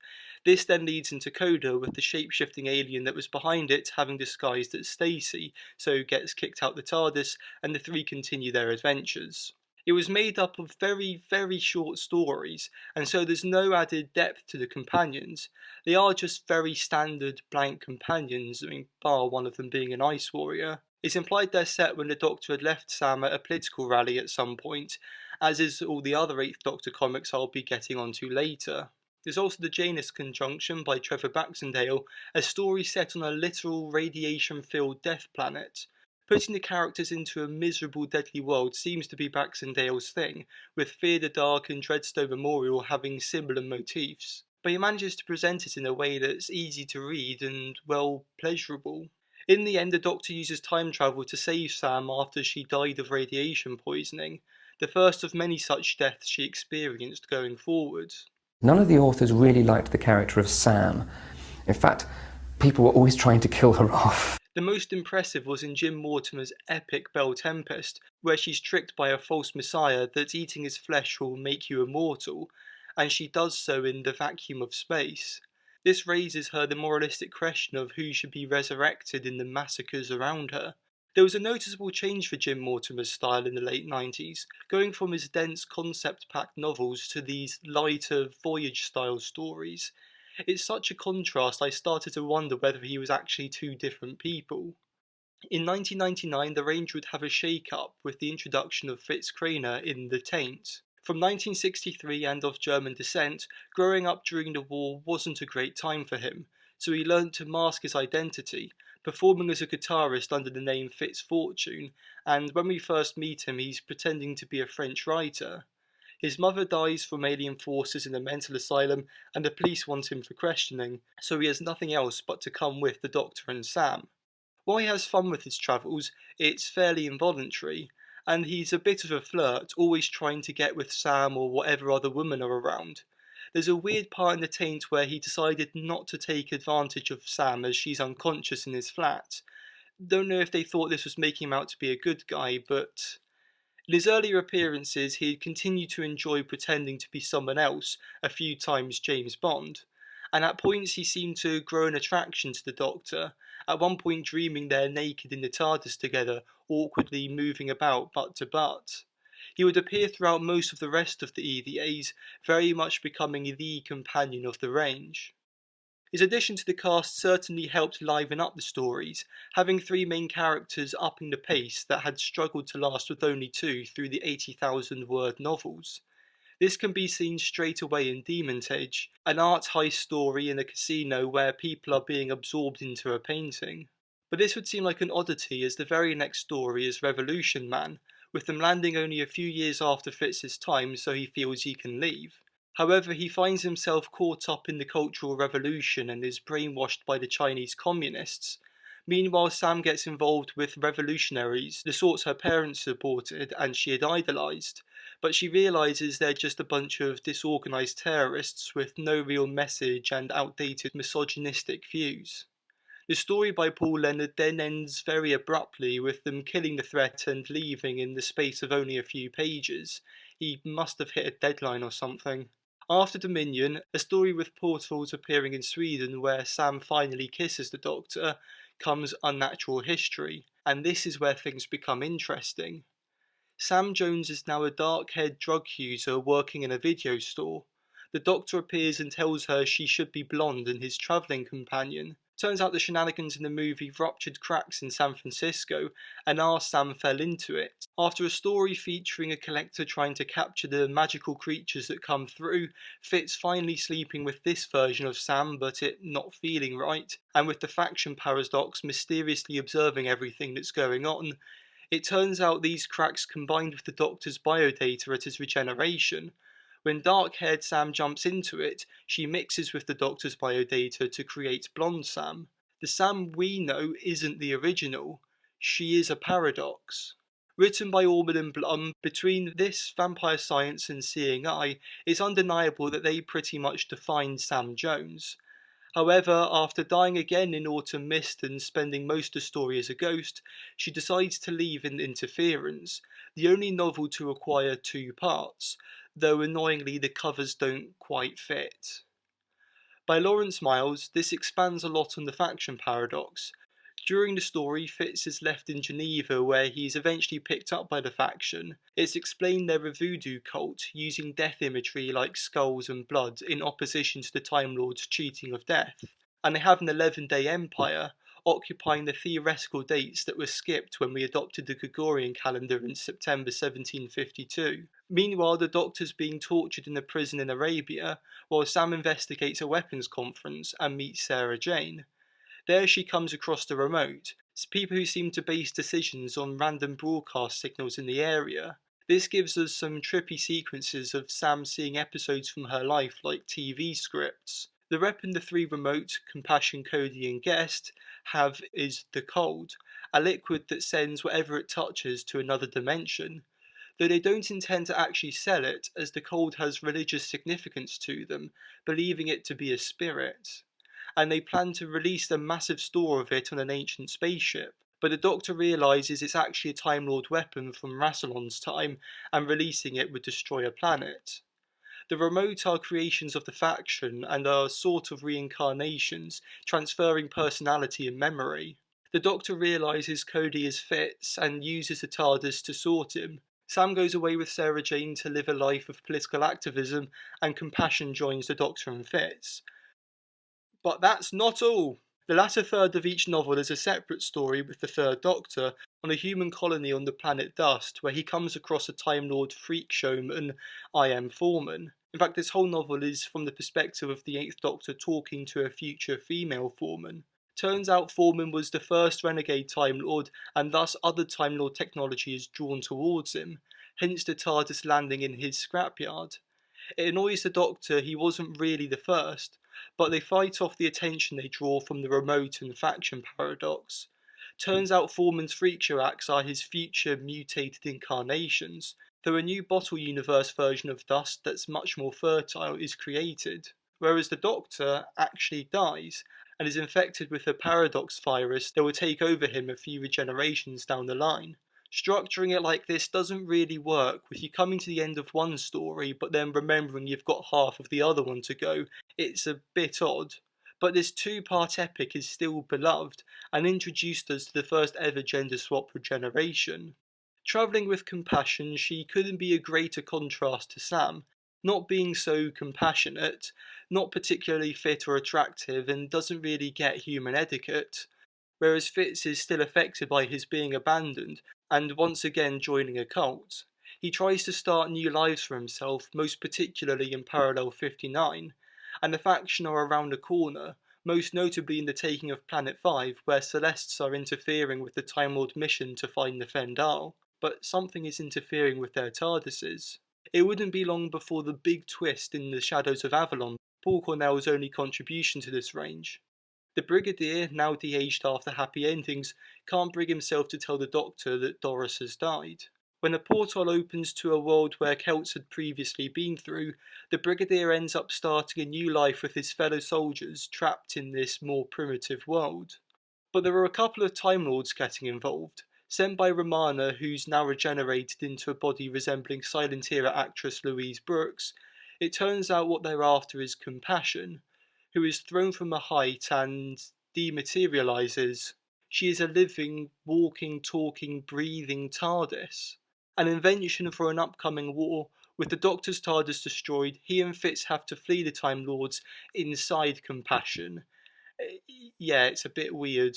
This then leads into Coda, with the shape-shifting alien that was behind it having disguised as Stacy, so gets kicked out the TARDIS, and the three continue their adventures. It was made up of very, very short stories, and so there's no added depth to the companions. They are just very standard blank companions, bar one of them being an Ice Warrior. It's implied they're set when the Doctor had left Sam at a political rally at some point, as is all the other 8th Doctor comics I'll be getting onto later. There's also the Janus Conjunction by Trevor Baxendale, a story set on a literal radiation-filled death planet. Putting the characters into a miserable, deadly world seems to be Baxendale's thing, with Fear the Dark and Dreadstone Memorial having similar motifs. But he manages to present it in a way that's easy to read and, well, pleasurable. In the end, the Doctor uses time travel to save Sam after she died of radiation poisoning, the first of many such deaths she experienced going forward. None of the authors really liked the character of Sam. In fact, people were always trying to kill her off. The most impressive was in Jim Mortimer's epic Bell Tempest, where she's tricked by a false messiah that eating his flesh will make you immortal, and she does so in the vacuum of space. This raises her the moralistic question of who should be resurrected in the massacres around her. There was a noticeable change for Jim Mortimer's style in the late 90s, going from his dense concept-packed novels to these lighter, voyage-style stories. It's such a contrast I started to wonder whether he was actually two different people. In 1999 the range would have a shake-up with the introduction of Fitz Craner in The Taint. From 1963 and of German descent, growing up during the war wasn't a great time for him, so he learned to mask his identity, performing as a guitarist under the name Fitz Fortune, and when we first meet him he's pretending to be a French writer. His mother dies from alien forces in a mental asylum, and the police want him for questioning, so he has nothing else but to come with the Doctor and Sam. While he has fun with his travels, it's fairly involuntary, and he's a bit of a flirt, always trying to get with Sam or whatever other women are around. There's a weird part in The Taint where he decided not to take advantage of Sam as she's unconscious in his flat. Don't know if they thought this was making him out to be a good guy, but in his earlier appearances he had continued to enjoy pretending to be someone else, a few times James Bond, and at points he seemed to grow an attraction to the Doctor, at one point dreaming they're naked in the TARDIS together, awkwardly moving about butt to butt. He would appear throughout most of the rest of the EVAs, very much becoming the companion of the range. His addition to the cast certainly helped liven up the stories, having 3 main characters upping the pace that had struggled to last with only 2 through the 80,000 word novels. This can be seen straight away in Demontage, an art heist story in a casino where people are being absorbed into a painting. But this would seem like an oddity as the very next story is Revolution Man, with them landing only a few years after Fitz's time, so he feels he can leave. However, he finds himself caught up in the Cultural Revolution and is brainwashed by the Chinese communists. Meanwhile, Sam gets involved with revolutionaries, the sorts her parents supported and she had idolised, but she realises they're just a bunch of disorganised terrorists with no real message and outdated misogynistic views. The story by Paul Leonard then ends very abruptly with them killing the threat and leaving in the space of only a few pages. He must have hit a deadline or something. After Dominion, a story with portals appearing in Sweden where Sam finally kisses the Doctor, comes Unnatural History, and this is where things become interesting. Sam Jones is now a dark-haired drug user working in a video store. The Doctor appears and tells her she should be blonde and his travelling companion. Turns out the shenanigans in the movie ruptured cracks in San Francisco, and our Sam fell into it. After a story featuring a collector trying to capture the magical creatures that come through, Fitz finally sleeping with this version of Sam but it not feeling right, and with the faction paradox mysteriously observing everything that's going on, it turns out these cracks combined with the Doctor's biodata at his regeneration. When dark-haired Sam jumps into it, she mixes with the Doctor's biodata to create blonde Sam. The Sam we know isn't the original. She is a paradox. Written by Orman and Blum, between this, Vampire Science and Seeing Eye, it's undeniable that they pretty much defined Sam Jones. However, after dying again in Autumn Mist and spending most of the story as a ghost, she decides to leave in Interference, the only novel to require 2 parts, though annoyingly the covers don't quite fit. By Lawrence Miles, this expands a lot on the faction paradox. During the story, Fitz is left in Geneva where he's eventually picked up by the faction. It's explained they're a voodoo cult, using death imagery like skulls and blood in opposition to the Time Lord's cheating of death. And they have an 11-day empire, occupying the theoretical dates that were skipped when we adopted the Gregorian calendar in September 1752. Meanwhile, the Doctor's being tortured in a prison in Arabia, while Sam investigates a weapons conference and meets Sarah Jane. There she comes across the remote. It's people who seem to base decisions on random broadcast signals in the area. This gives us some trippy sequences of Sam seeing episodes from her life like TV scripts. The rep in the 3 remote, Compassion, Cody and Guest, have is the cold, a liquid that sends whatever it touches to another dimension. Though they don't intend to actually sell it, as the cold has religious significance to them, believing it to be a spirit. And they plan to release a massive store of it on an ancient spaceship. But the Doctor realises it's actually a Time Lord weapon from Rassilon's time, and releasing it would destroy a planet. The remote are creations of the faction and are sort of reincarnations, transferring personality and memory. The Doctor realises Cody is Fitz and uses the TARDIS to sort him. Sam goes away with Sarah Jane to live a life of political activism, and Compassion joins the Doctor and Fitz. But that's not all. The latter third of each novel is a separate story with the Third Doctor on a human colony on the planet Dust, where he comes across a Time Lord freak showman, I.M. Foreman. In fact, this whole novel is from the perspective of the Eighth Doctor talking to a future female Foreman. Turns out Foreman was the first renegade Time Lord, and thus other Time Lord technology is drawn towards him, hence the TARDIS landing in his scrapyard. It annoys the Doctor he wasn't really the first, but they fight off the attention they draw from the remote and faction paradox. Turns out Foreman's freak show acts are his future mutated incarnations, though a new bottle universe version of Dust that's much more fertile is created, whereas the Doctor actually dies and is infected with a paradox virus that will take over him a few generations down the line. Structuring it like this doesn't really work, with you coming to the end of one story but then remembering you've got half of the other one to go. It's a bit odd. But this 2-part epic is still beloved and introduced us to the first ever gender swap regeneration. Travelling with Compassion, she couldn't be a greater contrast to Sam, not being so compassionate, not particularly fit or attractive, and doesn't really get human etiquette. Whereas Fitz is still affected by his being abandoned, and once again joining a cult. He tries to start new lives for himself, most particularly in Parallel 59, and the faction are around the corner, most notably in the taking of Planet 5, where Celestes are interfering with the Time Lord mission to find the Fendal. but something is interfering with their TARDISes. It wouldn't be long before the big twist in The Shadows of Avalon, Paul Cornell's only contribution to this range. The Brigadier, now de-aged after happy endings, can't bring himself to tell the Doctor that Doris has died. When a portal opens to a world where Celts had previously been through, the Brigadier ends up starting a new life with his fellow soldiers trapped in this more primitive world. But there are a couple of Time Lords getting involved, sent by Romana, who's now regenerated into a body resembling silent era actress Louise Brooks. It turns out what they're after is Compassion, who is thrown from a height and dematerializes. She is a living, walking, talking, breathing TARDIS. An invention for an upcoming war. With the Doctor's TARDIS destroyed, he and Fitz have to flee the Time Lords inside Compassion. Yeah, it's a bit weird.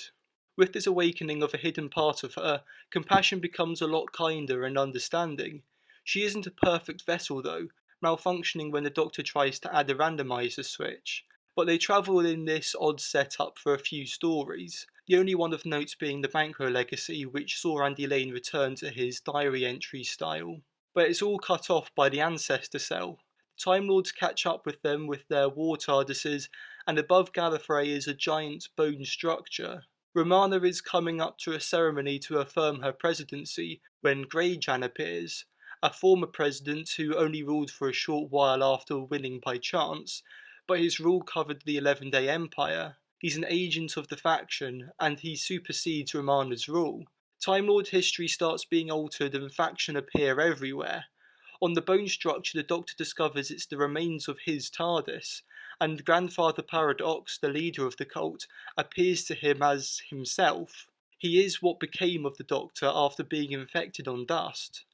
With this awakening of a hidden part of her, Compassion becomes a lot kinder and understanding. She isn't a perfect vessel though, malfunctioning when the Doctor tries to add a randomizer switch. But they travel in this odd setup for a few stories, the only one of note being the Banquo legacy, which saw Andy Lane return to his diary entry style. But it's all cut off by the Ancestor Cell. The Time Lords catch up with them with their war TARDISes, and above Gallifrey is a giant bone structure. Romana is coming up to a ceremony to affirm her presidency when Greyjan appears, a former president who only ruled for a short while after winning by chance, but his rule covered the 11-Day Empire. He's an agent of the faction, and he supersedes Romana's rule. Time Lord history starts being altered and faction appear everywhere. On the bone structure, the Doctor discovers it's the remains of his TARDIS, and Grandfather Paradox, the leader of the cult, appears to him as himself. He is what became of the Doctor after being infected on dust.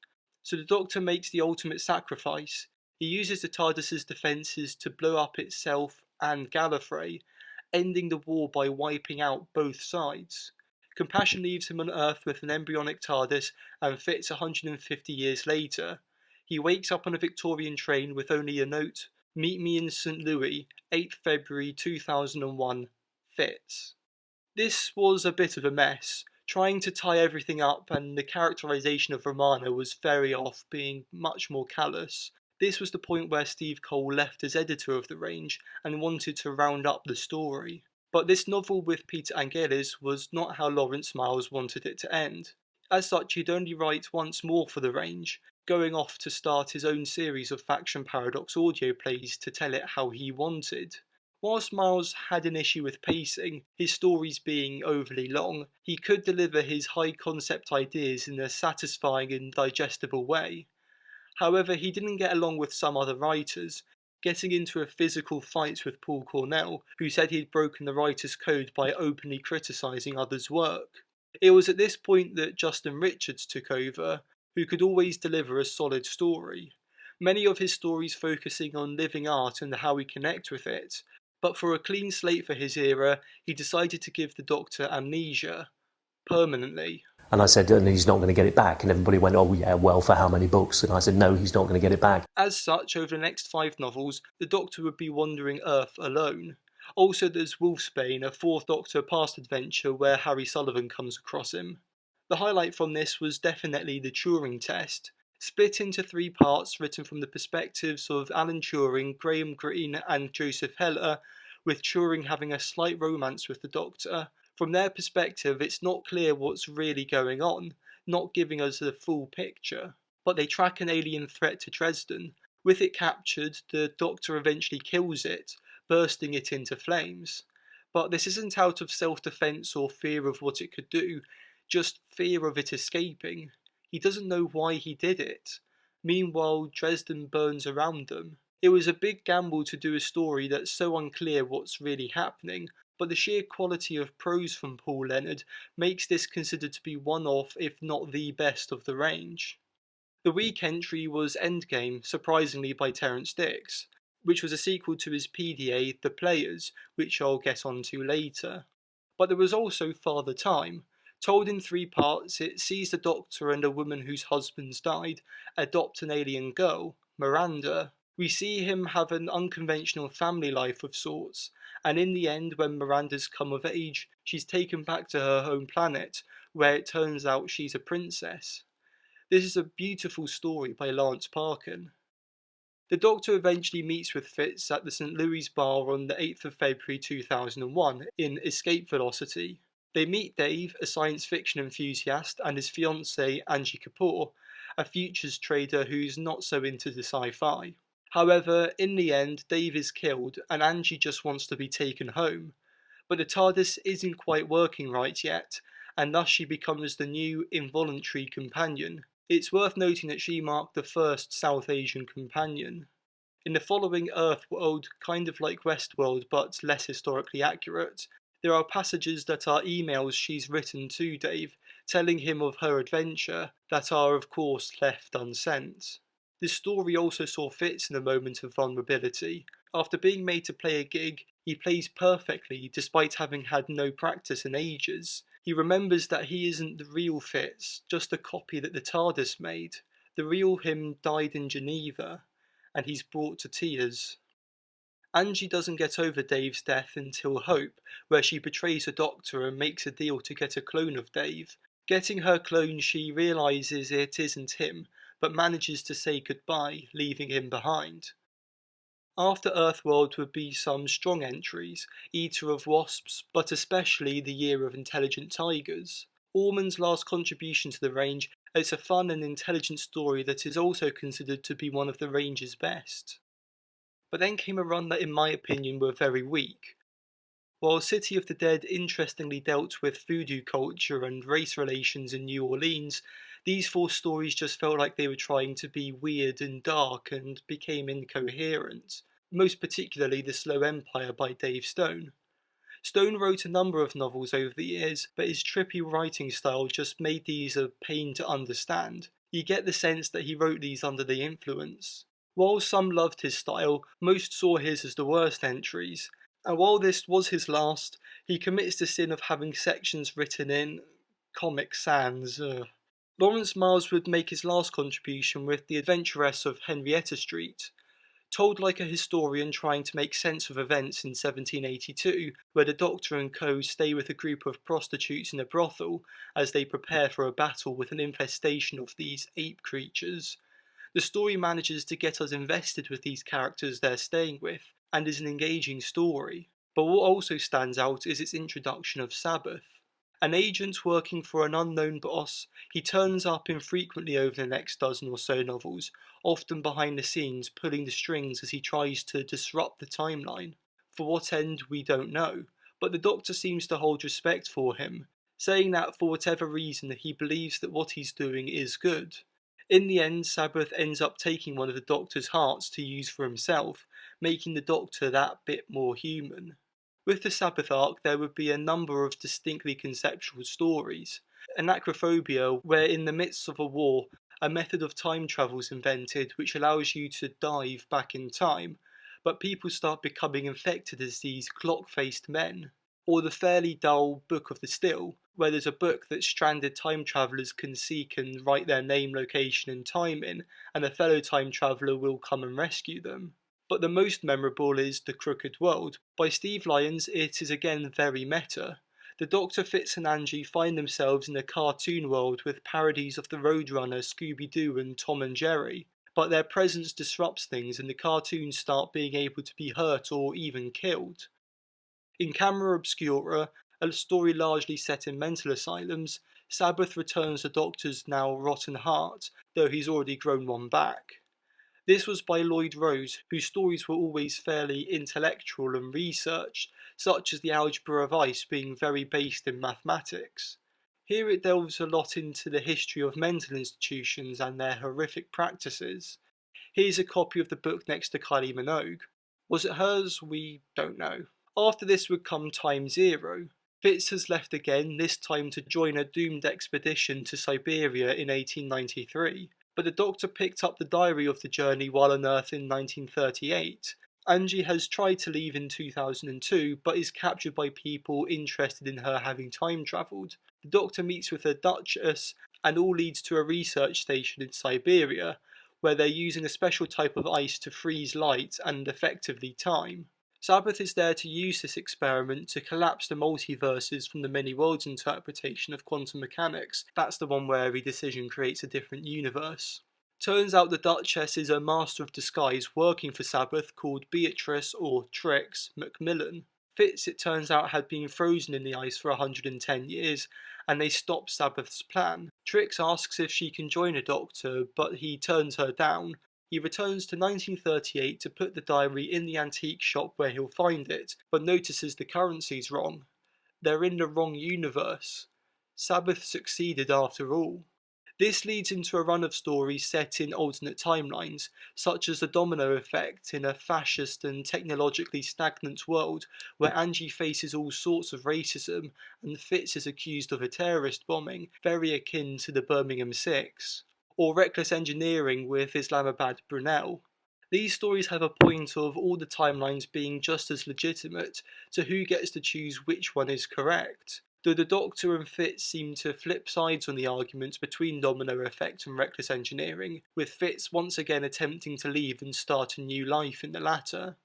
So the Doctor makes the ultimate sacrifice. He uses the TARDIS's defences to blow up itself and Gallifrey, ending the war by wiping out both sides. Compassion leaves him on Earth with an embryonic TARDIS and Fitz 150 years later. He wakes up on a Victorian train with only a note, "Meet me in St. Louis, 8th February 2001, Fitz." This was a bit of a mess, trying to tie everything up, and the characterisation of Romana was very off, being much more callous. This was the point where Steve Cole left as editor of the range and wanted to round up the story. But this novel with Peter Angelis was not how Lawrence Miles wanted it to end. As such, he'd only write once more for the range, going off to start his own series of Faction Paradox audio plays to tell it how he wanted. Whilst Miles had an issue with pacing, his stories being overly long, he could deliver his high-concept ideas in a satisfying and digestible way. However, he didn't get along with some other writers, getting into a physical fight with Paul Cornell, who said he'd broken the writer's code by openly criticising others' work. It was at this point that Justin Richards took over, who could always deliver a solid story. Many of his stories focusing on living art and how we connect with it, but for a clean slate for his era, he decided to give the Doctor amnesia. Permanently. And I said, and he's not going to get it back. And everybody went, oh yeah, well, for how many books? And I said, no, he's not going to get it back. As such, over the next 5 novels, the Doctor would be wandering Earth alone. Also, there's Wolfsbane, a 4th Doctor past adventure where Harry Sullivan comes across him. The highlight from this was definitely the Turing test, split into 3 parts written from the perspectives of Alan Turing, Graham Greene and Joseph Heller, with Turing having a slight romance with the Doctor. From their perspective, it's not clear what's really going on, not giving us the full picture. But they track an alien threat to Dresden. With it captured, the Doctor eventually kills it, bursting it into flames. But this isn't out of self-defense or fear of what it could do, just fear of it escaping. He doesn't know why he did it. Meanwhile, Dresden burns around them. It was a big gamble to do a story that's so unclear what's really happening, but the sheer quality of prose from Paul Leonard makes this considered to be one of, if not the best of the range. The weak entry was Endgame, surprisingly by Terrance Dicks, which was a sequel to his PDA, The Players, which I'll get onto later. But there was also Father Time. Told in 3 parts, it sees the Doctor and a woman whose husband's died adopt an alien girl, Miranda. We see him have an unconventional family life of sorts, and in the end, when Miranda's come of age, she's taken back to her home planet, where it turns out she's a princess. This is a beautiful story by Lance Parkin. The Doctor eventually meets with Fitz at the St. Louis bar on the 8th of February 2001 in Escape Velocity. They meet Dave, a science fiction enthusiast, and his fiancée, Angie Kapoor, a futures trader who's not so into the sci-fi. However, in the end, Dave is killed and Angie just wants to be taken home. But the TARDIS isn't quite working right yet, and thus she becomes the new involuntary companion. It's worth noting that she marked the first South Asian companion. In the following Earth world, kind of like Westworld but less historically accurate, there are passages that are emails she's written to Dave, telling him of her adventure, that are of course left unsent. This story also saw Fitz in a moment of vulnerability. After being made to play a gig, he plays perfectly despite having had no practice in ages. He remembers that he isn't the real Fitz, just a copy that the TARDIS made. The real him died in Geneva, and he's brought to tears. Angie doesn't get over Dave's death until Hope, where she betrays the Doctor and makes a deal to get a clone of Dave. Getting her clone, she realises it isn't him, but manages to say goodbye, leaving him behind. After Earthworld would be some strong entries, Eater of Wasps, but especially The Year of Intelligent Tigers. Orman's last contribution to the range, it's a fun and intelligent story that is also considered to be one of the range's best. But then came a run that in my opinion were very weak. While City of the Dead interestingly dealt with voodoo culture and race relations in New Orleans, these 4 stories just felt like they were trying to be weird and dark and became incoherent, most particularly The Slow Empire by Dave Stone. Stone wrote a number of novels over the years, but his trippy writing style just made these a pain to understand. You get the sense that he wrote these under the influence. While some loved his style, most saw his as the worst entries, and while this was his last, he commits the sin of having sections written in Comic Sans. Lawrence Miles would make his last contribution with The Adventuress of Henrietta Street. Told like a historian trying to make sense of events in 1782, where the Doctor and co stay with a group of prostitutes in a brothel as they prepare for a battle with an infestation of these ape creatures. The story manages to get us invested with these characters they're staying with, and is an engaging story. But what also stands out is its introduction of Sabbath. An agent working for an unknown boss, he turns up infrequently over the next dozen or so novels, often behind the scenes pulling the strings as he tries to disrupt the timeline. For what end we don't know, but the Doctor seems to hold respect for him, saying that for whatever reason he believes that what he's doing is good. In the end, Sabbath ends up taking one of the Doctor's hearts to use for himself, making the Doctor that bit more human. With the Sabbath arc, there would be a number of distinctly conceptual stories. Anachrophobia, where in the midst of a war, a method of time travel is invented which allows you to dive back in time, but people start becoming infected as these clock-faced men. Or the fairly dull Book of the Still, where there's a book that stranded time travellers can seek and write their name, location and time in, and a fellow time traveller will come and rescue them. But the most memorable is The Crooked World. By Steve Lyons, it is again very meta. The Doctor, Fitz and Angie find themselves in a cartoon world with parodies of the Roadrunner, Scooby-Doo and Tom and Jerry, but their presence disrupts things and the cartoons start being able to be hurt or even killed. In Camera Obscura, a story largely set in mental asylums, Sabbath returns the Doctor's now rotten heart, though he's already grown one back. This was by Lloyd Rose, whose stories were always fairly intellectual and researched, such as the Algebra of Ice being very based in mathematics. Here it delves a lot into the history of mental institutions and their horrific practices. Here's a copy of the book next to Kylie Minogue. Was it hers? We don't know. After this would come Time Zero. Fitz has left again, this time to join a doomed expedition to Siberia in 1893. But the Doctor picked up the diary of the journey while on Earth in 1938. Angie has tried to leave in 2002, but is captured by people interested in her having time travelled. The Doctor meets with a Duchess, and all leads to a research station in Siberia, where they're using a special type of ice to freeze light and effectively time. Sabbath is there to use this experiment to collapse the multiverses from the many worlds interpretation of quantum mechanics. That's the one where every decision creates a different universe. Turns out the Duchess is a master of disguise working for Sabbath called Beatrice, or Trix, Macmillan. Fitz, it turns out, had been frozen in the ice for 110 years, and they stopped Sabbath's plan. Trix asks if she can join a doctor, but he turns her down. He returns to 1938 to put the diary in the antique shop where he'll find it, but notices the currency's wrong. They're in the wrong universe. Sabbath succeeded after all. This leads into a run of stories set in alternate timelines, such as the domino effect in a fascist and technologically stagnant world where Angie faces all sorts of racism and Fitz is accused of a terrorist bombing, very akin to the Birmingham Six, or reckless engineering with Islamabad Brunel. These stories have a point of all the timelines being just as legitimate, so who gets to choose which one is correct? Though the Doctor and Fitz seem to flip sides on the argument between domino effect and reckless engineering, with Fitz once again attempting to leave and start a new life in the latter.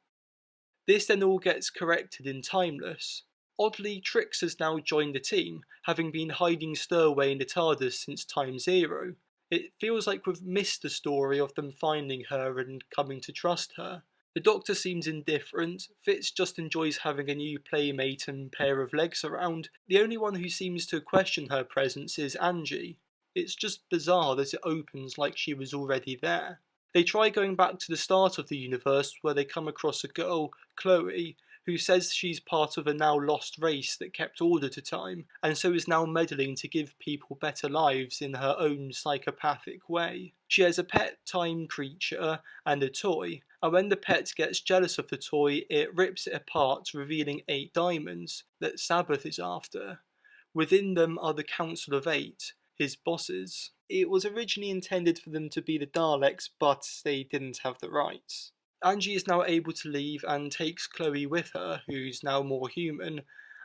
This then all gets corrected in Timeless. Oddly, Trix has now joined the team, having been hiding stowaway in the TARDIS since Time Zero. It feels like we've missed the story of them finding her and coming to trust her. The Doctor seems indifferent, Fitz just enjoys having a new playmate and pair of legs around. The only one who seems to question her presence is Angie. It's just bizarre that it opens like she was already there. They try going back to the start of the universe where they come across a girl, Chloe, who says she's part of a now lost race that kept order to time, and so is now meddling to give people better lives in her own psychopathic way. She has a pet time creature and a toy, and when the pet gets jealous of the toy, it rips it apart, revealing 8 diamonds that Sabbath is after. Within them are the Council of 8, his bosses. It was originally intended for them to be the Daleks, but they didn't have the rights. Angie is now able to leave and takes Chloe with her, who's now more human,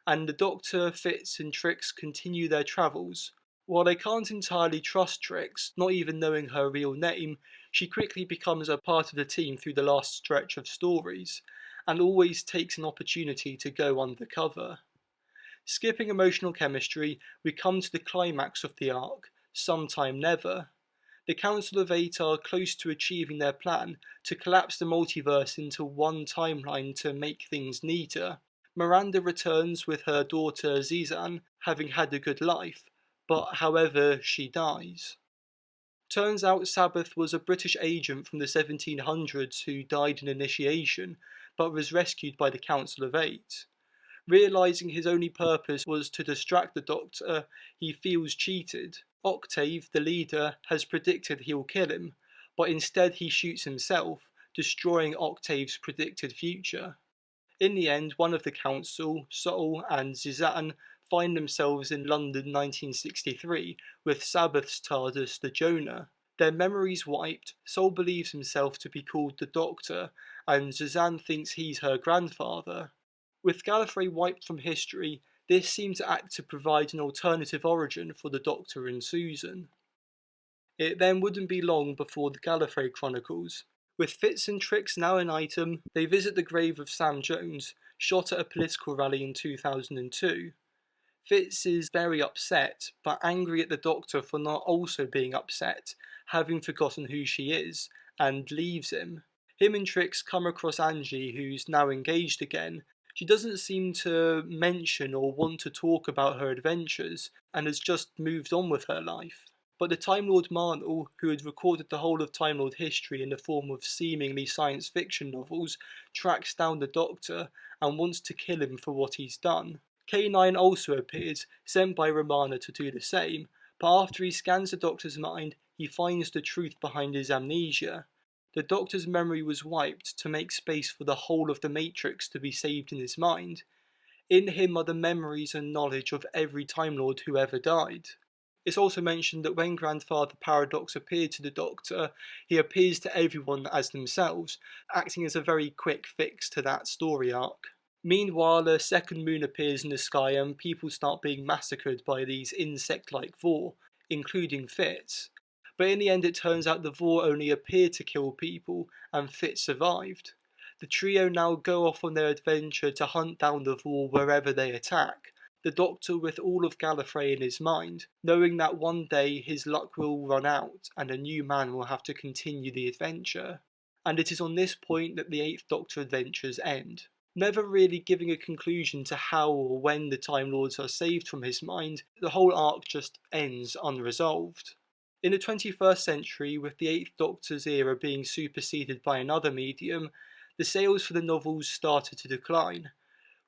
and the Doctor, Fitz and Trix continue their travels. While they can't entirely trust Trix, not even knowing her real name, she quickly becomes a part of the team through the last stretch of stories, and always takes an opportunity to go undercover. Skipping emotional chemistry, we come to the climax of the arc, Sometime Never. The Council of 8 are close to achieving their plan to collapse the multiverse into one timeline to make things neater. Miranda returns with her daughter Zizan, having had a good life, but however she dies. Turns out Sabbath was a British agent from the 1700s who died in initiation, but was rescued by the Council of 8. Realising his only purpose was to distract the Doctor, he feels cheated. Octave, the leader, has predicted he'll kill him, but instead he shoots himself, destroying Octave's predicted future. In the end, one of the council, Sol and Zizan, find themselves in London 1963 with Sabbath's TARDIS, the Jonah. Their memories wiped, Sol believes himself to be called the Doctor, and Zizan thinks he's her grandfather. With Gallifrey wiped from history, this seemed to act to provide an alternative origin for the Doctor and Susan. It then wouldn't be long before the Gallifrey Chronicles. With Fitz and Trix now an item, they visit the grave of Sam Jones, shot at a political rally in 2002. Fitz is very upset, but angry at the Doctor for not also being upset, having forgotten who she is, and leaves him. Him and Trix come across Angie, who's now engaged again. She doesn't seem to mention or want to talk about her adventures, and has just moved on with her life. But the Time Lord Marnell, who had recorded the whole of Time Lord history in the form of seemingly science fiction novels, tracks down the Doctor and wants to kill him for what he's done. K9 also appears, sent by Romana to do the same, but after he scans the Doctor's mind, he finds the truth behind his amnesia. The Doctor's memory was wiped to make space for the whole of the Matrix to be saved in his mind. In him are the memories and knowledge of every Time Lord who ever died. It's also mentioned that when Grandfather Paradox appeared to the Doctor, he appears to everyone as themselves, acting as a very quick fix to that story arc. Meanwhile, a second moon appears in the sky and people start being massacred by these insect-like Vor, including Fitz. But in the end it turns out the Vor only appeared to kill people, and Fitz survived. The trio now go off on their adventure to hunt down the Vor wherever they attack, the Doctor with all of Gallifrey in his mind, knowing that one day his luck will run out and a new man will have to continue the adventure. And it is on this point that the 8th Doctor adventures end. Never really giving a conclusion to how or when the Time Lords are saved from his mind, the whole arc just ends unresolved. In the 21st century, with the 8th Doctor's era being superseded by another medium, the sales for the novels started to decline.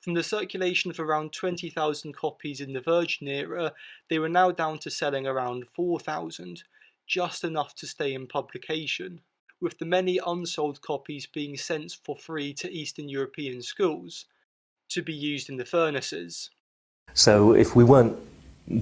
From the circulation of around 20,000 copies in the Virgin era, they were now down to selling around 4,000, just enough to stay in publication, with the many unsold copies being sent for free to Eastern European schools, to be used in the furnaces. So if we weren't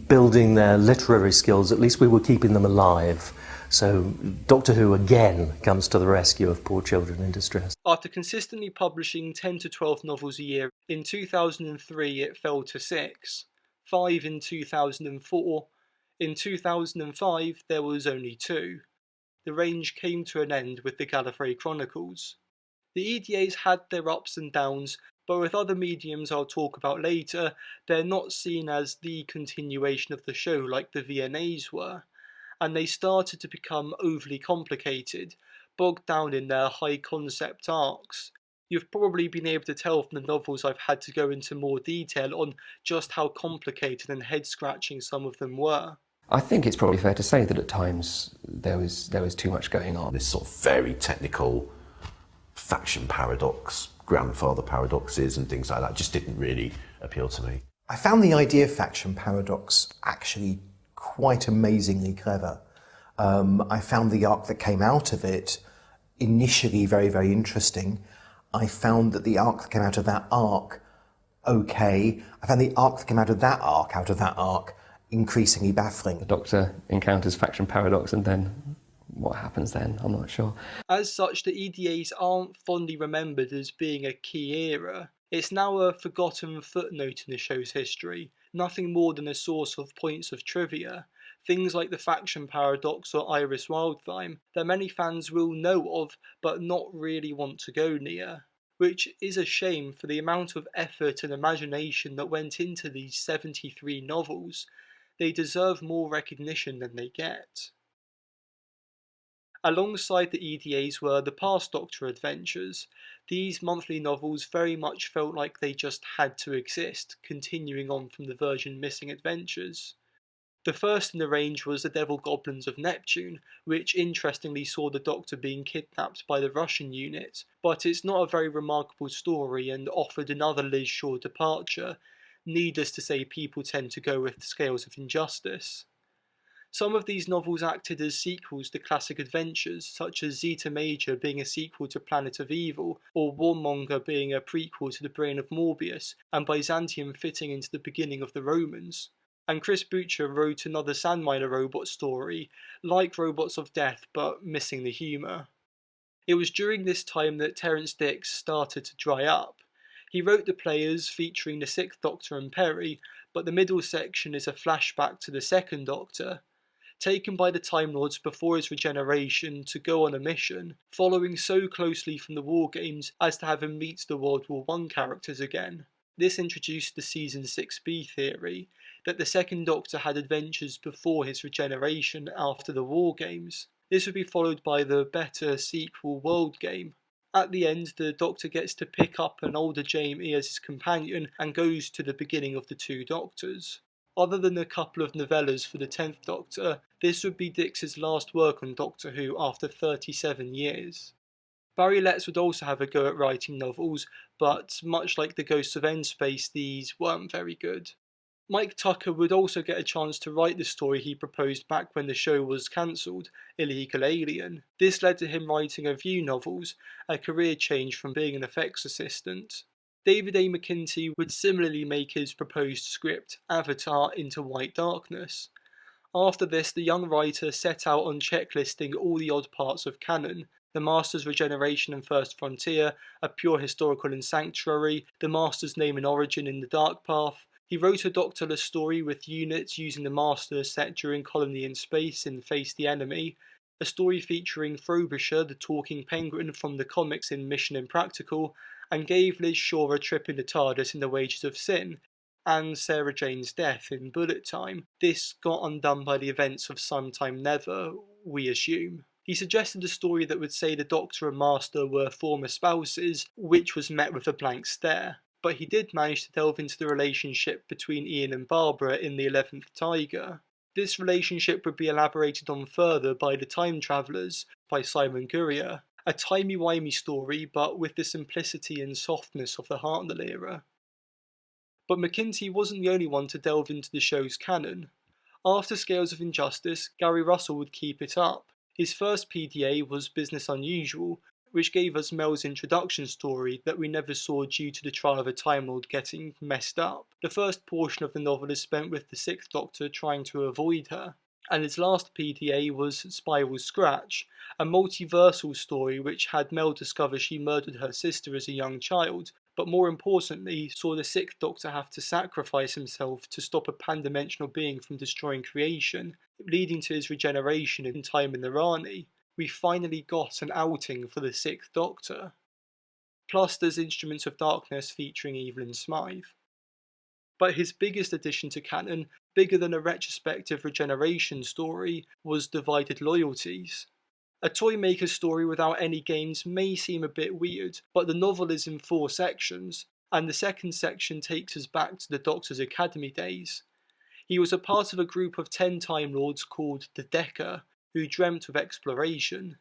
building their literary skills, at least we were keeping them alive. So Doctor Who again comes to the rescue of poor children in distress. After consistently publishing 10 to 12 novels a year, in 2003 it fell to 6, 5 in 2004, in 2005 there was only 2. The range came to an end with the Gallifrey Chronicles. The EDAs had their ups and downs, but with other mediums I'll talk about later, they're not seen as the continuation of the show like the VNAs were, and they started to become overly complicated, bogged down in their high concept arcs. You've probably been able to tell from the novels I've had to go into more detail on just how complicated and head-scratching some of them were. I think it's probably fair to say that at times there was too much going on. This sort of very technical faction paradox, grandfather paradoxes and things like that just didn't really appeal to me. I found the idea of faction paradox actually quite amazingly clever. I found the arc that came out of it initially very, very interesting. I found that the arc that came out of that arc okay. I found the arc that came out of that arc, increasingly baffling. The Doctor encounters faction paradox, and then what happens then? I'm not sure. As such, the EDAs aren't fondly remembered as being a key era. It's now a forgotten footnote in the show's history, nothing more than a source of points of trivia. Things like the faction paradox or Iris Wildthyme that many fans will know of but not really want to go near. Which is a shame for the amount of effort and imagination that went into these 73 novels. They deserve more recognition than they get. Alongside the EDAs were the past Doctor adventures. These monthly novels very much felt like they just had to exist, continuing on from the Virgin Missing Adventures. The first in the range was The Devil Goblins of Neptune, which interestingly saw the Doctor being kidnapped by the Russian unit, but it's not a very remarkable story and offered another Liz Shaw departure. Needless to say, people tend to go with the Scales of Injustice. Some of these novels acted as sequels to classic adventures, such as Zeta Major being a sequel to Planet of Evil, or Warmonger being a prequel to The Brain of Morbius, and Byzantium fitting into the beginning of the Romans. And Chris Boucher wrote another Sandminer robot story, like Robots of Death but missing the humour. It was during this time that Terrance Dicks started to dry up. He wrote The Players featuring the 6th Doctor and Perry, but the middle section is a flashback to the 2nd Doctor, taken by the Time Lords before his regeneration to go on a mission, following so closely from the War Games as to have him meet the World War I characters again. This introduced the Season 6B theory, that the 2nd Doctor had adventures before his regeneration after the War Games. This would be followed by the better sequel World Game. At the end, the Doctor gets to pick up an older Jamie as his companion and goes to the beginning of the 2 Doctors. Other than a couple of novellas for the 10th Doctor, this would be Dix's last work on Doctor Who after 37 years. Barry Letts would also have a go at writing novels, but much like The Ghosts of N-Space, these weren't very good. Mike Tucker would also get a chance to write the story he proposed back when the show was cancelled, Illegal Alien. This led to him writing a few novels, a career change from being an effects assistant. David A. McKinty would similarly make his proposed script, Avatar, into White Darkness. After this, the young writer set out on checklisting all the odd parts of canon, The Master's Regeneration and First Frontier, A Pure Historical in Sanctuary, The Master's Name and Origin in The Dark Path. He wrote a Doctorless story with units using the Master set during Colony in Space in Face the Enemy, a story featuring Frobisher, the talking penguin from the comics in Mission Impractical, and gave Liz Shaw a trip in the TARDIS in The Wages of Sin, and Sarah Jane's death in Bullet Time. This got undone by the events of Sometime Never, we assume. He suggested a story that would say the Doctor and Master were former spouses, which was met with a blank stare. But he did manage to delve into the relationship between Ian and Barbara in The 11th Tiger. This relationship would be elaborated on further by The Time Travellers by Simon Gurrier, a timey-wimey story but with the simplicity and softness of the Hartnell era. But McKinsey wasn't the only one to delve into the show's canon. After Scales of Injustice, Gary Russell would keep it up. His first PDA was Business Unusual, which gave us Mel's introduction story that we never saw due to the trial of a Time Lord getting messed up. The first portion of the novel is spent with the Sixth Doctor trying to avoid her. And his last PDA was Spiral Scratch, a multiversal story which had Mel discover she murdered her sister as a young child, but more importantly saw the Sixth Doctor have to sacrifice himself to stop a pan-dimensional being from destroying creation, leading to his regeneration in Time in the Rani. We finally got an outing for the Sixth Doctor. Plus there's Instruments of Darkness featuring Evelyn Smythe. But his biggest addition to canon, bigger than a retrospective regeneration story, was Divided Loyalties. A Toymaker story without any games may seem a bit weird, but the novel is in 4 sections, and the second section takes us back to the Doctor's Academy days. He was a part of a group of 10 Time Lords called the Decker, who dreamt of exploration.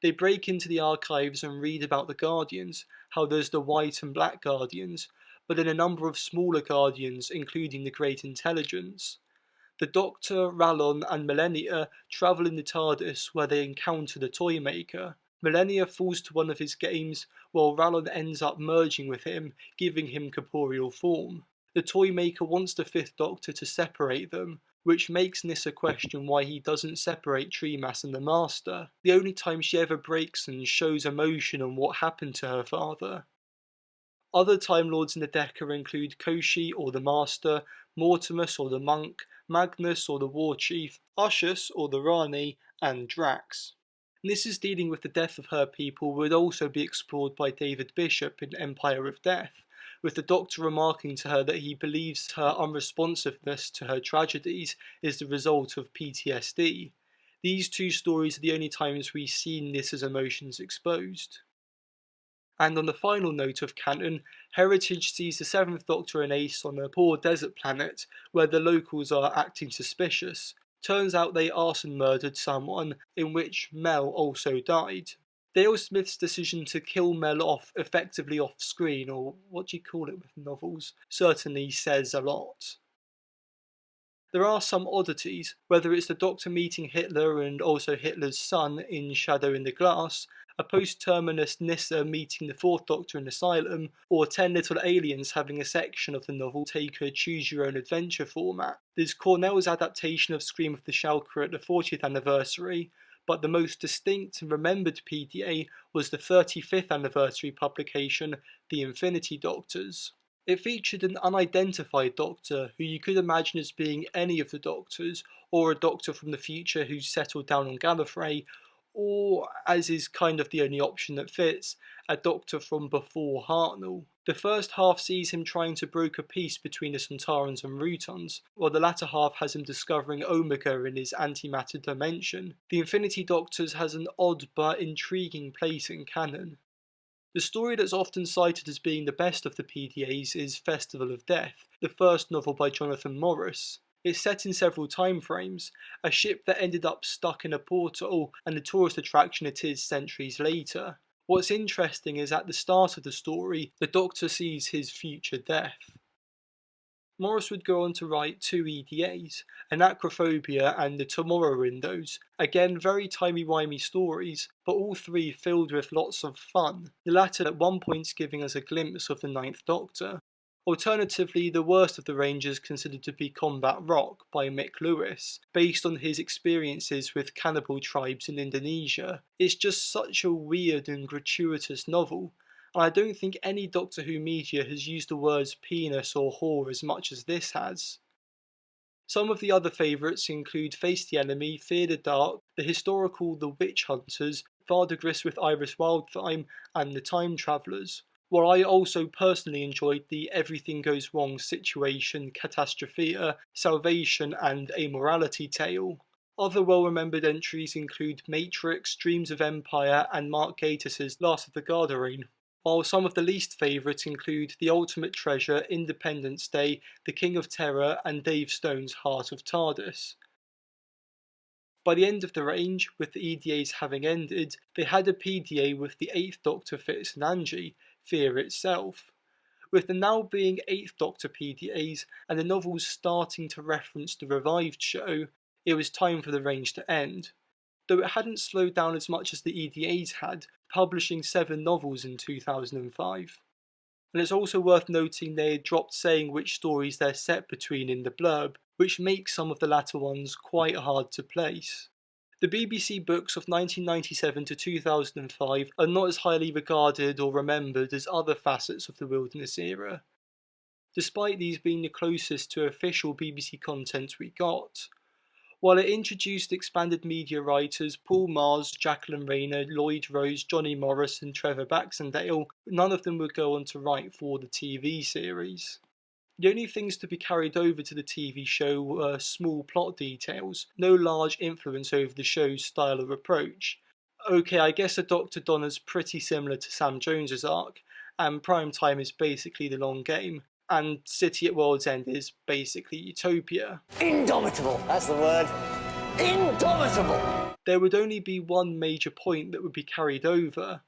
They break into the archives and read about the Guardians, how there's the White and Black Guardians, but then a number of smaller Guardians, including the Great Intelligence. The Doctor, Rallon and Millennia travel in the TARDIS where they encounter the Toymaker. Millennia falls to one of his games, while Rallon ends up merging with him, giving him corporeal form. The Toymaker wants the Fifth Doctor to separate them, which makes Nyssa question why he doesn't separate Treemass and the Master, the only time she ever breaks and shows emotion on what happened to her father. Other Time Lords in the Decker include Koshi or the Master, Mortimus or the Monk, Magnus or the War Chief, Ushus or the Rani, and Drax. Nyssa's dealing with the death of her people would also be explored by David Bishop in Empire of Death, with the Doctor remarking to her that he believes her unresponsiveness to her tragedies is the result of PTSD. These 2 stories are the only times we see Nyssa's emotions exposed. And on the final note of canon, Heritage sees the 7th Doctor and Ace on a poor desert planet where the locals are acting suspicious. Turns out they arson murdered someone, in which Mel also died. Dale Smith's decision to kill Mel off effectively off screen, or what do you call it with novels, certainly says a lot. There are some oddities, whether it's the Doctor meeting Hitler and also Hitler's son in Shadow in the Glass, a post-terminus Nyssa meeting the 4th Doctor in Asylum, or 10 Little Aliens having a section of the novel take a choose-your-own-adventure format. There's Cornell's adaptation of Scream of the Shulker at the 40th anniversary, but the most distinct and remembered PDA was the 35th anniversary publication, The Infinity Doctors. It featured an unidentified Doctor, who you could imagine as being any of the Doctors, or a Doctor from the future who's settled down on Gallifrey, or, as is kind of the only option that fits, a Doctor from before Hartnell. The first half sees him trying to broker peace between the Sontarans and Routons, while the latter half has him discovering Omega in his antimatter dimension. The Infinity Doctors has an odd but intriguing place in canon. The story that's often cited as being the best of the PDAs is Festival of Death, the first novel by Jonathan Morris. It's set in several time frames, a ship that ended up stuck in a portal and the tourist attraction it is centuries later. What's interesting is at the start of the story, the Doctor sees his future death. Morris would go on to write 2 EDAs, Anacrophobia and The Tomorrow Windows, again very timey-wimey stories, but all 3 filled with lots of fun, the latter at one point giving us a glimpse of the 9th Doctor. Alternatively, the worst of the range is considered to be Combat Rock by Mick Lewis, based on his experiences with cannibal tribes in Indonesia. It's just such a weird and gratuitous novel, and I don't think any Doctor Who media has used the words penis or whore as much as this has. Some of the other favourites include Face the Enemy, Fear the Dark, the historical The Witch Hunters, Vardigris with Iris Wildthyme, and The Time Travellers, while I also personally enjoyed the Everything Goes Wrong Situation, Catastrophia, Salvation, and Amorality Tale. Other well-remembered entries include Matrix, Dreams of Empire, and Mark Gatiss' Last of the Gardarine, while some of the least favourite include The Ultimate Treasure, Independence Day, The King of Terror, and Dave Stone's Heart of TARDIS. By the end of the range, with the EDAs having ended, they had a PDA with the 8th Doctor Fitz and Angie, Fear itself. With the now being 8th Doctor PDAs and the novels starting to reference the revived show, it was time for the range to end. Though it hadn't slowed down as much as the EDAs had, publishing 7 novels in 2005. And it's also worth noting they had dropped saying which stories they're set between in the blurb, which makes some of the latter ones quite hard to place. The BBC books of 1997 to 2005 are not as highly regarded or remembered as other facets of the Wilderness era, despite these being the closest to official BBC content we got. While it introduced expanded media writers Paul Mars, Jacqueline Rayner, Lloyd Rose, Johnny Morris and Trevor Baxendale, none of them would go on to write for the TV series. The only things to be carried over to the TV show were small plot details, no large influence over the show's style or approach. Okay, I guess the Dr. Donner's pretty similar to Sam Jones's arc, and Prime Time is basically the long game, and City at World's End is basically Utopia. Indomitable, that's the word. Indomitable! There would only be one major point that would be carried over.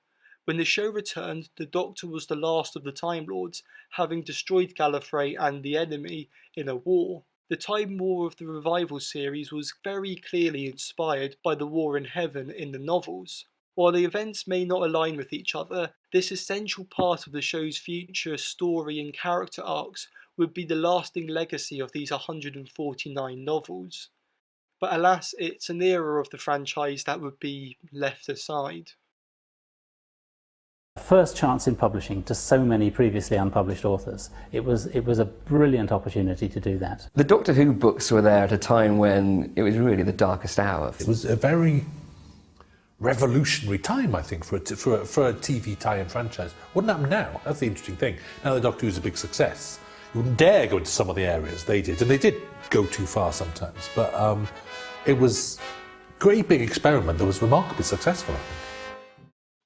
When the show returned, the Doctor was the last of the Time Lords, having destroyed Gallifrey and the Enemy in a war. The Time War of the Revival series was very clearly inspired by the War in Heaven in the novels. While the events may not align with each other, this essential part of the show's future story and character arcs would be the lasting legacy of these 149 novels. But alas, it's an era of the franchise that would be left aside. First chance in publishing to so many previously unpublished authors. It was a brilliant opportunity to do that. The Doctor Who books were there at a time when it was really the darkest hour. It was a very revolutionary time, I think, for a TV tie-in franchise. Wouldn't happen now. That's the interesting thing. Now the Doctor Who's a big success, you wouldn't dare go into some of the areas they did, and they did go too far sometimes. But it was a great big experiment that was remarkably successful, I think.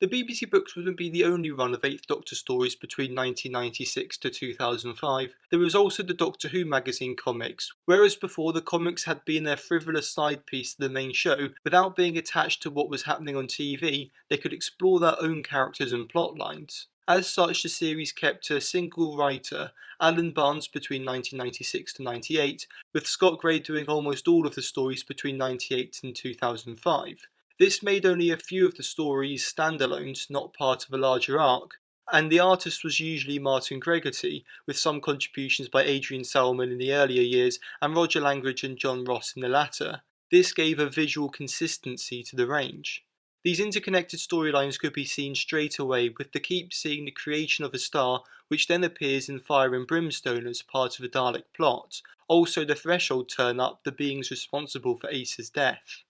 The BBC books wouldn't be the only run of 8th Doctor stories between 1996 to 2005. There was also the Doctor Who magazine comics, whereas before the comics had been their frivolous side piece to the main show, without being attached to what was happening on TV, they could explore their own characters and plot lines. As such, the series kept a single writer, Alan Barnes, between 1996 to 98, with Scott Gray doing almost all of the stories between 98 and 2005. This made only a few of the stories standalones, not part of a larger arc, and the artist was usually Martin Gregory, with some contributions by Adrian Salmon in the earlier years and Roger Langridge and John Ross in the latter. This gave a visual consistency to the range. These interconnected storylines could be seen straight away, with the Keep seeing the creation of a star, which then appears in Fire and Brimstone as part of a Dalek plot. Also, the Threshold turn up, the beings responsible for Ace's death.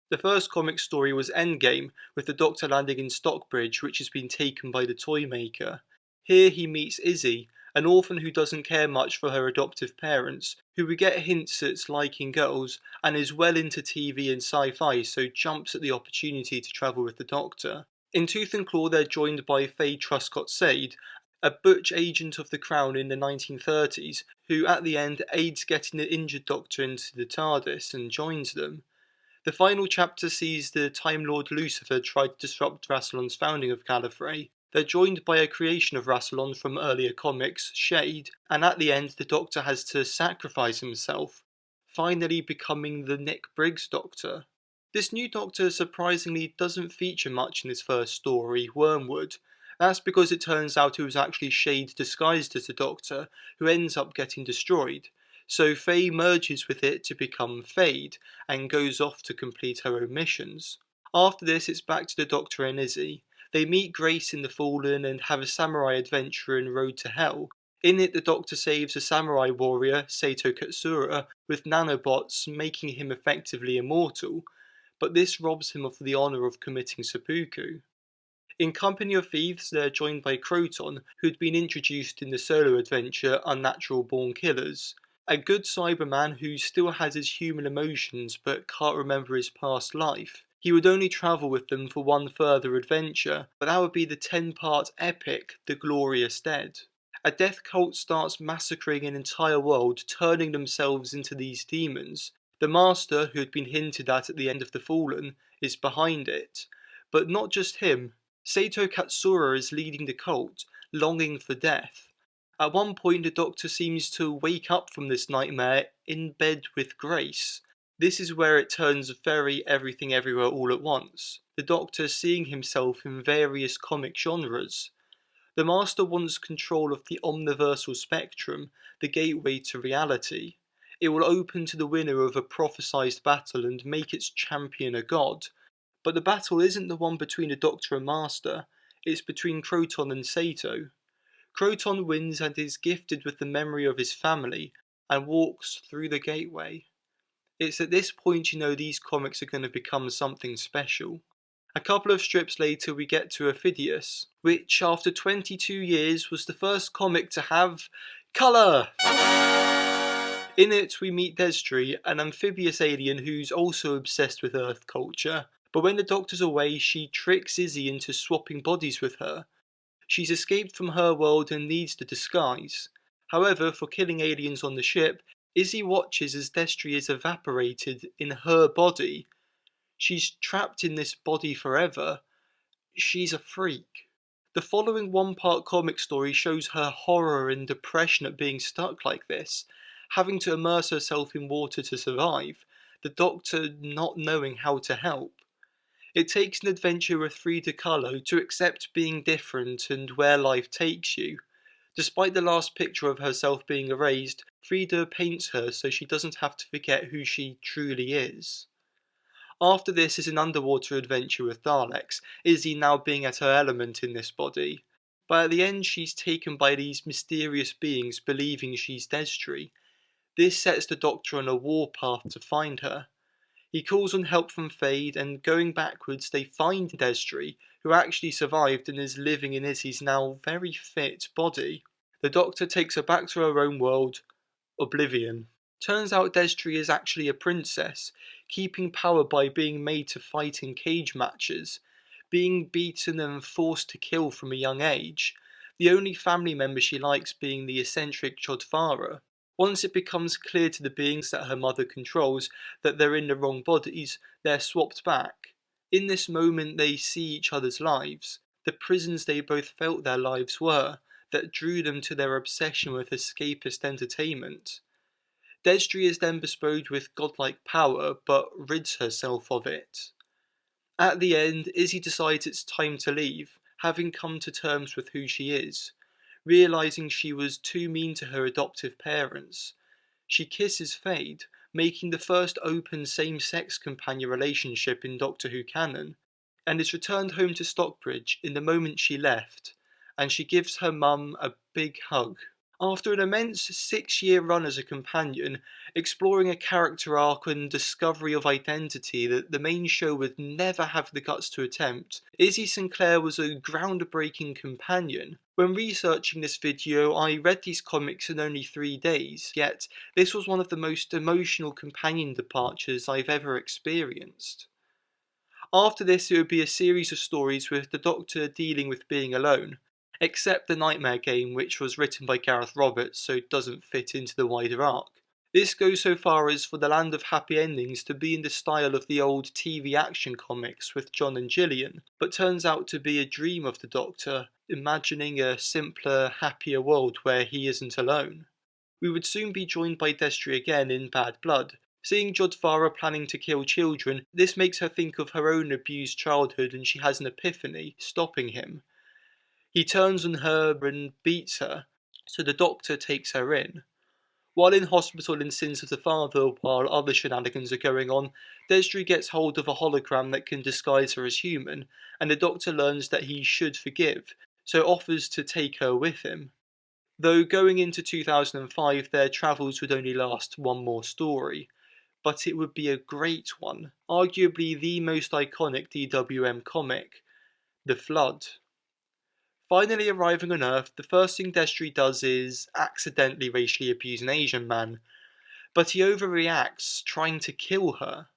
The first comic story was Endgame, with the Doctor landing in Stockbridge, which has been taken by the Toymaker. Here he meets Izzy, an orphan who doesn't care much for her adoptive parents, who we get hints at liking girls, and is well into TV and sci-fi, so jumps at the opportunity to travel with the Doctor. In Tooth and Claw they're joined by Faye Truscott-Sade, a butch agent of the Crown in the 1930s, who at the end aids getting the injured Doctor into the TARDIS and joins them. The final chapter sees the Time Lord Lucifer try to disrupt Rassilon's founding of Gallifrey. They're joined by a creation of Rassilon from earlier comics, Shade, and at the end the Doctor has to sacrifice himself, finally becoming the Nick Briggs Doctor. This new Doctor surprisingly doesn't feature much in his first story, Wormwood. That's because it turns out it was actually Shade disguised as the Doctor, who ends up getting destroyed. So Faye merges with it to become Fade, and goes off to complete her own missions. After this it's back to the Doctor and Izzy. They meet Grace in the Fallen and have a samurai adventure in Road to Hell. In it, the Doctor saves a samurai warrior, Sato Katsura, with nanobots, making him effectively immortal, but this robs him of the honour of committing seppuku. In Company of Thieves, they're joined by Croton, who'd been introduced in the solo adventure Unnatural Born Killers, a good Cyberman who still has his human emotions but can't remember his past life. He would only travel with them for one further adventure, but that would be the 10-part epic, The Glorious Dead. A death cult starts massacring an entire world, turning themselves into these demons. The Master, who had been hinted at the end of The Fallen, is behind it. But not just him. Sato Katsura is leading the cult, longing for death. At one point, the Doctor seems to wake up from this nightmare in bed with Grace. This is where it turns very Everything Everywhere All at Once, the Doctor seeing himself in various comic genres. The Master wants control of the omniversal spectrum, the gateway to reality. It will open to the winner of a prophesized battle and make its champion a god. But the battle isn't the one between the Doctor and Master, it's between Croton and Sato. Croton wins and is gifted with the memory of his family, and walks through the gateway. It's at this point you know these comics are going to become something special. A couple of strips later we get to Devious, which after 22 years was the first comic to have colour! In it we meet Destry, an amphibious alien who's also obsessed with Earth culture, but when the Doctor's away she tricks Izzy into swapping bodies with her. She's escaped from her world and needs the disguise. However, for killing aliens on the ship, Izzy watches as Destry is evaporated in her body. She's trapped in this body forever. She's a freak. The following one-part comic story shows her horror and depression at being stuck like this, having to immerse herself in water to survive, the Doctor not knowing how to help. It takes an adventure with Frida Kahlo to accept being different and where life takes you. Despite the last picture of herself being erased, Frida paints her so she doesn't have to forget who she truly is. After this is an underwater adventure with Daleks, Izzy now being at her element in this body. But at the end she's taken by these mysterious beings believing she's Destry. This sets the Doctor on a warpath to find her. He calls on help from Fade, and going backwards they find Destry, who actually survived and is living in Izzy's now very fit body. The Doctor takes her back to her own world, Oblivion. Turns out Destry is actually a princess, keeping power by being made to fight in cage matches, being beaten and forced to kill from a young age, the only family member she likes being the eccentric Jodhvara. Once it becomes clear to the beings that her mother controls that they're in the wrong bodies, they're swapped back. In this moment they see each other's lives, the prisons they both felt their lives were, that drew them to their obsession with escapist entertainment. Destry is then bestowed with godlike power, but rids herself of it. At the end, Izzy decides it's time to leave, having come to terms with who she is. Realising she was too mean to her adoptive parents. She kisses Fade, making the first open same-sex companion relationship in Doctor Who canon, and is returned home to Stockbridge in the moment she left, and she gives her mum a big hug. After an immense 6-year run as a companion, exploring a character arc and discovery of identity that the main show would never have the guts to attempt, Izzy Sinclair was a groundbreaking companion. When researching this video, I read these comics in only 3 days, yet this was one of the most emotional companion departures I've ever experienced. After this, it would be a series of stories with the Doctor dealing with being alone, except the Nightmare Game, which was written by Gareth Roberts, so it doesn't fit into the wider arc. This goes so far as for the Land of Happy Endings to be in the style of the old TV action comics with John and Gillian, but turns out to be a dream of the Doctor, imagining a simpler, happier world where he isn't alone. We would soon be joined by Destry again in Bad Blood. Seeing Jodhvara planning to kill children, this makes her think of her own abused childhood and she has an epiphany, stopping him. He turns on her and beats her, so the Doctor takes her in. While in hospital in Sins of the Father, while other shenanigans are going on, Destry gets hold of a hologram that can disguise her as human, and the Doctor learns that he should forgive, so offers to take her with him. though going into 2005 their travels would only last one more story. But it would be a great one, arguably the most iconic DWM comic, The Flood. Finally arriving on Earth, the first thing Destry does is accidentally racially abuse an Asian man, but he overreacts, trying to kill her.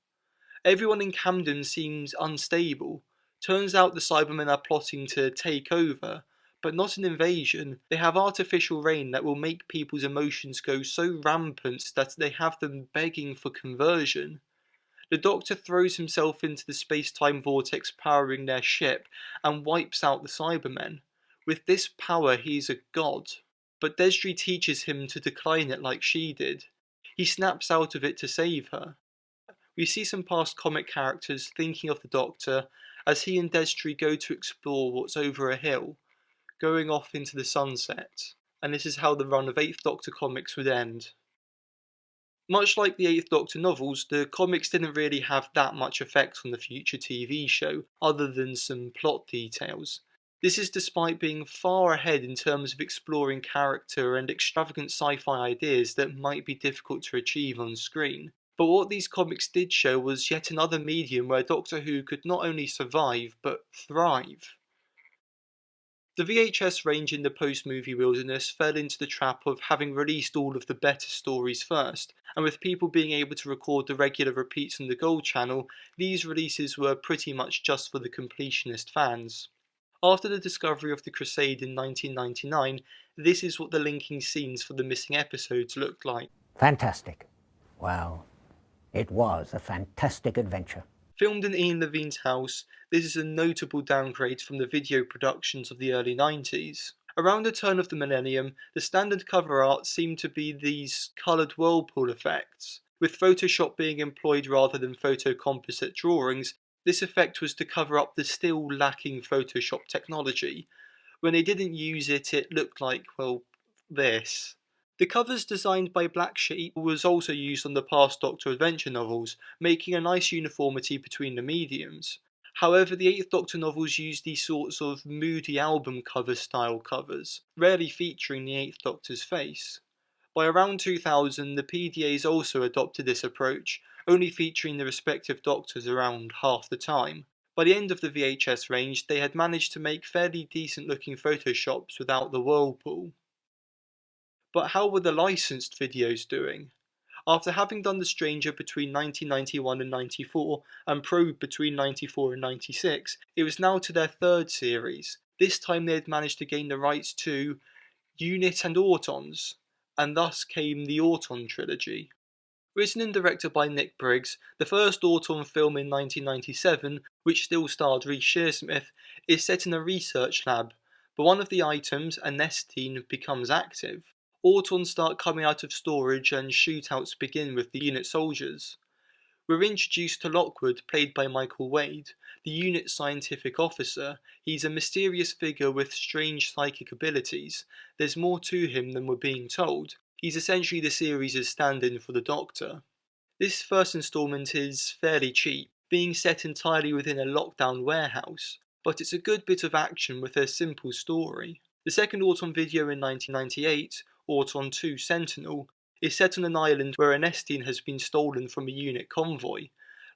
Everyone in Camden seems unstable. Turns out the Cybermen are plotting to take over, but not an invasion. They have artificial rain that will make people's emotions go so rampant that they have them begging for conversion. The Doctor throws himself into the space-time vortex powering their ship and wipes out the Cybermen. With this power he's a god, but Destry teaches him to decline it like she did. He snaps out of it to save her. We see some past comic characters thinking of the Doctor as he and Destry go to explore what's over a hill, going off into the sunset, and this is how the run of 8th Doctor comics would end. Much like the 8th Doctor novels, the comics didn't really have that much effect on the future TV show, other than some plot details. This is despite being far ahead in terms of exploring character and extravagant sci-fi ideas that might be difficult to achieve on screen. But what these comics did show was yet another medium where Doctor Who could not only survive, but thrive. The VHS range in the post-movie wilderness fell into the trap of having released all of the better stories first, and with people being able to record the regular repeats on the Gold Channel, these releases were pretty much just for the completionist fans. After the discovery of the Crusade in 1999, this is what the linking scenes for the missing episodes looked like. Fantastic. Well, it was a fantastic adventure. Filmed in Ian Levine's house, this is a notable downgrade from the video productions of the early 90s. Around the turn of the millennium, the standard cover art seemed to be these coloured whirlpool effects. With Photoshop being employed rather than photocomposite drawings, this effect was to cover up the still lacking Photoshop technology. When they didn't use it, it looked like, well, this. The covers designed by Black Sheep was also used on the past Doctor adventure novels, making a nice uniformity between the mediums. However, the 8th Doctor novels used these sorts of moody album cover style covers, rarely featuring the 8th Doctor's face. By around 2000, the PDAs also adopted this approach, only featuring the respective Doctors around half the time. By the end of the VHS range, they had managed to make fairly decent looking photoshops without the whirlpool. But how were the licensed videos doing? After having done The Stranger between 1991 and 94, and P.R.O.B.E between 94 and 96, it was now to their third series. This time they had managed to gain the rights to Unit and Autons, and thus came the Auton trilogy. Written and directed by Nick Briggs, the first Auton film in 1997, which still starred Reece Shearsmith, is set in a research lab, but one of the items, a Nestine, becomes active. Autons start coming out of storage and shootouts begin with the unit soldiers. We're introduced to Lockwood, played by Michael Wade, the unit scientific officer. He's a mysterious figure with strange psychic abilities. There's more to him than we're being told. He's essentially the series' stand-in for the Doctor. This first instalment is fairly cheap, being set entirely within a lockdown warehouse, but it's a good bit of action with a simple story. The second Auton video in 1998, Auton 2 Sentinel, is set on an island where a Nestine has been stolen from a unit convoy.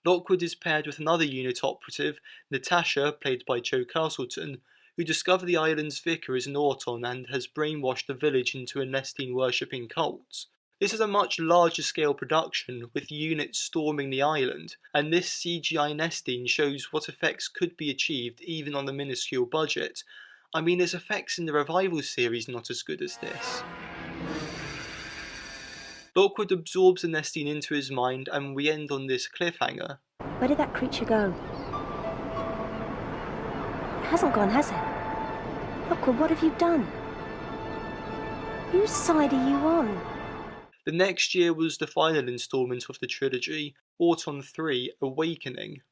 Lockwood is paired with another unit operative, Natasha, played by Jo Castleton, who discover the island's vicar is an Auton and has brainwashed the village into a Nestine worshipping cult. This is a much larger scale production, with units storming the island, and this CGI Nestine shows what effects could be achieved even on a minuscule budget. I mean, there's effects in the Revival series not as good as this. Lockwood absorbs the Nestine into his mind, and we end on this cliffhanger. Where did that creature go? It hasn't gone, has it? Lockwood, what have you done? Whose side are you on? The next year was the final instalment of the trilogy, Auton 3 Awakening.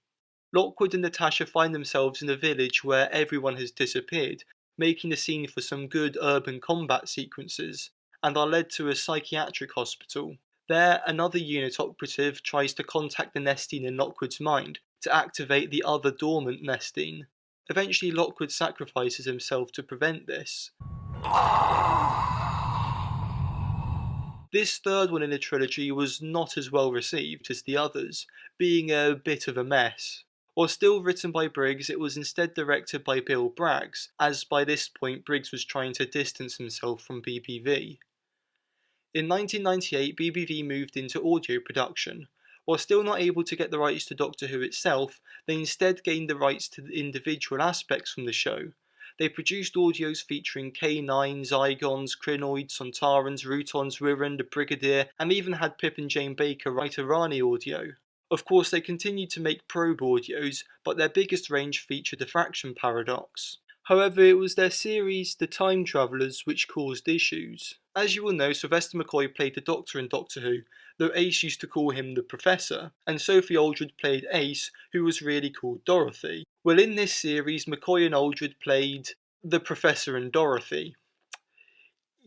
Lockwood and Natasha find themselves in a village where everyone has disappeared, making the scene for some good urban combat sequences, and are led to a psychiatric hospital. There, another unit operative tries to contact the Nestine in Lockwood's mind to activate the other dormant Nestine. Eventually, Lockwood sacrifices himself to prevent this. This third one in the trilogy was not as well received as the others, being a bit of a mess. While still written by Briggs, it was instead directed by Bill Braggs, as by this point Briggs was trying to distance himself from BBV. In 1998, BBV moved into audio production. While still not able to get the rights to Doctor Who itself, they instead gained the rights to the individual aspects from the show. They produced audios featuring K9s, Zygons, Crinoids, Sontarans, Routons, Wirren, the Brigadier, and even had Pip and Jane Baker write a Rani audio. Of course, they continued to make P.R.O.B.E audios, but their biggest range featured the fraction paradox. However, it was their series, The Time Travellers, which caused issues. As you will know, Sylvester McCoy played the Doctor in Doctor Who, though Ace used to call him the Professor, and Sophie Aldred played Ace, who was really called Dorothy. Well, in this series, McCoy and Aldred played the Professor and Dorothy.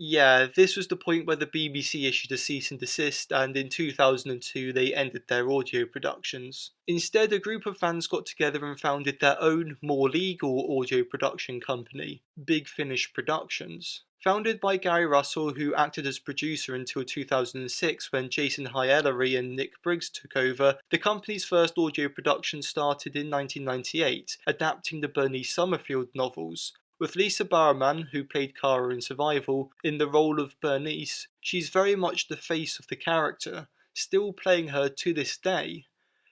Yeah, this was the point where the BBC issued a cease and desist, and in 2002 they ended their audio productions. Instead, a group of fans got together and founded their own, more legal audio production company, Big Finish Productions. Founded by Gary Russell, who acted as producer until 2006 when Jason Hyellery and Nick Briggs took over, the company's first audio production started in 1998, adapting the Bernice Summerfield novels. With Lisa Barrowman, who played Kara in Survival, in the role of Bernice, she's very much the face of the character, still playing her to this day.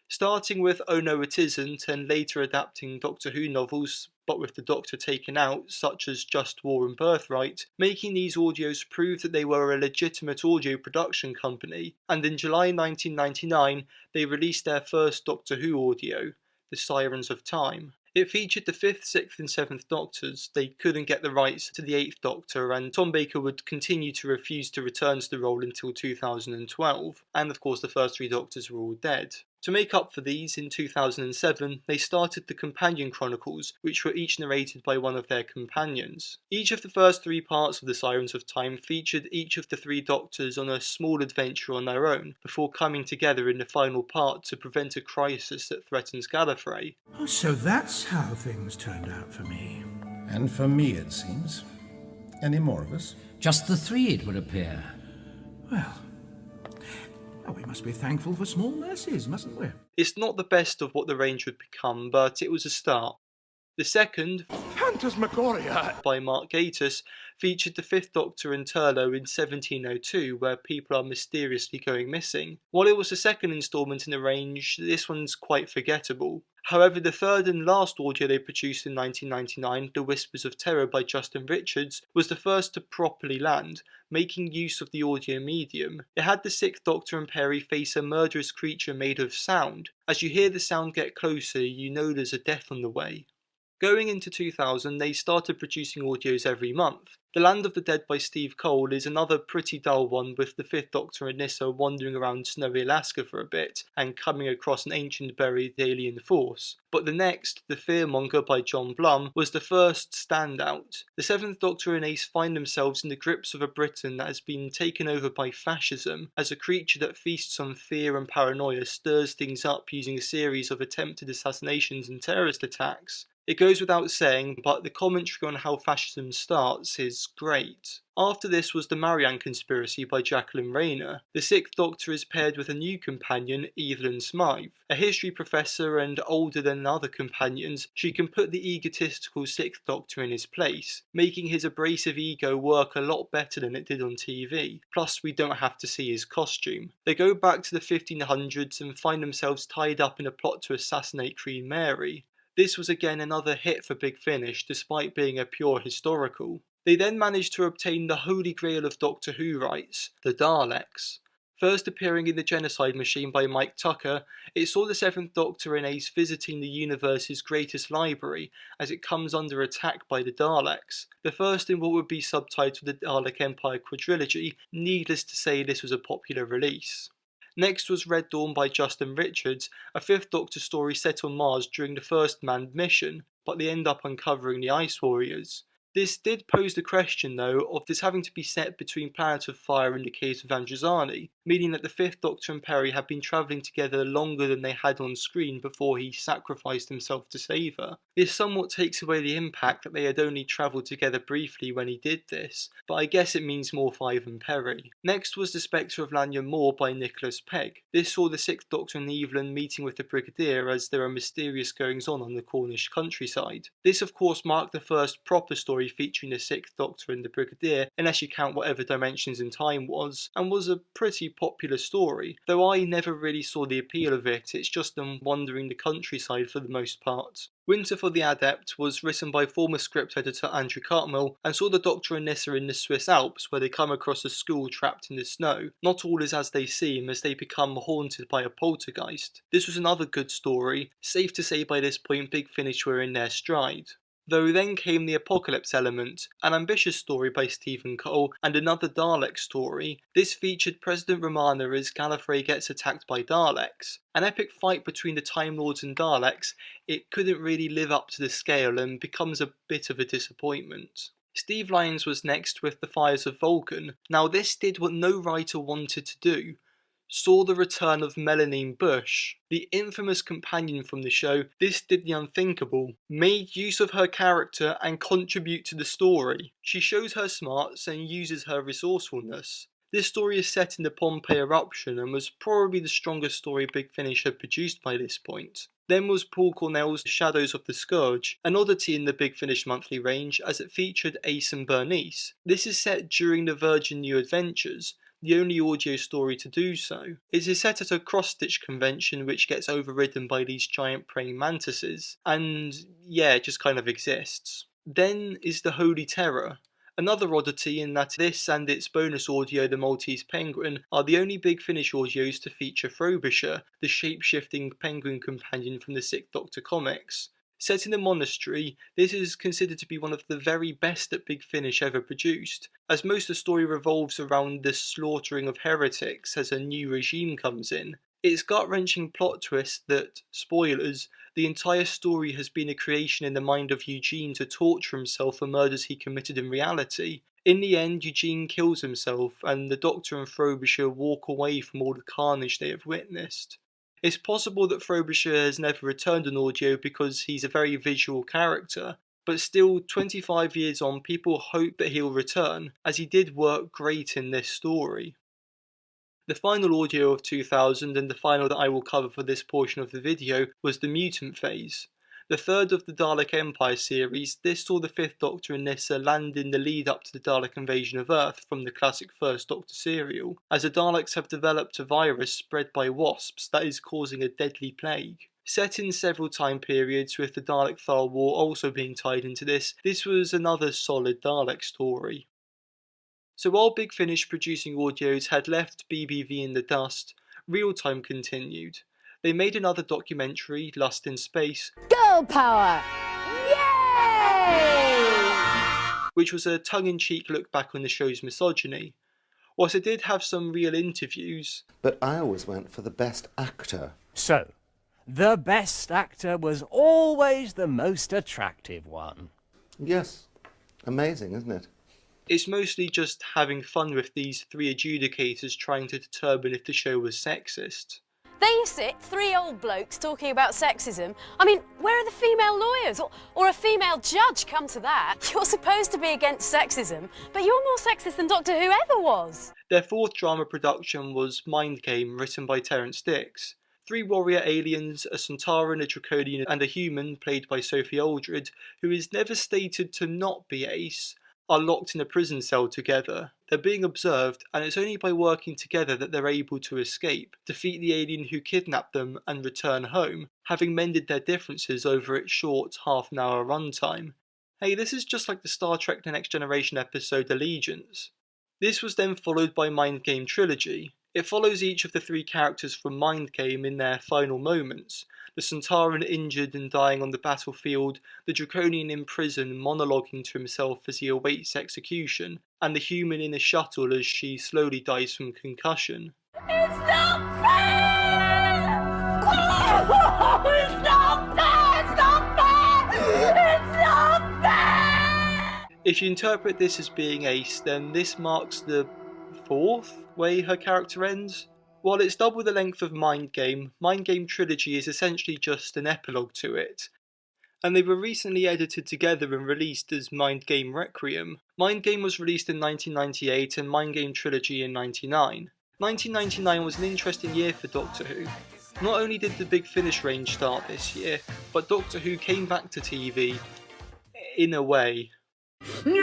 Starting with Oh No It Isn't and later adapting Doctor Who novels, but with the Doctor taken out, such as Just War and Birthright, making these audios prove that they were a legitimate audio production company, and in July 1999 they released their first Doctor Who audio, The Sirens of Time. It featured the 5th, 6th and 7th Doctors. They couldn't get the rights to the 8th Doctor, and Tom Baker would continue to refuse to return to the role until 2012, and of course the first 3 Doctors were all dead. To make up for these, in 2007, they started the Companion Chronicles, which were each narrated by one of their companions. Each of the first 3 parts of The Sirens of Time featured each of the 3 Doctors on a small adventure on their own, before coming together in the final part to prevent a crisis that threatens Gallifrey. Oh, so that's how things turned out for me. And for me, it seems. Any more of us? Just the 3, it would appear. Well, we must be thankful for small mercies, mustn't we? It's not the best of what the range would become, but it was a start. The second, Phantasmagoria, by Mark Gatiss, featured the 5th Doctor and Turlough in 1702, where people are mysteriously going missing. While it was the second instalment in the range, this one's quite forgettable. However, the third and last audio they produced in 1999, The Whispers of Terror by Justin Richards, was the first to properly land, making use of the audio medium. It had the 6th Doctor and Perry face a murderous creature made of sound. As you hear the sound get closer, you know there's a death on the way. Going into 2000, they started producing audios every month. The Land of the Dead by Steve Cole is another pretty dull one, with the 5th Doctor and Nyssa wandering around snowy Alaska for a bit and coming across an ancient buried alien force. But the next, The Fearmonger by John Blum, was the first standout. The 7th Doctor and Ace find themselves in the grips of a Britain that has been taken over by fascism, as a creature that feasts on fear and paranoia stirs things up using a series of attempted assassinations and terrorist attacks. It goes without saying, but the commentary on how fascism starts is great. After this was The Marianne Conspiracy by Jacqueline Rayner. The 6th Doctor is paired with a new companion, Evelyn Smythe. A history professor and older than other companions, she can put the egotistical 6th Doctor in his place, making his abrasive ego work a lot better than it did on TV. Plus, we don't have to see his costume. They go back to the 1500s and find themselves tied up in a plot to assassinate Queen Mary. This was again another hit for Big Finish, despite being a pure historical. They then managed to obtain the holy grail of Doctor Who rights, the Daleks. First appearing in The Genocide Machine by Mike Tucker, it saw the 7th Doctor and Ace visiting the universe's greatest library as it comes under attack by the Daleks. The first in what would be subtitled the Dalek Empire quadrilogy, needless to say this was a popular release. Next was Red Dawn by Justin Richards, a 5th Doctor story set on Mars during the first manned mission, but they end up uncovering the Ice Warriors. This did pose the question, though, of this having to be set between Planet of Fire and the Caves of Androzani, meaning that the 5th Doctor and Perry had been travelling together longer than they had on screen before he sacrificed himself to save her. This somewhat takes away the impact that they had only travelled together briefly when he did this, but I guess it means more for Ivan Perry. Next was The Spectre of Lanyon Moor by Nicholas Pegg. This saw the Sixth Doctor and Evelyn meeting with the Brigadier as there are mysterious goings-on the Cornish countryside. This of course marked the first proper story featuring the Sixth Doctor and the Brigadier, unless you count whatever Dimensions in Time was, and was a pretty popular story, though I never really saw the appeal of it. It's just them wandering the countryside for the most part. Winter for the Adept was written by former script editor Andrew Cartmel and saw the Doctor and Nyssa in the Swiss Alps where they come across a school trapped in the snow. Not all is as they seem as they become haunted by a poltergeist. This was another good story. Safe to say by this point Big Finish were in their stride. Though then came the Apocalypse element, an ambitious story by Stephen Cole, and another Dalek story. This featured President Romana as Gallifrey gets attacked by Daleks. An epic fight between the Time Lords and Daleks, it couldn't really live up to the scale and becomes a bit of a disappointment. Steve Lyons was next with The Fires of Vulcan. Now this did what no writer wanted to do. Saw the return of Melanine Bush. The infamous companion from the show, this did the unthinkable, made use of her character and contribute to the story. She shows her smarts and uses her resourcefulness. This story is set in the Pompeii eruption and was probably the strongest story Big Finish had produced by this point. Then was Paul Cornell's Shadows of the Scourge, an oddity in the Big Finish monthly range as it featured Ace and Bernice. This is set during the Virgin New Adventures, the only audio story to do so. It is set at a cross-stitch convention which gets overridden by these giant praying mantises, and yeah, it just kind of exists. Then is The Holy Terror, another oddity in that this and its bonus audio The Maltese Penguin are the only Big Finish audios to feature Frobisher, the shape-shifting penguin companion from the Sixth Doctor comics. Set in a monastery, this is considered to be one of the very best that Big Finish ever produced, as most of the story revolves around the slaughtering of heretics as a new regime comes in. Its gut-wrenching plot twist that, spoilers, the entire story has been a creation in the mind of Eugene to torture himself for murders he committed in reality. In the end, Eugene kills himself, and the Doctor and Frobisher walk away from all the carnage they have witnessed. It's possible that Frobisher has never returned an audio because he's a very visual character, but still 25 years on people hope that he'll return, as he did work great in this story. The final audio of 2000, and the final that I will cover for this portion of the video, was the Mutant Phase. The third of the Dalek Empire series, this saw the Fifth Doctor and Nyssa land in the lead up to the Dalek invasion of Earth from the classic First Doctor serial, as the Daleks have developed a virus spread by wasps that is causing a deadly plague. Set in several time periods with the Dalek-Thal War also being tied into this was another solid Dalek story. So while Big Finish producing audios had left BBV in the dust, Reeltime continued. They made another documentary, Lust in Space, Girl power! Yay! which was a tongue-in-cheek look back on the show's misogyny. Whilst it did have some real interviews, but I always went for the best actor. So, the best actor was always the most attractive one. Yes. Amazing, isn't it? it's mostly just having fun with these three adjudicators trying to determine if the show was sexist. There you sit, three old blokes talking about sexism. I mean, where are the female lawyers? Or a female judge, come to that? You're supposed to be against sexism, but you're more sexist than Doctor Who ever was. Their fourth drama production was Mind Game, written by Terrence Dix. Three warrior aliens, a Centauran, a Draconian, and a human, played by Sophie Aldred, who is never stated to not be Ace, are locked in a prison cell together. They're being observed, and it's only by working together that they're able to escape, defeat the alien who kidnapped them, and return home, having mended their differences over its short half-an-hour runtime. Hey, this is just like the Star Trek The Next Generation episode Allegiance. This was then followed by Mind Game Trilogy. It follows each of the three characters from Mind Game in their final moments. The Centauran injured and dying on the battlefield, the Draconian in prison monologuing to himself as he awaits execution, and the human in a shuttle as she slowly dies from concussion. It's not fair! Oh, it's not fair! It's not fair! It's not fair! If you interpret this as being Ace, then this marks the fourth way her character ends. While it's double the length of Mind Game Trilogy is essentially just an epilogue to it. and they were recently edited together and released as Mind Game Requiem. Mind Game was released in 1998 and Mind Game Trilogy in 1999. 1999 was an interesting year for Doctor Who. Not only did the Big Finish range start this year, but Doctor Who came back to TV, in a way. You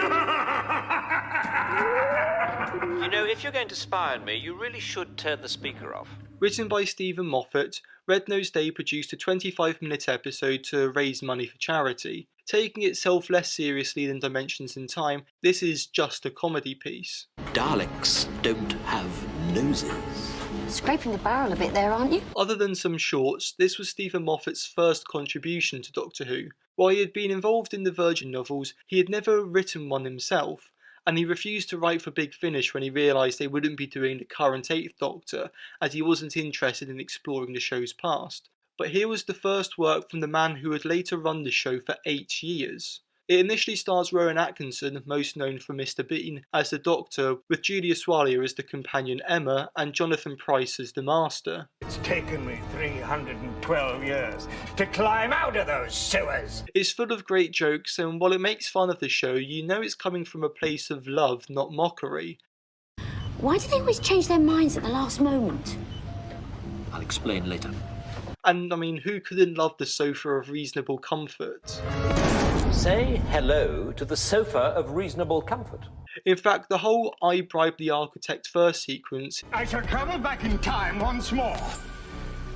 know, if you're going to spy on me, you really should turn the speaker off. Written by Stephen Moffat, Red Nose Day produced a 25-minute episode to raise money for charity. Taking itself less seriously than Dimensions in Time, this is just a comedy piece. Daleks don't have noses. Scraping the barrel a bit there, aren't you? Other than some shorts, this was Stephen Moffat's first contribution to Doctor Who. While he had been involved in the Virgin novels, he had never written one himself, and he refused to write for Big Finish when he realised they wouldn't be doing the current 8th Doctor, as he wasn't interested in exploring the show's past. But here was the first work from the man who would later run the show for 8 years. It initially stars Rowan Atkinson, most known for Mr. Bean, as the Doctor, with Julia Swallier as the companion Emma, and Jonathan Pryce as the Master. It's taken me 312 years to climb out of those sewers. It's full of great jokes, and while it makes fun of the show, you know it's coming from a place of love, not mockery. Why do they always change their minds at the last moment? I'll explain later. And, I mean, who couldn't love the sofa of reasonable comfort? Say hello to the sofa of reasonable comfort. In fact, the whole I Bribed the Architect first sequence... I shall travel back in time once more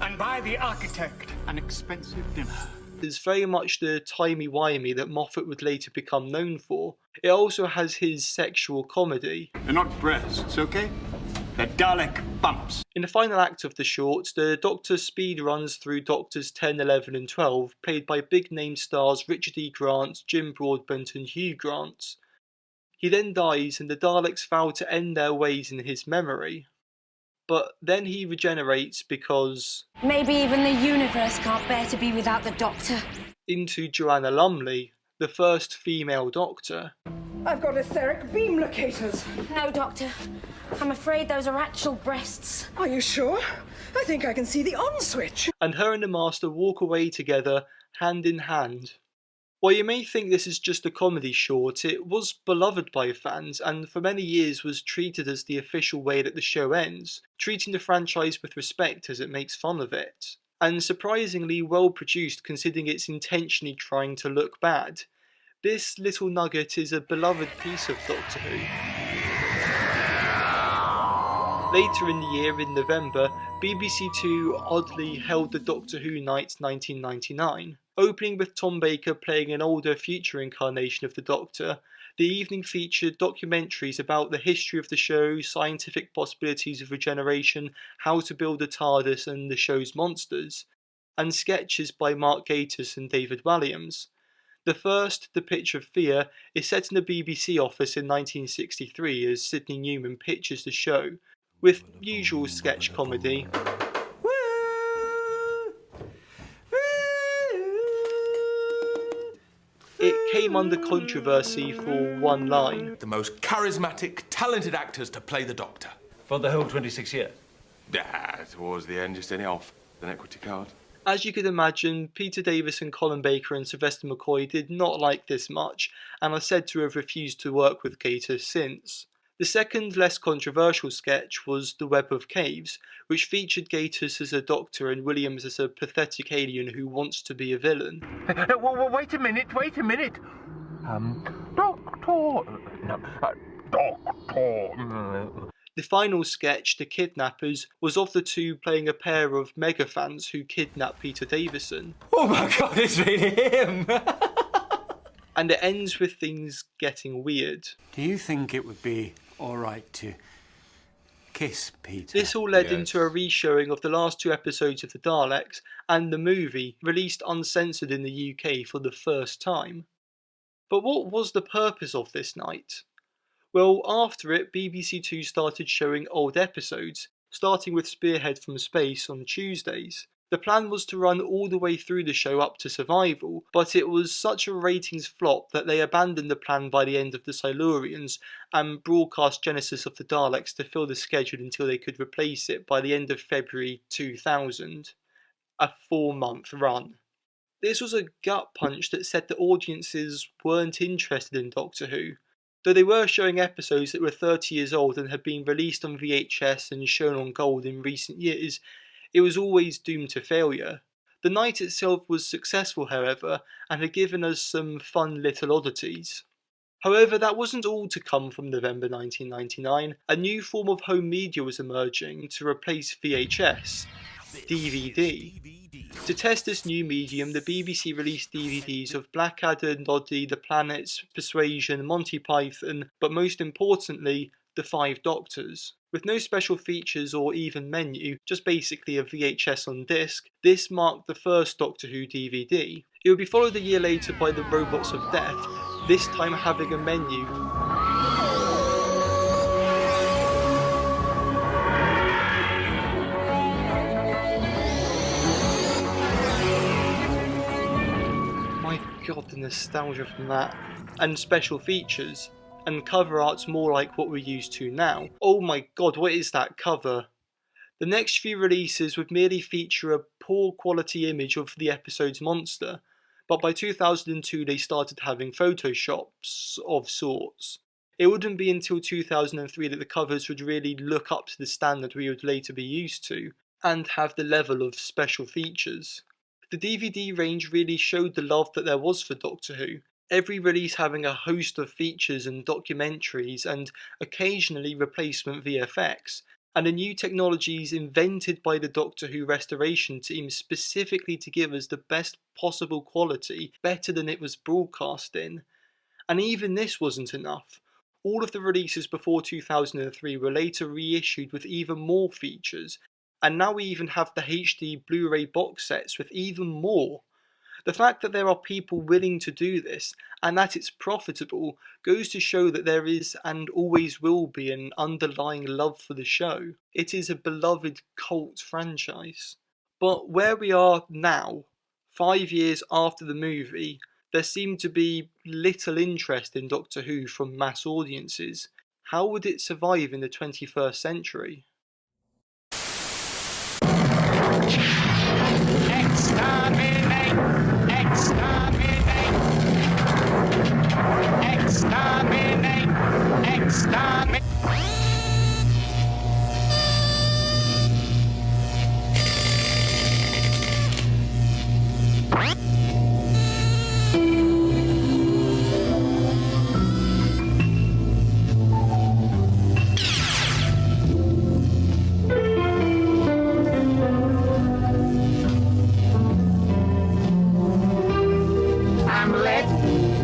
and buy the architect an expensive dinner. ...is very much the timey-wimey that Moffat would later become known for. It also has his sexual comedy. They're not breasts, okay? They're Dalek bumps. In the final act of the short, the Doctor speed runs through Doctors 10, 11 and 12, played by big-name stars Richard E. Grant, Jim Broadbent and Hugh Grant. He then dies and the Daleks vow to end their ways in his memory. But then he regenerates because... Maybe even the universe can't bear to be without the Doctor. Into Joanna Lumley, the first female Doctor. I've got etheric beam locators. No, Doctor. I'm afraid those are actual breasts. Are you sure? I think I can see the on switch. And her and the Master walk away together, hand in hand. While you may think this is just a comedy short, it was beloved by fans and for many years was treated as the official way that the show ends, treating the franchise with respect as it makes fun of it. And surprisingly well produced considering it's intentionally trying to look bad. This little nugget is a beloved piece of Doctor Who. Later in the year, in November, BBC Two oddly held the Doctor Who Night 1999. Opening with Tom Baker playing an older future incarnation of the Doctor, the evening featured documentaries about the history of the show, scientific possibilities of regeneration, how to build a TARDIS and the show's monsters, and sketches by Mark Gatiss and David Walliams. The first, The Pitch of Fear, is set in a BBC office in 1963 as Sidney Newman pitches the show, with usual sketch comedy. It came under controversy for one line. The most charismatic, talented actors to play the Doctor. For the whole 26 years? Yeah, towards the end, just anyhow, an equity card. As you could imagine, Peter Davison, Colin Baker and Sylvester McCoy did not like this much, and are said to have refused to work with Gatiss since. The second, less controversial sketch was The Web of Caves, which featured Gatiss as a doctor and Williams as a pathetic alien who wants to be a villain. Wait a minute. Doctor. The final sketch, The Kidnappers, was of the two playing a pair of mega fans who kidnap Peter Davison. Oh my god, it's really him! And it ends with things getting weird. Do you think it would be alright to kiss Peter? This all led into a re-showing of the last 2 episodes of The Daleks and the movie, released uncensored in the UK for the first time. But what was the purpose of this night? Well, after it, BBC Two started showing old episodes, starting with Spearhead from Space on Tuesdays. The plan was to run all the way through the show up to Survival, but it was such a ratings flop that they abandoned the plan by the end of the Silurians and broadcast Genesis of the Daleks to fill the schedule until they could replace it by the end of February 2000. A 4-month run. This was a gut punch that said that audiences weren't interested in Doctor Who. Though they were showing episodes that were 30 years old and had been released on VHS and shown on gold in recent years, it was always doomed to failure. The night itself was successful, however, and had given us some fun little oddities. However, that wasn't all to come from November 1999. A new form of home media was emerging to replace VHS, DVD. To test this new medium, the BBC released DVDs of Blackadder, Noddy, The Planets, Persuasion, Monty Python, but most importantly, The Five Doctors. With no special features or even menu, just basically a VHS on disc, this marked the first Doctor Who DVD. It would be followed a year later by The Robots of Death, this time having a menu. My god, the nostalgia from that. And special features. And cover art's more like what we're used to now. Oh my god, what is that cover? The next few releases would merely feature a poor quality image of the episode's monster, but by 2002 they started having photoshops of sorts. It wouldn't be until 2003 that the covers would really look up to the standard we would later be used to, and have the level of special features. The DVD range really showed the love that there was for Doctor Who, every release having a host of features and documentaries and occasionally replacement VFX, and the new technologies invented by the Doctor Who restoration team specifically to give us the best possible quality, better than it was broadcast in. And even this wasn't enough. All of the releases before 2003 were later reissued with even more features, and now we even have the HD Blu-ray box sets with even more. The fact that there are people willing to do this, and that it's profitable, goes to show that there is and always will be an underlying love for the show. It is a beloved cult franchise. But where we are now, 5 years after the movie, there seemed to be little interest in Doctor Who from mass audiences. How would it survive in the 21st century?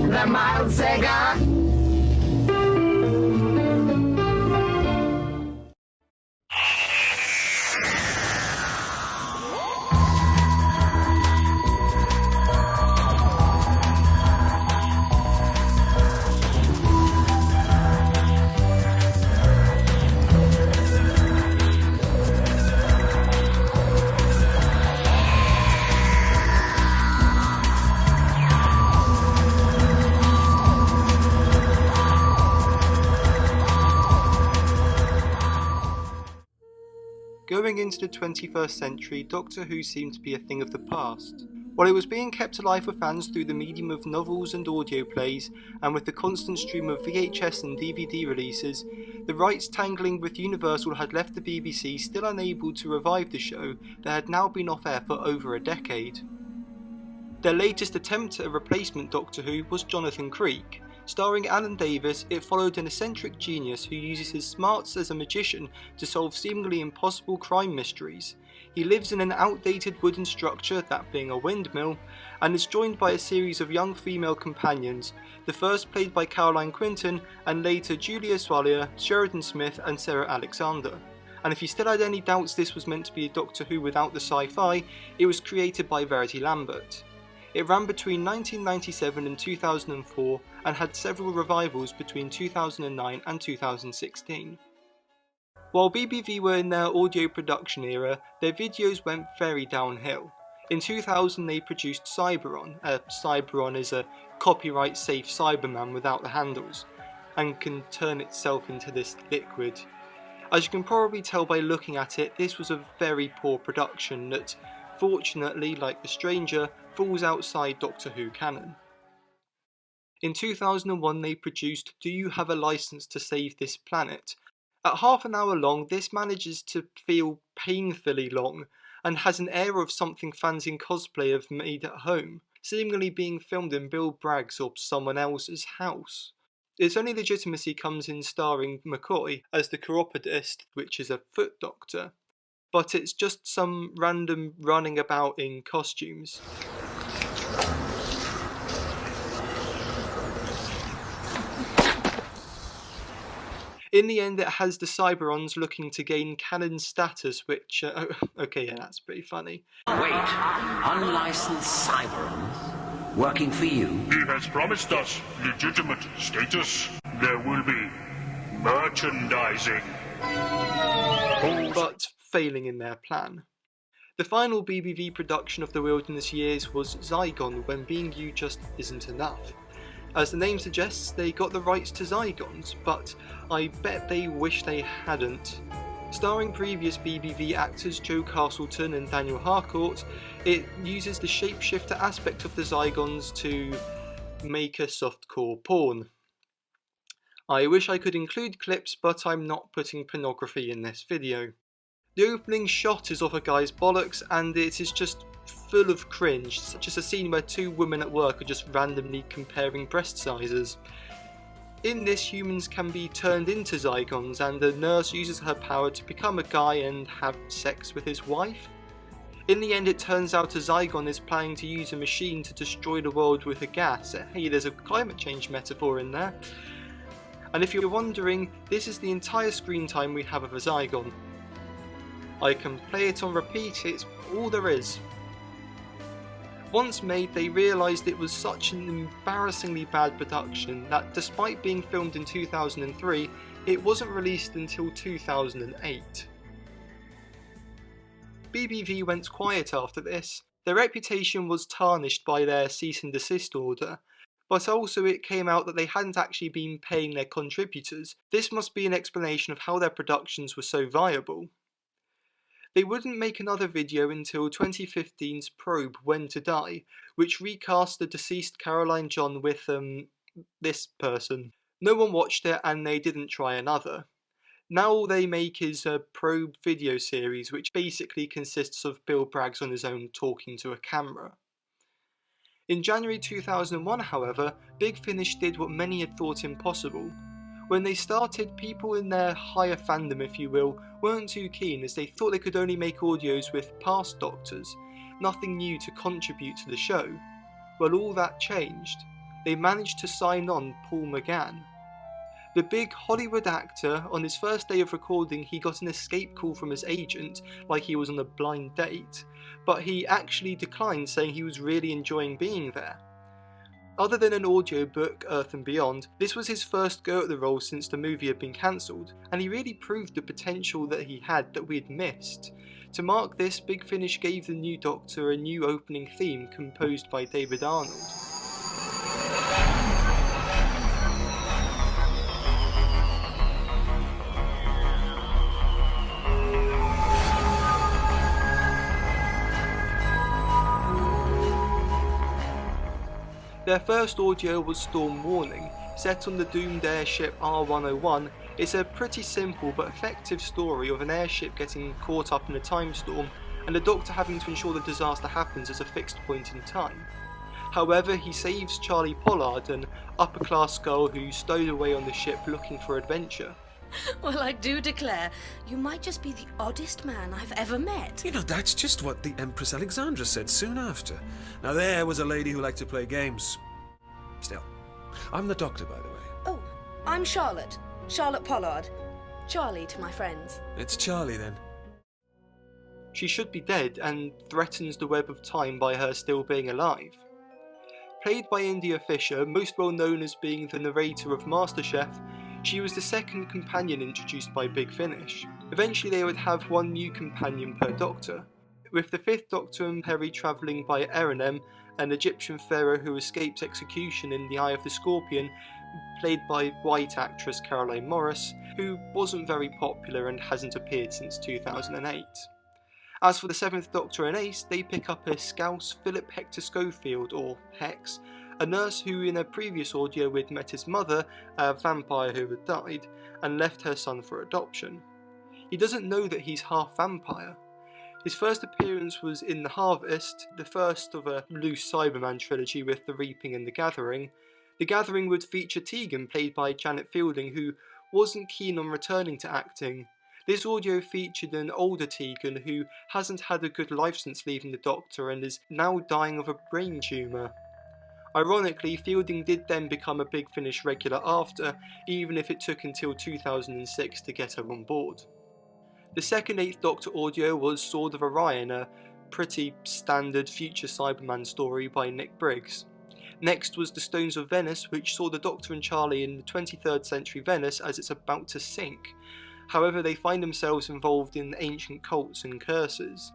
The mild cigar. Going into the 21st century, Doctor Who seemed to be a thing of the past. While it was being kept alive for fans through the medium of novels and audio plays, and with the constant stream of VHS and DVD releases, the rights tangling with Universal had left the BBC still unable to revive the show that had now been off air for over a decade. Their latest attempt at a replacement Doctor Who was Jonathan Creek. Starring Alan Davis, it followed an eccentric genius who uses his smarts as a magician to solve seemingly impossible crime mysteries. He lives in an outdated wooden structure, that being a windmill, and is joined by a series of young female companions, the first played by Caroline Quinton and later Julia Swallier, Sheridan Smith and Sarah Alexander. And if you still had any doubts this was meant to be a Doctor Who without the sci-fi, it was created by Verity Lambert. It ran between 1997 and 2004 and had several revivals between 2009 and 2016. While BBV were in their audio production era, their videos went very downhill. In 2000 they produced Cyberon. Cyberon is a copyright-safe Cyberman without the handles, and can turn itself into this liquid. As you can probably tell by looking at it, this was a very poor production that fortunately, like The Stranger, falls outside Doctor Who canon. In 2001 they produced Do You Have a License to Save This Planet? At half an hour long, this manages to feel painfully long, and has an air of something fans in cosplay have made at home, seemingly being filmed in Bill Bragg's or someone else's house. Its only legitimacy comes in starring McCoy as the chiropodist, which is a foot doctor, but it's just some random running about in costumes. In the end, it has the Cyberons looking to gain canon status, which, okay, yeah, that's pretty funny. Wait, unlicensed Cyberons working for you? He has promised us legitimate status. There will be merchandising. But failing in their plan. The final BBV production of the Wilderness Years was Zygon, when being you just isn't enough. As the name suggests, they got the rights to Zygons, but I bet they wish they hadn't. Starring previous BBV actors Joe Castleton and Daniel Harcourt, it uses the shapeshifter aspect of the Zygons to make a softcore porn. I wish I could include clips, but I'm not putting pornography in this video. The opening shot is of a guy's bollocks, and it is just full of cringe, such as a scene where two women at work are just randomly comparing breast sizes. In this, humans can be turned into Zygons, and a nurse uses her power to become a guy and have sex with his wife. In the end, it turns out a Zygon is planning to use a machine to destroy the world with a gas. Hey, there's a climate change metaphor in there. And if you're wondering, this is the entire screen time we have of a Zygon. I can play it on repeat, it's all there is. Once made, they realised it was such an embarrassingly bad production that despite being filmed in 2003, it wasn't released until 2008. BBV went quiet after this. Their reputation was tarnished by their cease and desist order, but also it came out that they hadn't actually been paying their contributors. This must be an explanation of how their productions were so viable. They wouldn't make another video until 2015's P.R.O.B.E. When to Die, which recast the deceased Caroline John with, this person. No one watched it and they didn't try another. Now all they make is a P.R.O.B.E. video series, which basically consists of Bill Braggs on his own talking to a camera. In January 2001, however, Big Finish did what many had thought impossible. When they started, people in their higher fandom, if you will, weren't too keen, as they thought they could only make audios with past Doctors, nothing new to contribute to the show. Well, all that changed. They managed to sign on Paul McGann. The big Hollywood actor, on his first day of recording, he got an escape call from his agent, like he was on a blind date, but he actually declined, saying he was really enjoying being there. Other than an audiobook, Earth and Beyond, this was his first go at the role since the movie had been cancelled, and he really proved the potential that he had that we had missed. To mark this, Big Finish gave the new Doctor a new opening theme composed by David Arnold. Their first audio was Storm Warning. Set on the doomed airship R-101, it's a pretty simple but effective story of an airship getting caught up in a time storm and the Doctor having to ensure the disaster happens at a fixed point in time. However, he saves Charlie Pollard, an upper-class girl who stowed away on the ship looking for adventure. Well, I do declare, you might just be the oddest man I've ever met. You know, that's just what the Empress Alexandra said soon after. Now there was a lady who liked to play games. Still, I'm the Doctor, by the way. Oh, I'm Charlotte. Charlotte Pollard. Charlie to my friends. It's Charlie, then. She should be dead and threatens the web of time by her still being alive. Played by India Fisher, most well known as being the narrator of MasterChef, she was the second companion introduced by Big Finish. Eventually they would have one new companion per Doctor, with the fifth Doctor and Perry travelling by Erenem, an Egyptian pharaoh who escaped execution in the Eye of the Scorpion, played by white actress Caroline Morris, who wasn't very popular and hasn't appeared since 2008. As for the 7th Doctor and Ace, they pick up a Scouse Philip Hector Schofield, or Hex, a nurse who in a previous audio we'd met his mother, a vampire who had died, and left her son for adoption. He doesn't know that he's half vampire. His first appearance was in The Harvest, the first of a loose Cyberman trilogy with The Reaping and The Gathering. The Gathering would feature Tegan, played by Janet Fielding, who wasn't keen on returning to acting. This audio featured an older Tegan who hasn't had a good life since leaving the Doctor and is now dying of a brain tumour. Ironically, Fielding did then become a Big Finish regular after, even if it took until 2006 to get her on board. The second 8th Doctor audio was Sword of Orion, a pretty standard future Cyberman story by Nick Briggs. Next was The Stones of Venice, which saw the Doctor and Charlie in the 23rd century Venice as it's about to sink. However, they find themselves involved in ancient cults and curses.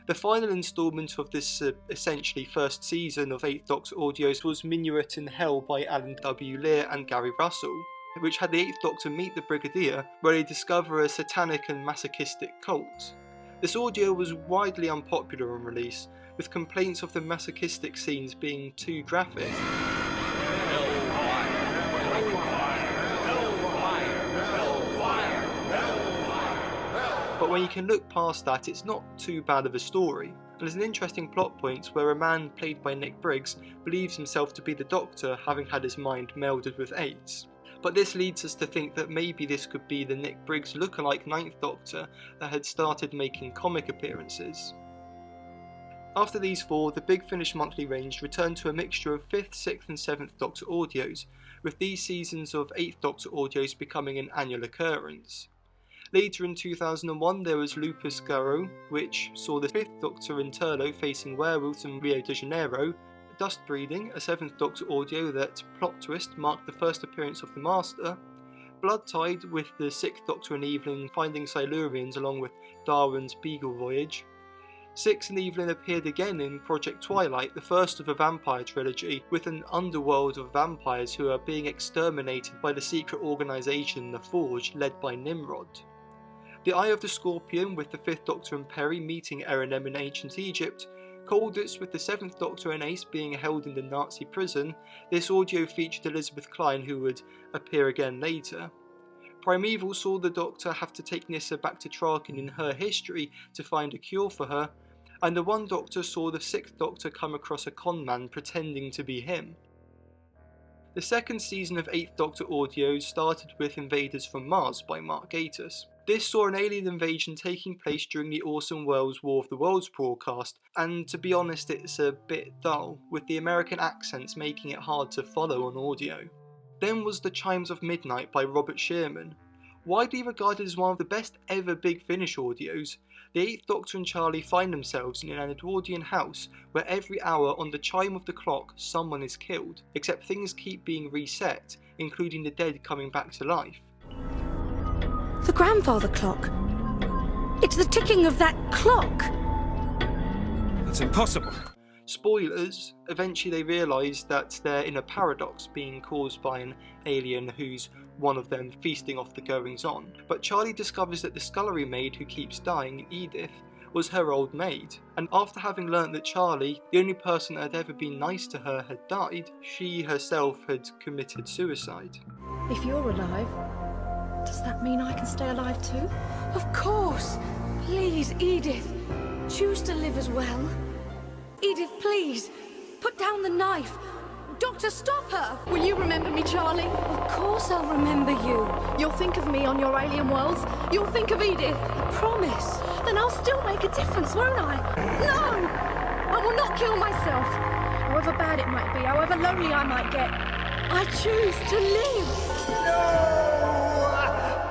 The final instalment of this essentially first season of 8th Doctor audios was Minuet in Hell by Alan W. Lear and Gary Russell, which had the 8th Doctor meet the Brigadier, where they discover a satanic and masochistic cult. This audio was widely unpopular on release, with complaints of the masochistic scenes being too graphic. But when you can look past that, it's not too bad of a story, and there's an interesting plot point where a man played by Nick Briggs believes himself to be the Doctor, having had his mind melded with AIDS. But this leads us to think that maybe this could be the Nick Briggs lookalike 9th Doctor that had started making comic appearances. After these 4, the Big Finish monthly range returned to a mixture of 5th, 6th and 7th Doctor audios, with these seasons of 8th Doctor audios becoming an annual occurrence. Later in 2001 there was Lupus Garou, which saw the 5th Doctor and Turlo facing werewolves in Rio de Janeiro, Dust Breeding, a 7th Doctor audio that, plot twist, marked the first appearance of the Master, Blood Tide with the 6th Doctor and Evelyn finding Silurians along with Darwin's Beagle Voyage. Six and Evelyn appeared again in Project Twilight, the first of a vampire trilogy, with an underworld of vampires who are being exterminated by the secret organisation The Forge, led by Nimrod. The Eye of the Scorpion, with the 5th Doctor and Perry meeting Erenem in ancient Egypt. Colditz, with the 7th Doctor and Ace being held in the Nazi prison. This audio featured Elizabeth Klein, who would appear again later. Primeval saw the Doctor have to take Nyssa back to Traken in her history to find a cure for her, and the One Doctor saw the 6th Doctor come across a conman pretending to be him. The second season of 8th Doctor audios started with Invaders from Mars by Mark Gatiss. This saw an alien invasion taking place during the Orson Welles' War of the Worlds broadcast, and to be honest it's a bit dull, with the American accents making it hard to follow on audio. Then was The Chimes of Midnight by Robert Sherman. Widely regarded as one of the best ever Big Finish audios, the 8th Doctor and Charlie find themselves in an Edwardian house where every hour on the chime of the clock someone is killed, except things keep being reset, including the dead coming back to life. The grandfather clock. It's the ticking of that clock. That's impossible. Spoilers, eventually they realise that they're in a paradox being caused by an alien who's one of them feasting off the goings-on. But Charlie discovers that the scullery maid who keeps dying, Edith, was her old maid, and after having learnt that Charlie, the only person that had ever been nice to her, had died, she herself had committed suicide. If you're alive, does that mean I can stay alive too? Of course. Please, Edith, choose to live as well. Edith, please, put down the knife. Doctor, stop her! Will you remember me, Charlie? Of course I'll remember you. You'll think of me on your alien worlds. You'll think of Edith. I promise. Then I'll still make a difference, won't I? No! I will not kill myself. However bad it might be, however lonely I might get, I choose to live. No!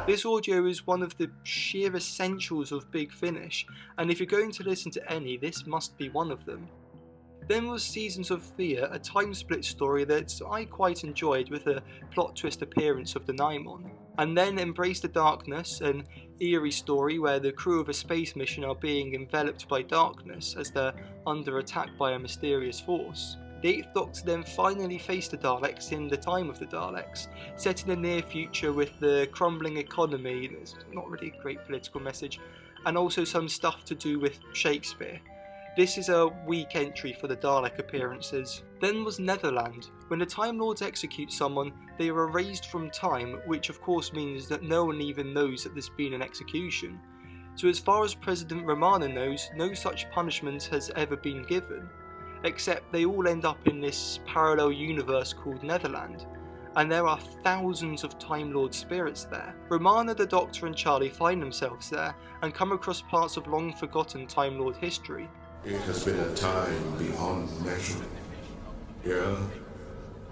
This audio is one of the sheer essentials of Big Finish, and if you're going to listen to any, this must be one of them. Then was Seasons of Fear, a time-split story that I quite enjoyed with a plot twist appearance of the Naimon. And then Embrace the Darkness, an eerie story where the crew of a space mission are being enveloped by darkness as they're under attack by a mysterious force. The 8th Doctor then finally faced the Daleks in The Time of the Daleks, set in the near future with the crumbling economy, there's not really a great political message, and also some stuff to do with Shakespeare. This is a weak entry for the Dalek appearances. Then was Netherland. When the Time Lords execute someone, they are erased from time, which of course means that no one even knows that there's been an execution. So as far as President Romana knows, no such punishment has ever been given, except they all end up in this parallel universe called Netherland, and there are thousands of Time Lord spirits there. Romana, the Doctor and Charlie find themselves there and come across parts of long forgotten Time Lord history. It has been a time beyond measure. Here,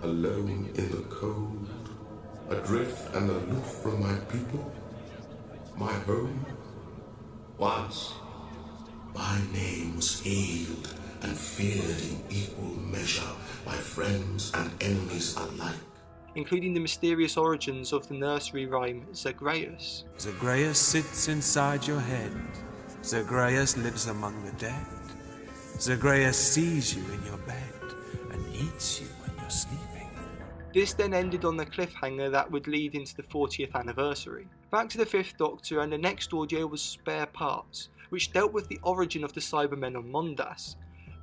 alone in the cold, adrift and aloof from my people, my home. Once, my name was hailed and feared in equal measure by friends and enemies alike. Including the mysterious origins of the nursery rhyme Zagreus. Zagreus sits inside your head. Zagreus lives among the dead. Zagreus sees you in your bed and eats you when you're sleeping. This then ended on the cliffhanger that would lead into the 40th anniversary. Back to the 5th Doctor, and the next audio was Spare Parts, which dealt with the origin of the Cybermen on Mondas.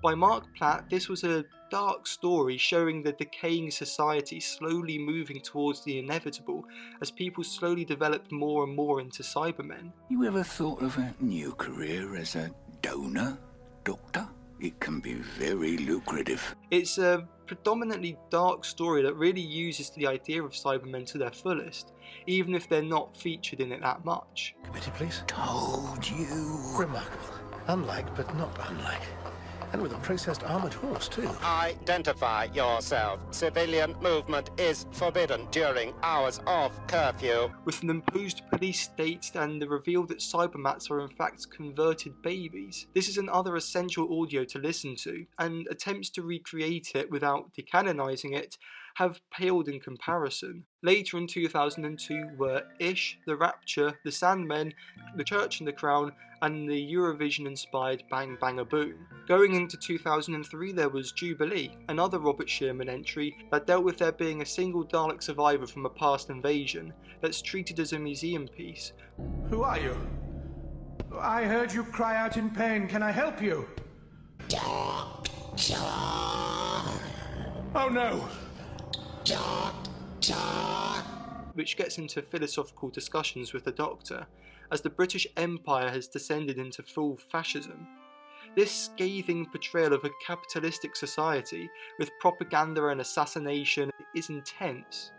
By Mark Platt, this was a dark story showing the decaying society slowly moving towards the inevitable as people slowly developed more and more into Cybermen. You ever thought of a new career as a donor, Doctor? It can be very lucrative. It's a predominantly dark story that really uses the idea of Cybermen to their fullest, even if they're not featured in it that much. Committee, please. Told you. Remarkable. Unlike, but not unlike. And with a processed armoured horse, too. Identify yourself. Civilian movement is forbidden during hours of curfew. With an imposed police state and the reveal that Cybermats are in fact converted babies. This is another essential audio to listen to, and attempts to recreate it without decanonising it have paled in comparison. Later in 2002 were Ish, The Rapture, The Sandmen, The Church and the Crown, and the Eurovision-inspired Bang Bang Boom. Going into 2003 there was Jubilee, another Robert Sherman entry that dealt with there being a single Dalek survivor from a past invasion that's treated as a museum piece. Who are you? I heard you cry out in pain. Can I help you? Doctor! Oh no! Doctor! Which gets into philosophical discussions with the Doctor, as the British Empire has descended into full fascism. This scathing portrayal of a capitalistic society with propaganda and assassination is intense,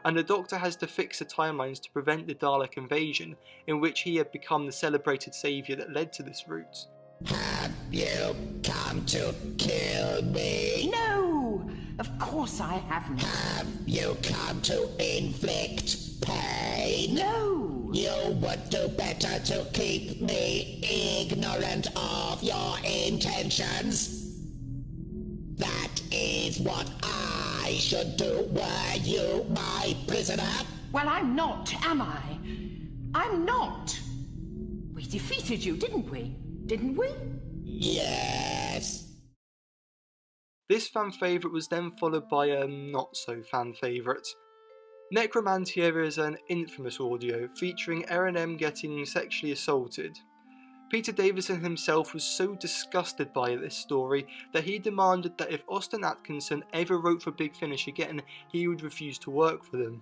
and the Doctor has to fix the timelines to prevent the Dalek invasion, in which he had become the celebrated saviour that led to this route. Have you come to kill me? No! Of course I haven't. Have you come to inflict pain? No! You would do better to keep me ignorant of your intentions. That is what I should do were you my prisoner. Well, I'm not, am I? I'm not. We defeated you, didn't we? Didn't we? Yes. This fan favourite was then followed by a not-so-fan favourite. Necromantia is an infamous audio featuring R&M getting sexually assaulted. Peter Davison himself was so disgusted by this story that he demanded that if Austin Atkinson ever wrote for Big Finish again, he would refuse to work for them.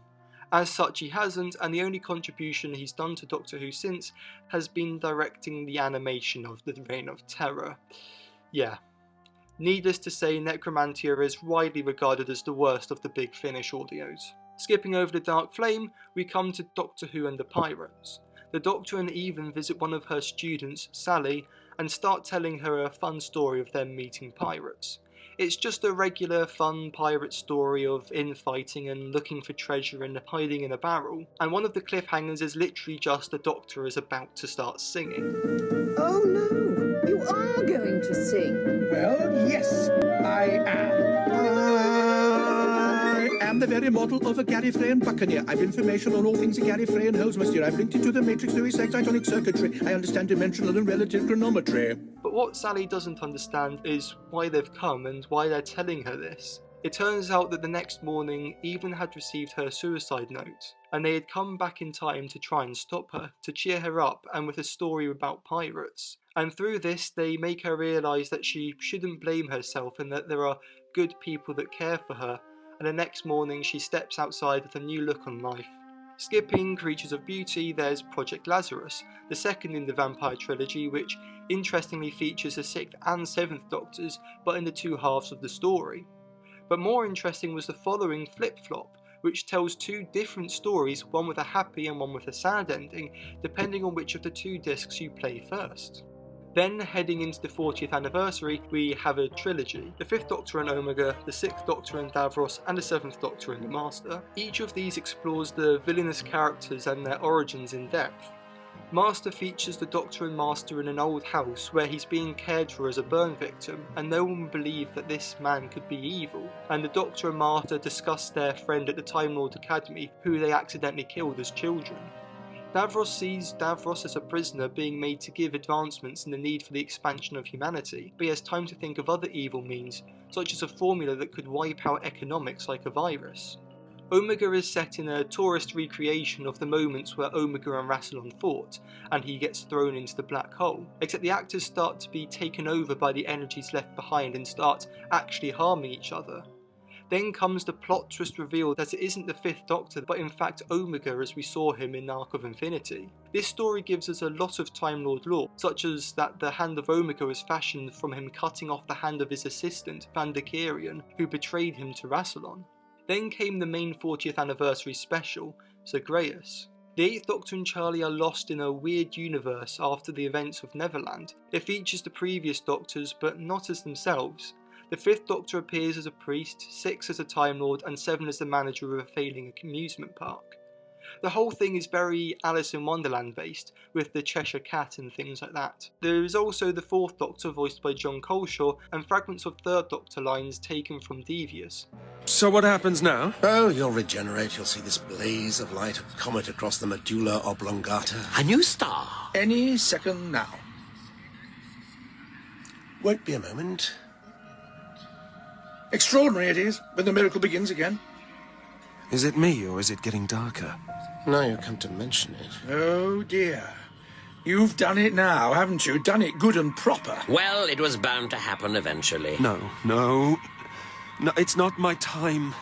As such he hasn't, and the only contribution he's done to Doctor Who since has been directing the animation of The Reign of Terror. Yeah. Needless to say, Necromantia is widely regarded as the worst of the Big Finish audios. Skipping over the Dark Flame, we come to Doctor Who and the Pirates. The Doctor and Even visit one of her students, Sally, and start telling her a fun story of them meeting pirates. It's just a regular fun pirate story of infighting and looking for treasure and hiding in a barrel, and one of the cliffhangers is literally just the Doctor is about to start singing. Oh no, you are going to sing. Well, yes, I am the very model of a Gallifreyan buccaneer. I've information on all things a Gallifreyan holds, monsieur. I've linked it to the matrix through his excitonic circuitry. I understand dimensional and relative chronometry. But what Sally doesn't understand is why they've come and why they're telling her this. It turns out that the next morning, Evelyn had received her suicide note, and they had come back in time to try and stop her, to cheer her up, and with a story about pirates. And through this, they make her realise that she shouldn't blame herself and that there are good people that care for her, and the next morning she steps outside with a new look on life. Skipping Creatures of Beauty, there's Project Lazarus, the second in the vampire trilogy, which interestingly features the 6th and 7th Doctors, but in the two halves of the story. But more interesting was the following Flip-Flop, which tells two different stories, one with a happy and one with a sad ending, depending on which of the two discs you play first. Then, heading into the 40th anniversary, we have a trilogy. The 5th Doctor and Omega, the 6th Doctor and Davros, and the 7th Doctor and the Master. Each of these explores the villainous characters and their origins in depth. Master features the Doctor and Master in an old house where he's being cared for as a burn victim, and no one believed that this man could be evil. And the Doctor and Master discuss their friend at the Time Lord Academy, who they accidentally killed as children. Davros sees Davros as a prisoner being made to give advancements in the need for the expansion of humanity, but he has time to think of other evil means, such as a formula that could wipe out economics like a virus. Omega is set in a tourist recreation of the moments where Omega and Rassilon fought, and he gets thrown into the black hole, except the actors start to be taken over by the energies left behind and start actually harming each other. Then comes the plot twist reveal that it isn't the 5th Doctor, but in fact Omega as we saw him in Arc of Infinity. This story gives us a lot of Time Lord lore, such as that the hand of Omega was fashioned from him cutting off the hand of his assistant, Vandakirian, who betrayed him to Rassilon. Then came the main 40th anniversary special, Zagreus. The 8th Doctor and Charlie are lost in a weird universe after the events of Neverland. It features the previous Doctors, but not as themselves. The 5th Doctor appears as a priest, 6 as a Time Lord, and 7 as the manager of a failing amusement park. The whole thing is very Alice in Wonderland based, with the Cheshire Cat and things like that. There is also the 4th Doctor voiced by John Coleshaw, and fragments of 3rd Doctor lines taken from Devious. So what happens now? Oh, you'll regenerate. You'll see this blaze of light comet across the medulla oblongata. A new star. Any second now. Won't be a moment. Extraordinary it is, when the miracle begins again. Is it me, or is it getting darker? Now you come to mention it. Oh dear. You've done it now, haven't you? Done it good and proper. Well, it was bound to happen eventually. No, it's not my time.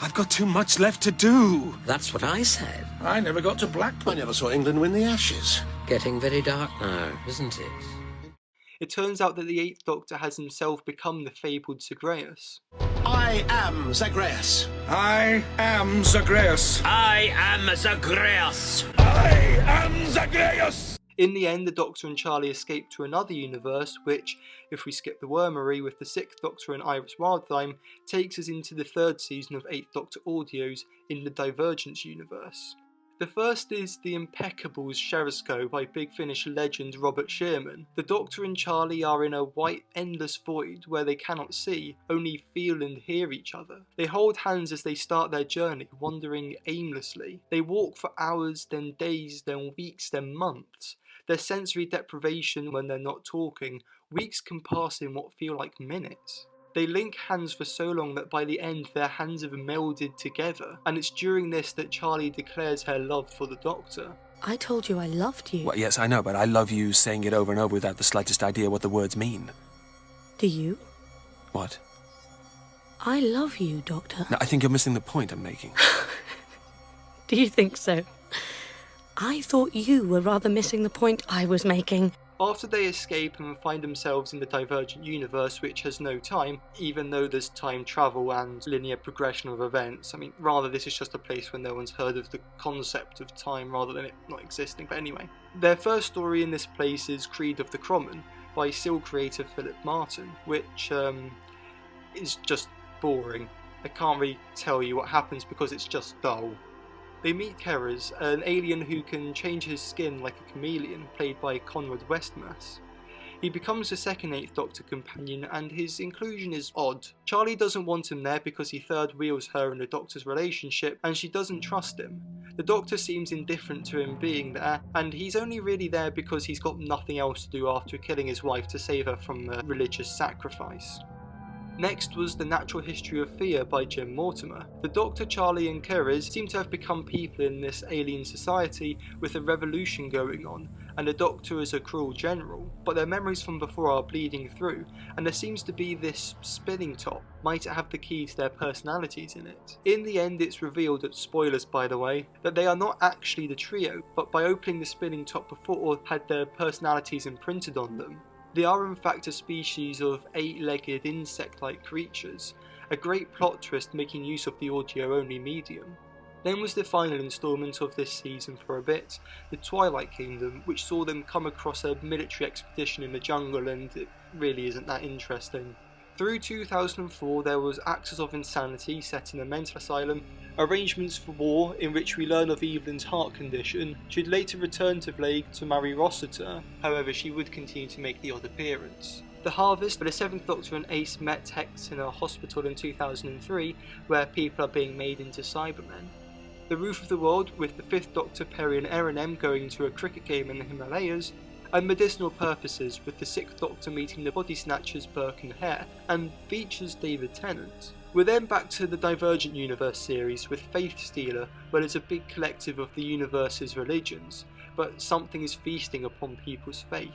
I've got too much left to do. That's what I said. I never got to Blackpool. I never saw England win the Ashes. Getting very dark now, isn't it? It turns out that the 8th Doctor has himself become the fabled Zagreus. I am Zagreus. I am Zagreus. I am Zagreus. I am Zagreus. In the end, the Doctor and Charlie escape to another universe, which, if we skip the wormery with the 6th Doctor and Iris Wildthyme, takes us into the 3rd season of 8th Doctor audios in the Divergence universe. The first is The Impeccables Sheresco by Big Finish legend Robert Sherman. The Doctor and Charlie are in a white, endless void where they cannot see, only feel and hear each other. They hold hands as they start their journey, wandering aimlessly. They walk for hours, then days, then weeks, then months. Their sensory deprivation when they're not talking, weeks can pass in what feel like minutes. They link hands for so long that by the end their hands have melded together, and it's during this that Charlie declares her love for the Doctor. I told you I loved you. Well, yes, I know, but I love you saying it over and over without the slightest idea what the words mean. Do you? What? I love you, Doctor. No, I think you're missing the point I'm making. Do you think so? I thought you were rather missing the point I was making. After they escape and find themselves in the Divergent universe, which has no time, even though there's time travel and linear progression of events. I mean, rather this is just a place where no one's heard of the concept of time rather than it not existing, but anyway. Their first story in this place is Creed of the Crommen by SEAL creator Philip Martin, which is just boring. I can't really tell you what happens because it's just dull. They meet Keras, an alien who can change his skin like a chameleon, played by Conrad Westmass. He becomes the second 8th Doctor companion, and his inclusion is odd. Charlie doesn't want him there because he third wheels her in the Doctor's relationship, and she doesn't trust him. The Doctor seems indifferent to him being there, and he's only really there because he's got nothing else to do after killing his wife to save her from a religious sacrifice. Next was The Natural History of Fear by Jim Mortimer. The Doctor, Charlie and Keres seem to have become people in this alien society with a revolution going on, and the Doctor is a cruel general, but their memories from before are bleeding through, and there seems to be this spinning top. Might it have the key to their personalities in it? In the end, it's revealed, spoilers by the way, that they are not actually the trio, but by opening the spinning top before had their personalities imprinted on them. They are in fact a species of 8-legged insect-like creatures, a great plot twist making use of the audio-only medium. Then was the final instalment of this season for a bit, The Twilight Kingdom, which saw them come across a military expedition in the jungle, and it really isn't that interesting. Through 2004 there was Axis of Insanity set in a mental asylum, Arrangements for War, in which we learn of Evelyn's heart condition. She'd later return to Vlague to marry Rossiter, however she would continue to make the odd appearance. The Harvest, where the 7th Doctor and Ace met Hex in a hospital in 2003, where people are being made into Cybermen. The Roof of the World, with the 5th Doctor, Perry and Erin M going to a cricket game in the Himalayas, and Medicinal Purposes, with the 6th Doctor meeting the Body Snatchers Burke and Hare, and features David Tennant. We're then back to the Divergent Universe series with Faith Stealer, where there's a big collective of the universe's religions, but something is feasting upon people's faith.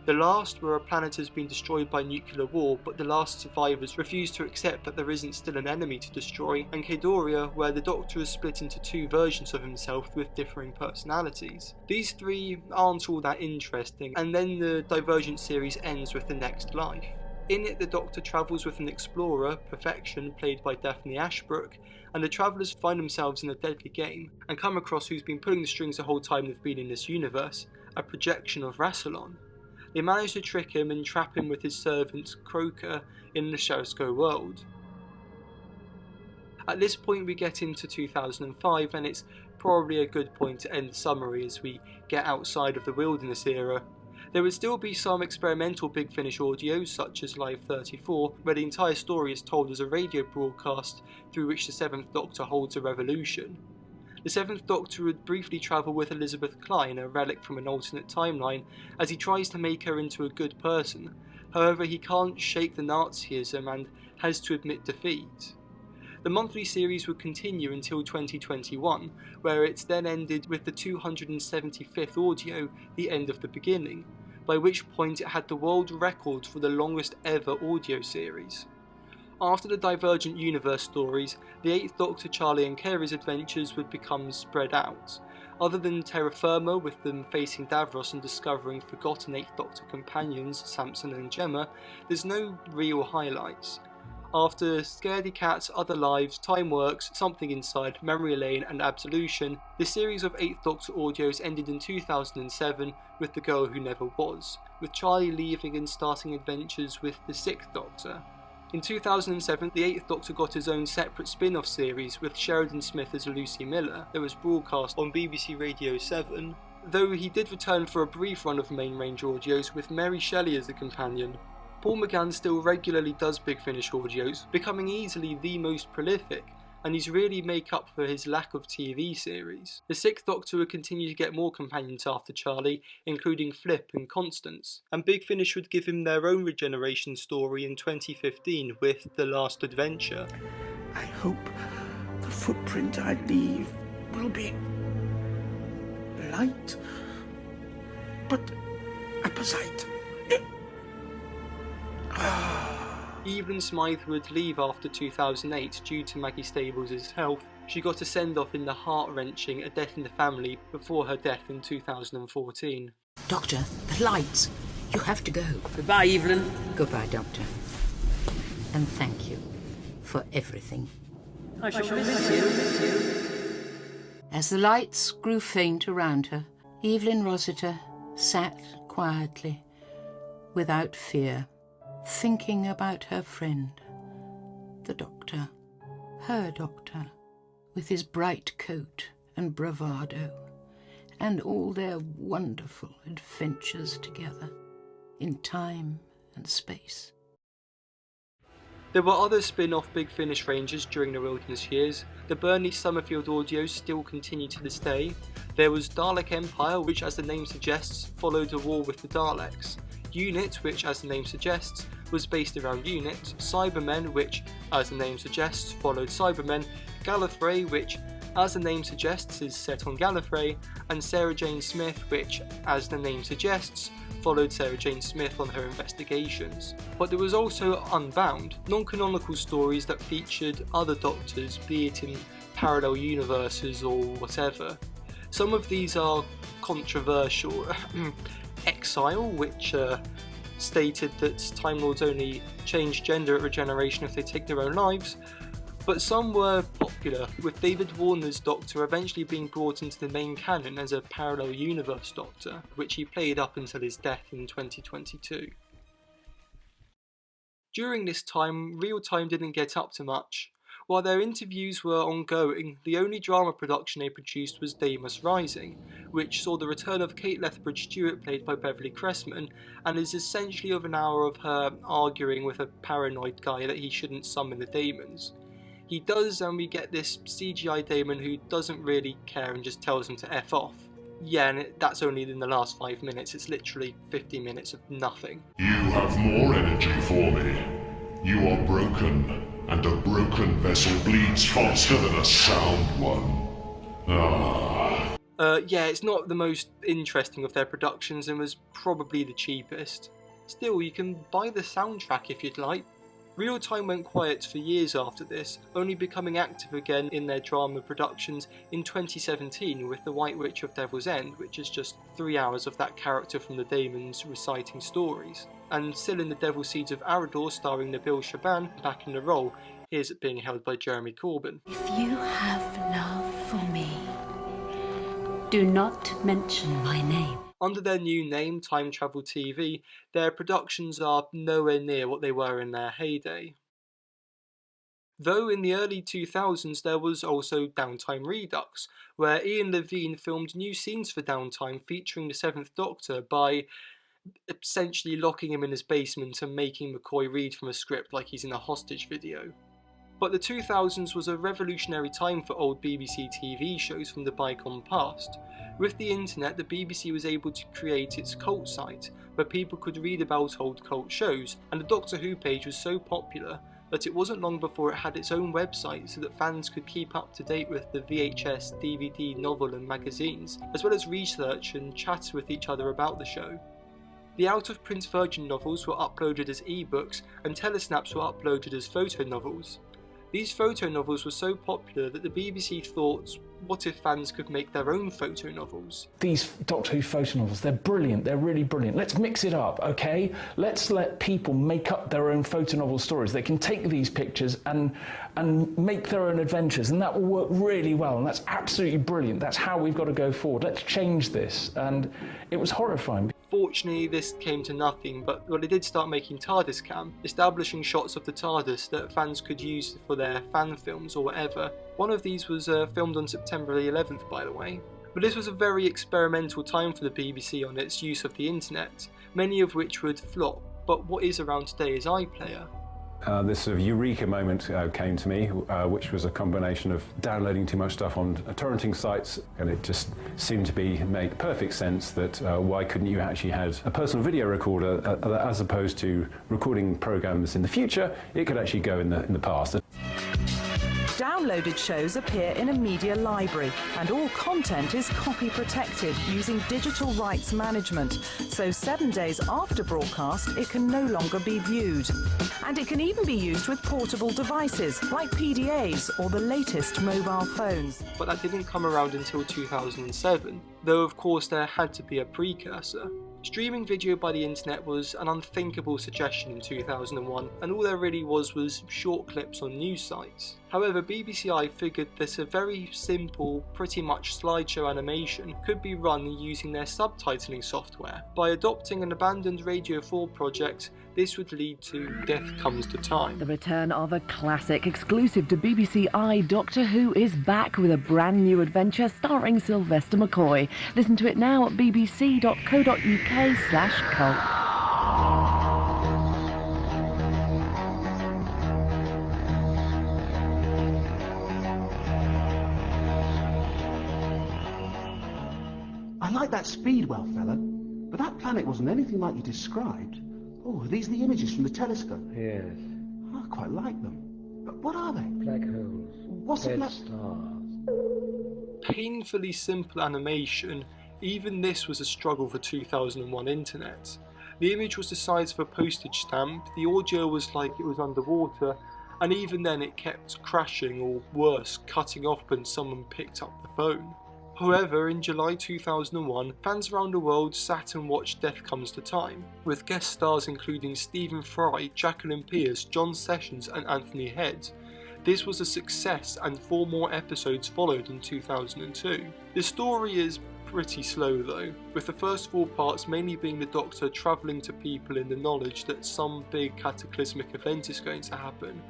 The Last, where a planet has been destroyed by nuclear war, but the last survivors refuse to accept that there isn't still an enemy to destroy, and Kedoria, where the Doctor is split into 2 versions of himself with differing personalities. These 3 aren't all that interesting, and then the Divergent series ends with The Next Life. In it, the Doctor travels with an explorer, Perfection, played by Daphne Ashbrook, and the travellers find themselves in a deadly game, and come across who's been pulling the strings the whole time they've been in this universe, a projection of Rassilon. They manage to trick him and trap him with his servant Croker in the Sherisko world. At this point we get into 2005, and it's probably a good point to end the summary as we get outside of the Wilderness era. There would still be some experimental Big Finish audios such as Live 34, where the entire story is told as a radio broadcast through which the 7th Doctor holds a revolution. The 7th Doctor would briefly travel with Elizabeth Klein, a relic from an alternate timeline, as he tries to make her into a good person. However, he can't shake the Nazism and has to admit defeat. The monthly series would continue until 2021, where it's then ended with the 275th audio, The End of the Beginning, by which point it had the world record for the longest ever audio series. After the Divergent Universe stories, the 8th Doctor, Charlie and Keres adventures would become spread out. Other than Terra Firma, with them facing Davros and discovering forgotten 8th Doctor companions Samson and Gemma, there's no real highlights. After Scaredy Cat, Other Lives, Time Works, Something Inside, Memory Lane and Absolution, the series of 8th Doctor audios ended in 2007 with The Girl Who Never Was, with Charlie leaving and starting adventures with the 6th Doctor. In 2007, the 8th Doctor got his own separate spin-off series with Sheridan Smith as Lucy Miller that was broadcast on BBC Radio 7, though he did return for a brief run of main range audios with Mary Shelley as the companion. Paul McGann still regularly does Big Finish audios, becoming easily the most prolific, and he's really make up for his lack of TV series. The 6th Doctor would continue to get more companions after Charlie, including Flip and Constance, and Big Finish would give him their own regeneration story in 2015 with The Last Adventure. I hope the footprint I leave will be light, but apposite. Evelyn Smythe would leave after 2008 due to Maggie Stables' health. She got a send-off in the heart-wrenching A Death in the Family before her death in 2014. Doctor, the lights. You have to go. Goodbye, Evelyn. Goodbye, Doctor. And thank you for everything. I shall miss you. As the lights grew faint around her, Evelyn Rossiter sat quietly, without fear, thinking about her friend, the Doctor, her Doctor, with his bright coat and bravado, and all their wonderful adventures together, in time and space. There were other spin-off Big Finish ranges during the Wilderness years. The Burnley Summerfield audios still continue to this day. There was Dalek Empire, which as the name suggests, followed a war with the Daleks. Unit, which as the name suggests was based around Unit, Cybermen, which as the name suggests followed Cybermen, Gallifrey, which as the name suggests is set on Gallifrey, and Sarah Jane Smith, which as the name suggests followed Sarah Jane Smith on her investigations. But there was also Unbound, non-canonical stories that featured other Doctors, be it in parallel universes or whatever. Some of these are controversial. Exile, which stated that Time Lords only change gender at regeneration if they take their own lives, but some were popular, with David Warner's Doctor eventually being brought into the main canon as a parallel universe Doctor, which he played up until his death in 2022. During this time, Reeltime didn't get up to much. While their interviews were ongoing, the only drama production they produced was Deimos Rising, which saw the return of Kate Lethbridge-Stewart played by Beverly Cressman, and is essentially of an hour of her arguing with a paranoid guy that he shouldn't summon the daemons. He does, and we get this CGI daemon who doesn't really care and just tells him to F off. Yeah, and that's only in the last 5 minutes, it's literally 50 minutes of nothing. You have more energy for me. You are broken. And a broken vessel bleeds faster than a sound one. Yeah, it's not the most interesting of their productions and was probably the cheapest. Still, you can buy the soundtrack if you'd like. Reeltime went quiet for years after this, only becoming active again in their drama productions in 2017 with The White Witch of Devil's End, which is just 3 hours of that character from the Daemons reciting stories. And still in The Devil Seeds of Arador starring Nabil Shaban, back in the role, here's it being held by Jeremy Corbyn. If you have love for me, do not mention my name. Under their new name, Time Travel TV, their productions are nowhere near what they were in their heyday. Though in the early 2000s there was also Downtime Redux, where Ian Levine filmed new scenes for Downtime featuring the 7th Doctor by essentially locking him in his basement and making McCoy read from a script like he's in a hostage video. But the 2000s was a revolutionary time for old BBC TV shows from the bygone past. With the internet, the BBC was able to create its cult site, where people could read about old cult shows, and the Doctor Who page was so popular that it wasn't long before it had its own website so that fans could keep up to date with the VHS, DVD, novel and magazines, as well as research and chat with each other about the show. The out-of-print Virgin novels were uploaded as ebooks, and telesnaps were uploaded as photo novels. These photo novels were so popular that the BBC thought, what if fans could make their own photo novels? These Doctor Who photo novels, they're brilliant, they're really brilliant. Let's mix it up, okay? Let's let people make up their own photo novel stories. They can take these pictures and make their own adventures, and that will work really well, and that's absolutely brilliant. That's how we've got to go forward. Let's change this. And it was horrifying. Fortunately, this came to nothing, but they did start making TARDIS cam, establishing shots of the TARDIS that fans could use for their fan films or whatever. One of these was filmed on September the 11th, by the way. But this was a very experimental time for the BBC on its use of the internet, many of which would flop, but what is around today is iPlayer. This sort of eureka moment came to me, which was a combination of downloading too much stuff on torrenting sites, and it just seemed to make perfect sense that why couldn't you actually have a personal video recorder as opposed to recording programs in the future, it could actually go in the past. Downloaded shows appear in a media library, and all content is copy protected using digital rights management, so 7 days after broadcast it can no longer be viewed. And it can even be used with portable devices like PDAs or the latest mobile phones. But that didn't come around until 2007, though of course there had to be a precursor. Streaming video by the internet was an unthinkable suggestion in 2001, and all there really was short clips on news sites. However, BBC figured that a very simple, pretty much slideshow animation could be run using their subtitling software. By adopting an abandoned Radio 4 project, this would lead to Death Comes to Time. The return of a classic exclusive to BBC I, Doctor Who is back with a brand new adventure starring Sylvester McCoy. Listen to it now at bbc.co.uk/cult. I like that Speedwell fella, but that planet wasn't anything like you described. Oh, are these the images from the telescope? Yes. I quite like them. But what are they? Black holes. What's a black... stars. Painfully simple animation, even this was a struggle for 2001 internet. The image was the size of a postage stamp, the audio was like it was underwater, and even then it kept crashing or worse, cutting off when someone picked up the phone. However, in July 2001, fans around the world sat and watched Death Comes to Time, with guest stars including Stephen Fry, Jacqueline Pierce, John Sessions and Anthony Head. This was a success and 4 more episodes followed in 2002. The story is pretty slow though, with the first 4 parts mainly being the Doctor travelling to people in the knowledge that some big cataclysmic event is going to happen,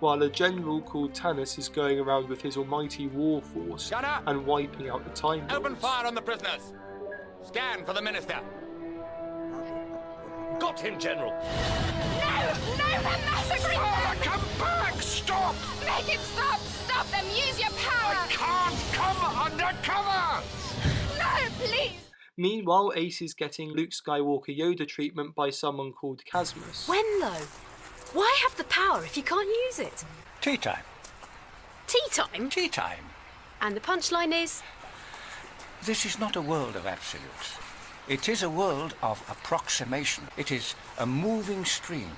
while a general called TARDIS is going around with his almighty war force and wiping out the Time Lords. Open fire on the prisoners! Scan for the Minister! Got him, General! No, they're massacring them! Come back! Stop! Make it stop! Stop them! Use your power! I can't come under cover! No, please! Meanwhile, Ace is getting Luke Skywalker Yoda treatment by someone called Casmus. When though? Why have the power if you can't use it? Tea time. Tea time? Tea time. And the punchline is? This is not a world of absolutes. It is a world of approximation. It is a moving stream.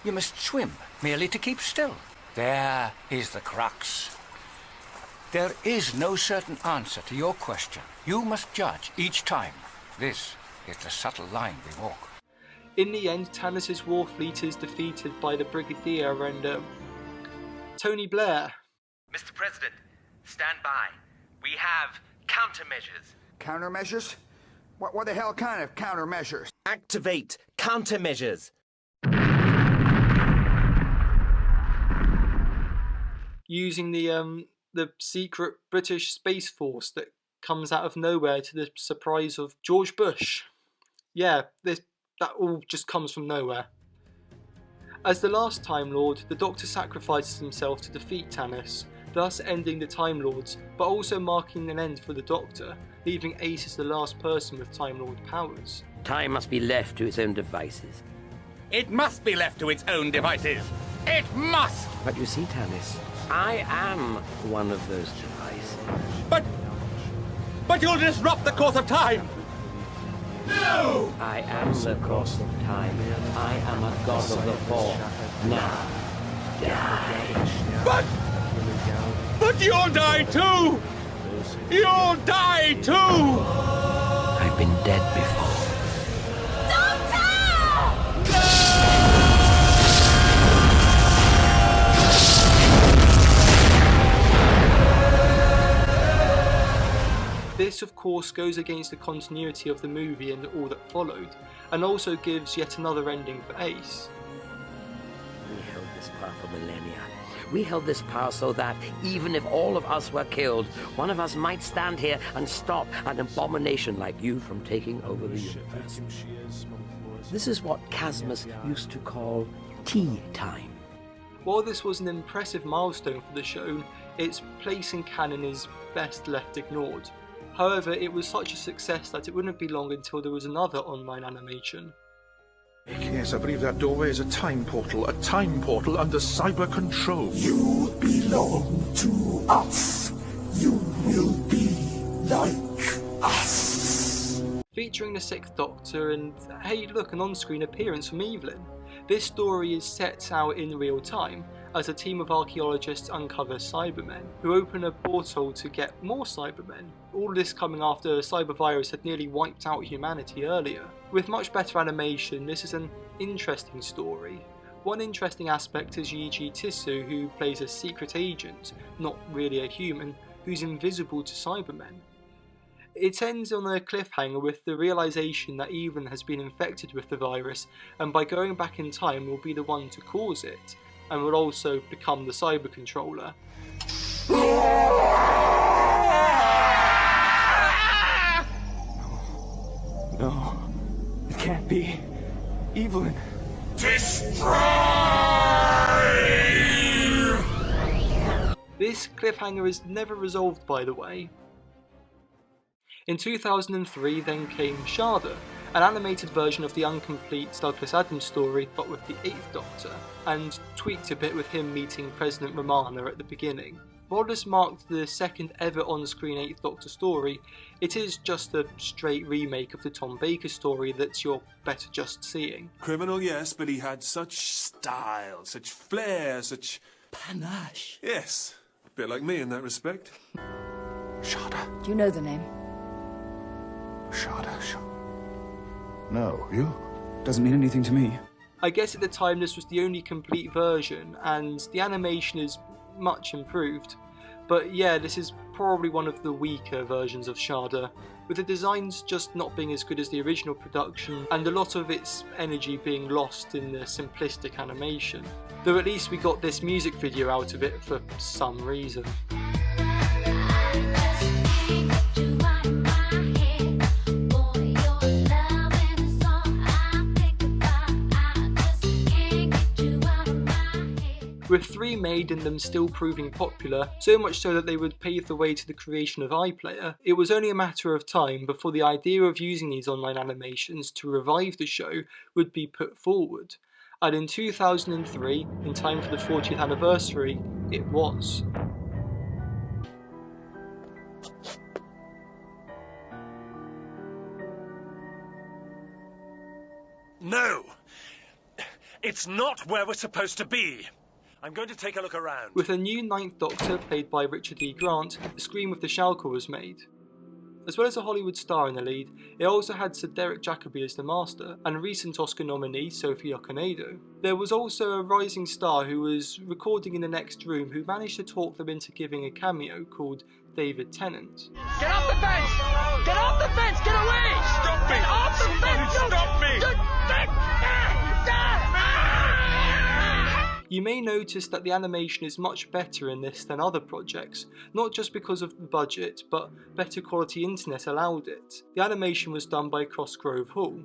You must swim merely to keep still. There is the crux. There is no certain answer to your question. You must judge each time. This is the subtle line we walk. In the end, Tanis's war fleet is defeated by the Brigadier and Tony Blair. Mr. President, stand by. We have countermeasures. Countermeasures? What the hell kind of countermeasures? Activate countermeasures. Using the secret British Space Force that comes out of nowhere to the surprise of George Bush. Yeah, that all just comes from nowhere. As the last Time Lord, the Doctor sacrifices himself to defeat Tanis, thus ending the Time Lords, but also marking an end for the Doctor, leaving Ace as the last person with Time Lord powers. Time must be left to its own devices. It must be left to its own devices. It must! But you see, Tanis, I am one of those devices. But you'll disrupt the course of time! No! I am the course of time. I am a god of the fall. Now, die. But you'll die too! You'll die too! I've been dead before. This, of course, goes against the continuity of the movie and all that followed, and also gives yet another ending for Ace. We held this power for millennia. We held this power so that, even if all of us were killed, one of us might stand here and stop an abomination like you from taking over the universe. This is what Casmus used to call tea time. While this was an impressive milestone for the show, its place in canon is best left ignored. However, it was such a success that it wouldn't be long until there was another online animation. Yes, I believe that doorway is a time portal under cyber control. You belong to us. You will be like us. Featuring the 6th Doctor and, hey look, an on-screen appearance from Evelyn. This story is set out in real time, as a team of archaeologists uncover Cybermen, who open a portal to get more Cybermen. All this coming after a cybervirus had nearly wiped out humanity earlier. With much better animation, this is an interesting story. One interesting aspect is Yi-Ji Tisu, who plays a secret agent, not really a human, who's invisible to Cybermen. It ends on a cliffhanger with the realisation that Evelyn has been infected with the virus, and by going back in time will be the one to cause it, and will also become the cyber controller. No, it can't be. Evelyn. Destroy! This cliffhanger is never resolved, by the way. In 2003 then came Sharda, an animated version of the incomplete Douglas Adams story, but with the 8th Doctor, and tweaked a bit with him meeting President Romana at the beginning. While this marked the second ever on-screen 8th Doctor story, it is just a straight remake of the Tom Baker story that you're better just seeing. Criminal, yes, but he had such style, such flair, such panache. Yes, a bit like me in that respect. Shada. Do you know the name? Shada. No, you? Doesn't mean anything to me. I guess at the time this was the only complete version, and the animation is much improved. But yeah, this is probably one of the weaker versions of Shada, with the designs just not being as good as the original production, and a lot of its energy being lost in the simplistic animation. Though at least we got this music video out of it for some reason. With 3 made and them still proving popular, so much so that they would pave the way to the creation of iPlayer, it was only a matter of time before the idea of using these online animations to revive the show would be put forward. And in 2003, in time for the 40th anniversary, it was. No! It's not where we're supposed to be! I'm going to take a look around. With a new 9th Doctor, played by Richard E. Grant, the Scream of the Shalka was made. As well as a Hollywood star in the lead, it also had Sir Derek Jacobi as the Master, and recent Oscar nominee Sophie Okonedo. There was also a rising star who was recording in the next room who managed to talk them into giving a cameo called David Tennant. Get off the fence! Get off the fence! Get away! Stop me! Get off the fence! Stop me! You may notice that the animation is much better in this than other projects, not just because of the budget, but better quality internet allowed it. The animation was done by Cosgrove Hall,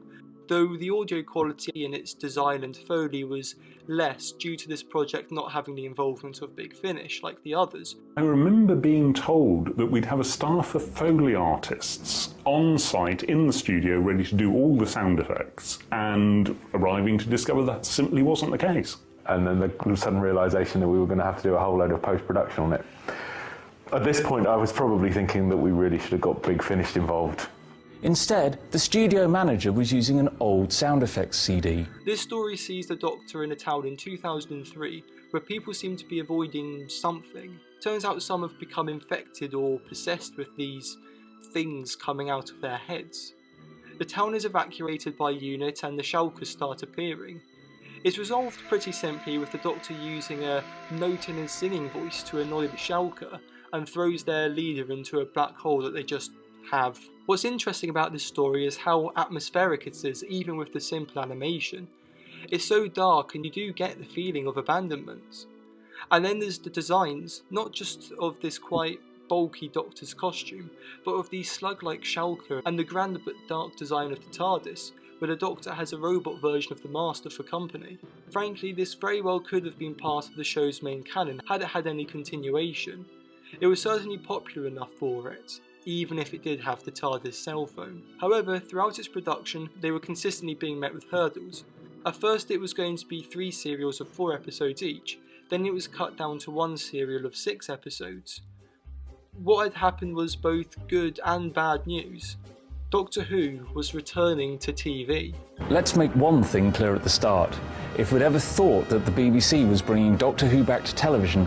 though the audio quality in its design and Foley was less due to this project not having the involvement of Big Finish like the others. I remember being told that we'd have a staff of Foley artists on site in the studio ready to do all the sound effects, and arriving to discover that simply wasn't the case. And then the sudden realisation that we were going to have to do a whole load of post-production on it. At this point, I was probably thinking that we really should have got Big Finish involved. Instead, the studio manager was using an old sound effects CD. This story sees the Doctor in a town in 2003, where people seem to be avoiding something. Turns out some have become infected or possessed with these things coming out of their heads. The town is evacuated by unit and the Shalkas start appearing. It's resolved pretty simply with the Doctor using a note-in and singing voice to annoy the Shalka, and throws their leader into a black hole that they just have. What's interesting about this story is how atmospheric it is, even with the simple animation. It's so dark and you do get the feeling of abandonment. And then there's the designs, not just of this quite bulky Doctor's costume, but of the slug-like Shalka and the grand but dark design of the TARDIS, where the Doctor has a robot version of the Master for company. Frankly, this very well could have been part of the show's main canon had it had any continuation. It was certainly popular enough for it, even if it did have the TARDIS cell phone. However, throughout its production, they were consistently being met with hurdles. At first it was going to be 3 serials of 4 episodes each, then it was cut down to 1 serial of 6 episodes. What had happened was both good and bad news. Doctor Who was returning to TV. Let's make one thing clear at the start. If we'd ever thought that the BBC was bringing Doctor Who back to television,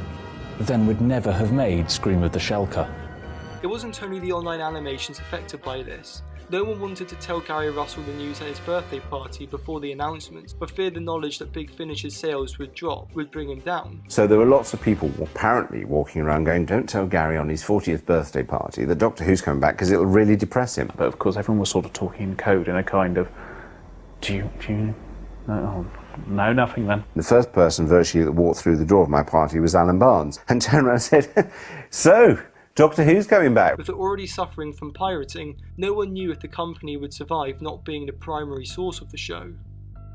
then we'd never have made Scream of the Shalka. It wasn't only the online animations affected by this. No one wanted to tell Gary Russell the news at his birthday party before the announcement, for fear the knowledge that Big Finish's sales would drop would bring him down. So there were lots of people apparently walking around going, don't tell Gary on his 40th birthday party that Doctor Who's coming back because it'll really depress him. But of course everyone was sort of talking in code in a kind of, do you no, nothing then. The first person virtually that walked through the door of my party was Alan Barnes, and turned around and said, so, Doctor Who's coming back. With it already suffering from pirating, no one knew if the company would survive not being the primary source of the show.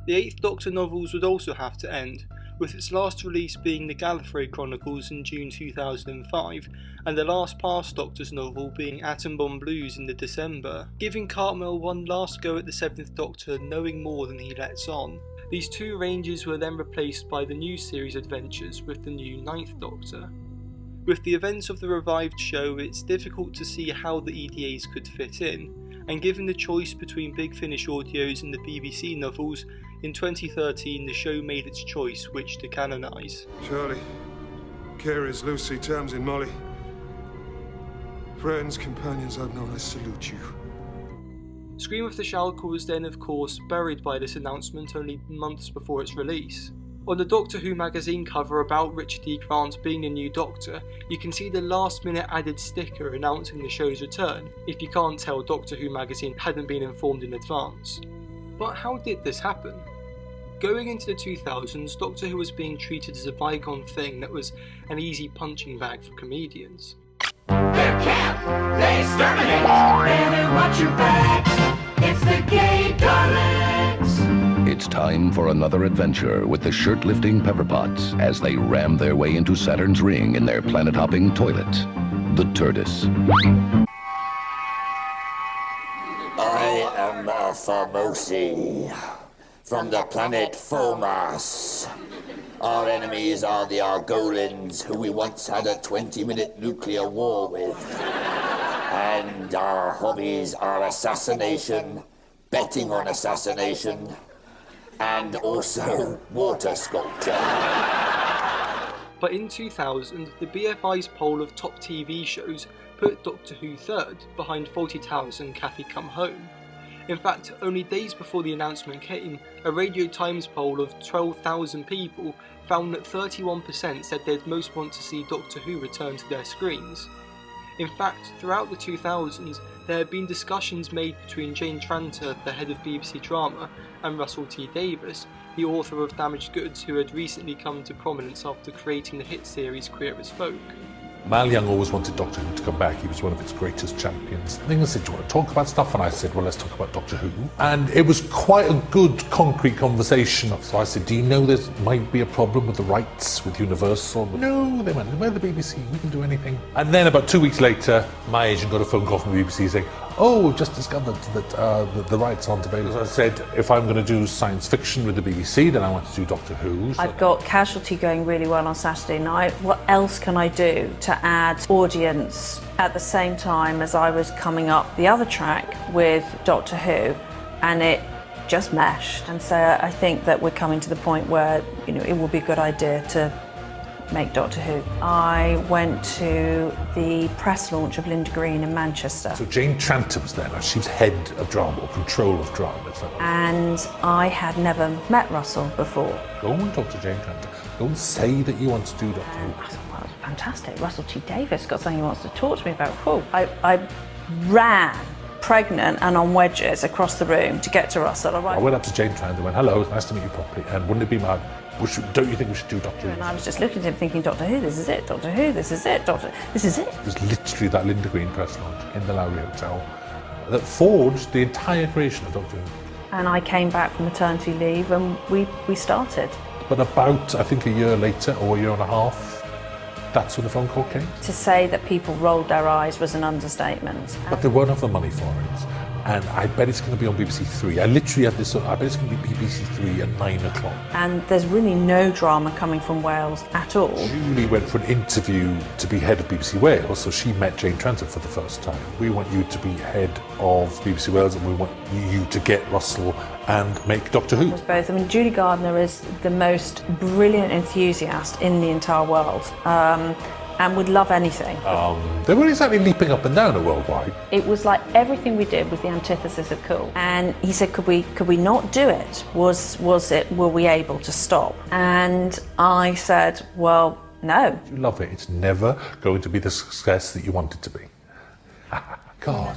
The 8th Doctor novels would also have to end, with its last release being the Gallifrey Chronicles in June 2005, and the last past Doctor's novel being Atom Bomb Blues in December, giving Cartmel one last go at the 7th Doctor, knowing more than he lets on. These two ranges were then replaced by the new series adventures with the new 9th Doctor. With the events of the revived show, it's difficult to see how the EDAs could fit in, and given the choice between Big Finish audios and the BBC novels, in 2013 the show made its choice which to canonise. Charlie, Carers, Lucy, Tamsin, Molly, friends, companions I've known, I salute you. Scream of the Shalka was then of course buried by this announcement only months before its release. On the Doctor Who magazine cover about Richard E. Grant being a new Doctor, you can see the last minute added sticker announcing the show's return, if you can't tell Doctor Who magazine hadn't been informed in advance. But how did this happen? Going into the 2000s, Doctor Who was being treated as a bygone thing that was an easy punching bag for comedians. They're camp, they exterminate, better watch your backs, it's the gay Daleks. It's time for another adventure with the shirt-lifting Pepperpots as they ram their way into Saturn's ring in their planet-hopping toilet, the TARDIS. I am Formosi, from the planet Fomas. Our enemies are the Argolans, who we once had a 20-minute nuclear war with. And our hobbies are assassination, betting on assassination, and also water sculpture. But in 2000, the BFI's poll of top TV shows put Doctor Who third, behind Fawlty Towers and Kathy Come Home. In fact, only days before the announcement came, a RadioTimes poll of 12,000 people found that 31% said they'd most want to see Doctor Who return to their screens. In fact, throughout the 2000s, there had been discussions made between Jane Tranter, the head of BBC Drama, and Russell T Davies, the author of Damaged Goods, who had recently come to prominence after creating the hit series Queer as Folk. Mal Young always wanted Doctor Who to come back. He was one of its greatest champions. I think I said, do you want to talk about stuff? And I said, well, let's talk about Doctor Who. And it was quite a good, concrete conversation. So I said, do you know there might be a problem with the rights with Universal? No, they went, we're the BBC, we can do anything. And then about 2 weeks later, my agent got a phone call from the BBC saying, oh, we've just discovered that the rights aren't available. So I said, if I'm going to do science fiction with the BBC, then I want to do Doctor Who. So I've got Casualty going really well on Saturday night. What else can I do to add audience at the same time as I was coming up the other track with Doctor Who? And it just meshed. And so I think that we're coming to the point where, you know, it will be a good idea to make Doctor Who. I went to the press launch of Linda Green in Manchester. So Jane Tranter was there. Now she's head of drama, or control of drama. And I had never met Russell before. Go and talk to Jane Tranter. Go and say that you want to do Doctor Who. I thought, well, fantastic. Russell T Davies got something he wants to talk to me about. Whew. I ran pregnant and on wedges across the room to get to Russell. I went up to Jane Tranter and went, hello, it's nice to meet you properly. And wouldn't it be mad? Don't you think we should do Doctor Who? And I was just looking at him thinking, Doctor Who, this is it. Doctor Who, this is it. This is it. It was literally that Linda Green press launch in the Lowry Hotel that forged the entire creation of Doctor Who. And I came back from maternity leave and we started. But about, I think, a year later, or a year and a half, that's when the phone call came. To say that people rolled their eyes was an understatement. But they won't have the money for it. And I bet it's going to be on BBC Three. I literally had this, I bet it's going to be BBC Three at 9 o'clock. And there's really no drama coming from Wales at all. Julie went for an interview to be head of BBC Wales, so she met Jane Tranter for the first time. We want you to be head of BBC Wales, and we want you to get Russell and make Doctor Who. Both. I mean, Julie Gardner is the most brilliant enthusiast in the entire world. And would love anything. They weren't exactly leaping up and down at Worldwide. It was like everything we did was the antithesis of cool. And he said, could we not do it? Were we able to stop? And I said, well, no. You love it. It's never going to be the success that you want it to be. God,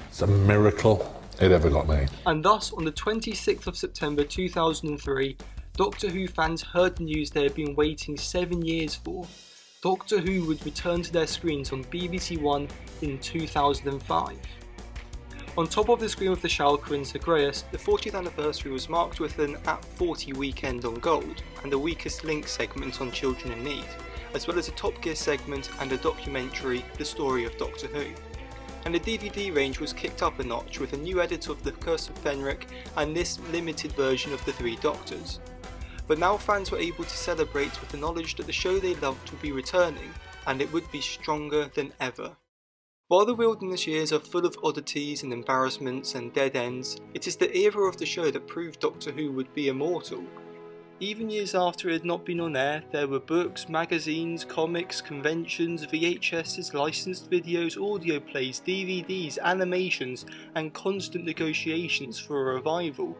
it's a miracle it ever got made. And thus, on the 26th of September 2003, Doctor Who fans heard the news they had been waiting 7 years for. Doctor Who would return to their screens on BBC One in 2005. On top of the screen with the Schalke and Zagreus, the 40th anniversary was marked with an At 40 weekend on Gold, and the Weakest Link segment on Children in Need, as well as a Top Gear segment and a documentary, The Story of Doctor Who. And the DVD range was kicked up a notch with a new edit of The Curse of Fenric and this limited version of The Three Doctors. But now fans were able to celebrate with the knowledge that the show they loved would be returning, and it would be stronger than ever. While the Wilderness years are full of oddities and embarrassments and dead ends, it is the era of the show that proved Doctor Who would be immortal. Even years after it had not been on air, there were books, magazines, comics, conventions, VHSs, licensed videos, audio plays, DVDs, animations, and constant negotiations for a revival,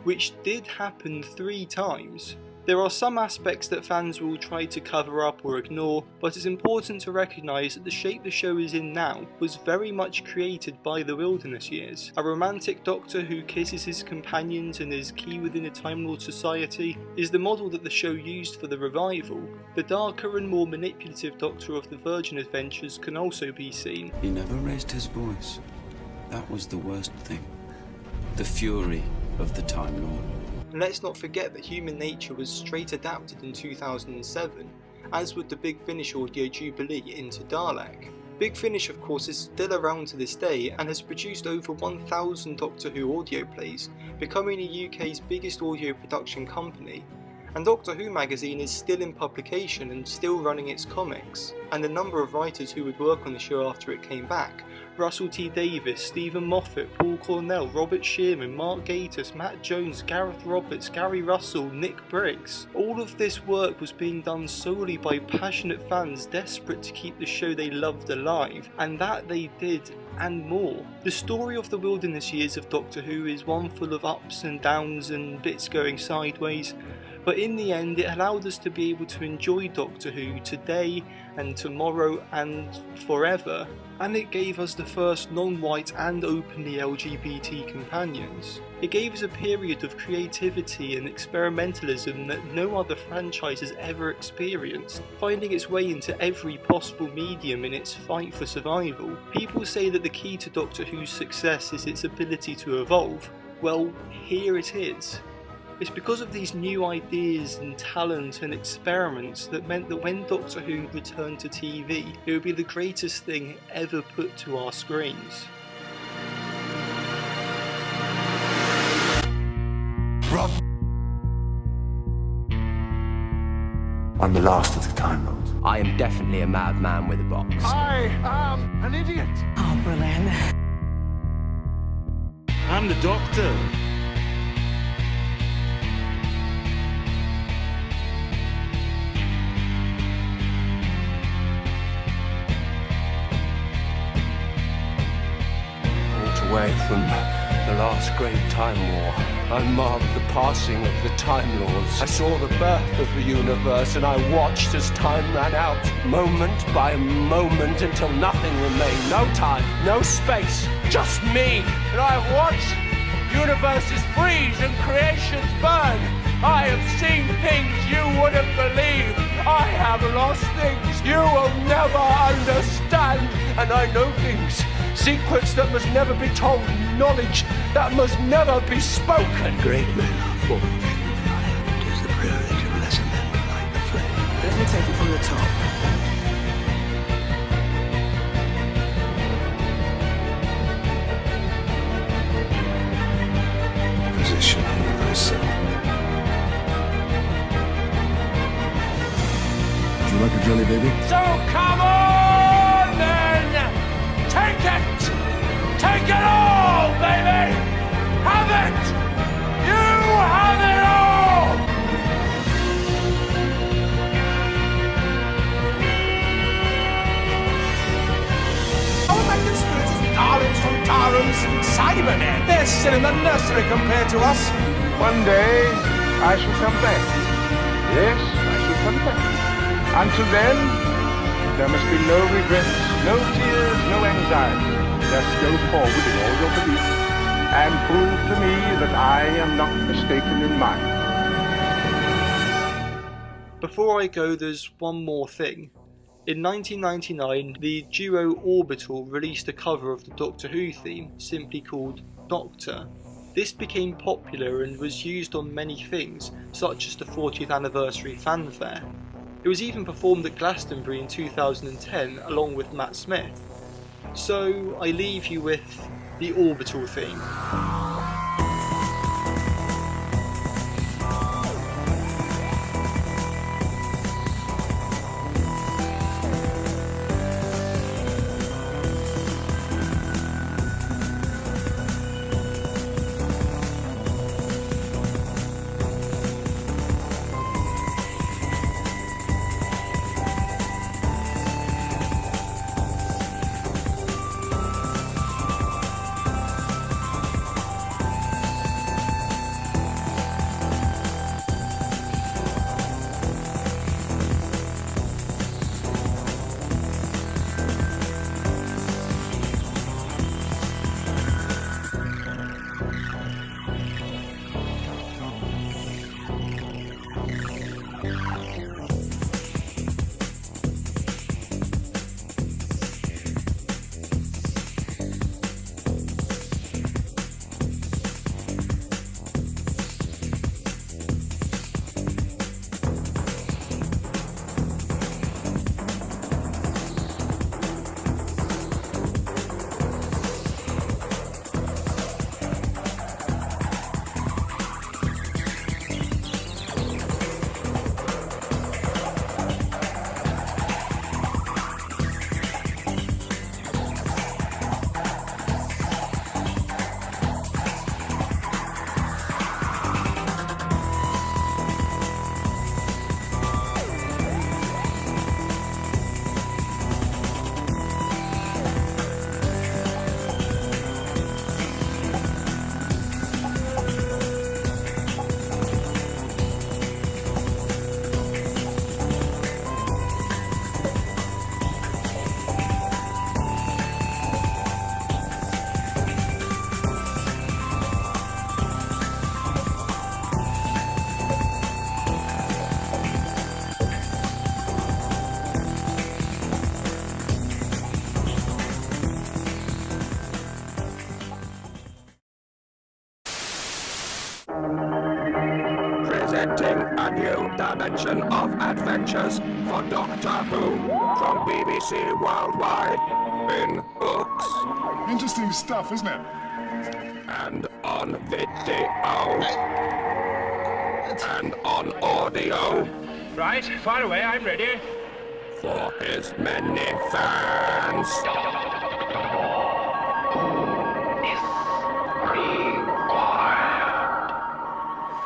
which did happen 3 times. There are some aspects that fans will try to cover up or ignore, but it's important to recognise that the shape the show is in now was very much created by the Wilderness years. A romantic Doctor who kisses his companions and is key within a Time Lord society is the model that the show used for the revival. The darker and more manipulative Doctor of the Virgin Adventures can also be seen. He never raised his voice. That was the worst thing. The fury of the Time Lord. And let's not forget that Human Nature was straight adapted in 2007, as would the Big Finish audio Jubilee into Dalek. Big Finish of course is still around to this day and has produced over 1,000 Doctor Who audio plays, becoming the UK's biggest audio production company. And Doctor Who magazine is still in publication and still running its comics, and the number of writers who would work on the show after it came back: Russell T Davies, Stephen Moffat, Paul Cornell, Robert Shearman, Mark Gatiss, Matt Jones, Gareth Roberts, Gary Russell, Nick Briggs. All of this work was being done solely by passionate fans desperate to keep the show they loved alive, and that they did, and more. The story of the Wilderness years of Doctor Who is one full of ups and downs and bits going sideways, but in the end it allowed us to be able to enjoy Doctor Who today and tomorrow and forever, and it gave us the first non-white and openly LGBT companions. It gave us a period of creativity and experimentalism that no other franchise has ever experienced, finding its way into every possible medium in its fight for survival. People say that the key to Doctor Who's success is its ability to evolve. Well, here it is. It's because of these new ideas and talent and experiments that meant that when Doctor Who returned to TV, it would be the greatest thing ever put to our screens. Rob! I'm the last of the Time Lords. I am definitely a madman with a box. I am an idiot. Oh, brilliant. I'm the Doctor. Away from the last great Time War, I marked the passing of the Time Lords. I saw the birth of the universe, and I watched as time ran out, moment by moment, until nothing remained. No time, no space, just me. And I have watched universes freeze and creations burn. I have seen things you wouldn't believe. I have lost things you will never understand. And I know things, secrets that must never be told, knowledge that must never be spoken. Great men are forged in fire. It is the privilege of lesser men to light the flame. Let me take it from the top. Position myself. Would you like a jelly baby? So come on then! Take it! Take it all, baby! Have it! You have it all! All my conspirators, darlings from Tarans and Cybermen. They're still in the nursery compared to us. One day, I shall come back. Yes, I shall come back. Until then, there must be no regrets, no tears, no anxiety. Just go forward in all your beliefs and prove to me that I am not mistaken in mine. Before I go, there's one more thing. In 1999, the duo Orbital released a cover of the Doctor Who theme, simply called Doctor. This became popular and was used on many things, such as the 40th anniversary fanfare. It was even performed at Glastonbury in 2010 along with Matt Smith. So I leave you with the Orbital theme. Presenting a new dimension of adventures for Doctor Who from BBC Worldwide in books. Interesting stuff, isn't it? And on video. And on audio. Right, fire away, I'm ready. For his many fans.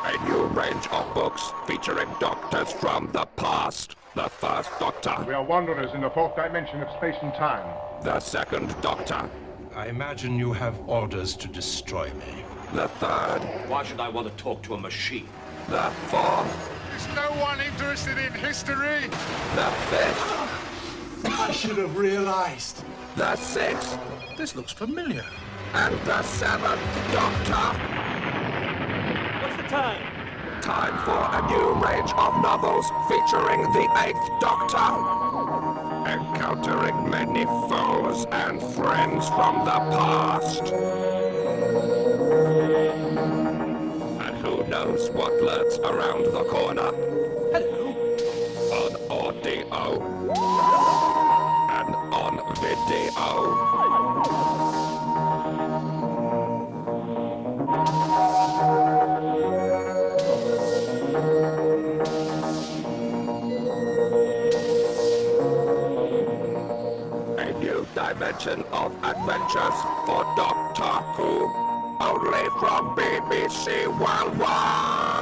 A new range of books featuring doctors from the past. The first Doctor. We are wanderers in the fourth dimension of space and time. The second Doctor. I imagine you have orders to destroy me. The third. Why should I want to talk to a machine? The fourth. Is no one interested in history? The fifth. I should have realized. The sixth. This looks familiar. And the seventh Doctor. What's the time? Time for a new range of novels featuring the eighth Doctor. Encountering many foes and friends from the past. And who knows what lurks around the corner. Hello. On audio. And on video. Dimension of adventures for Doctor Who, only from BBC Worldwide.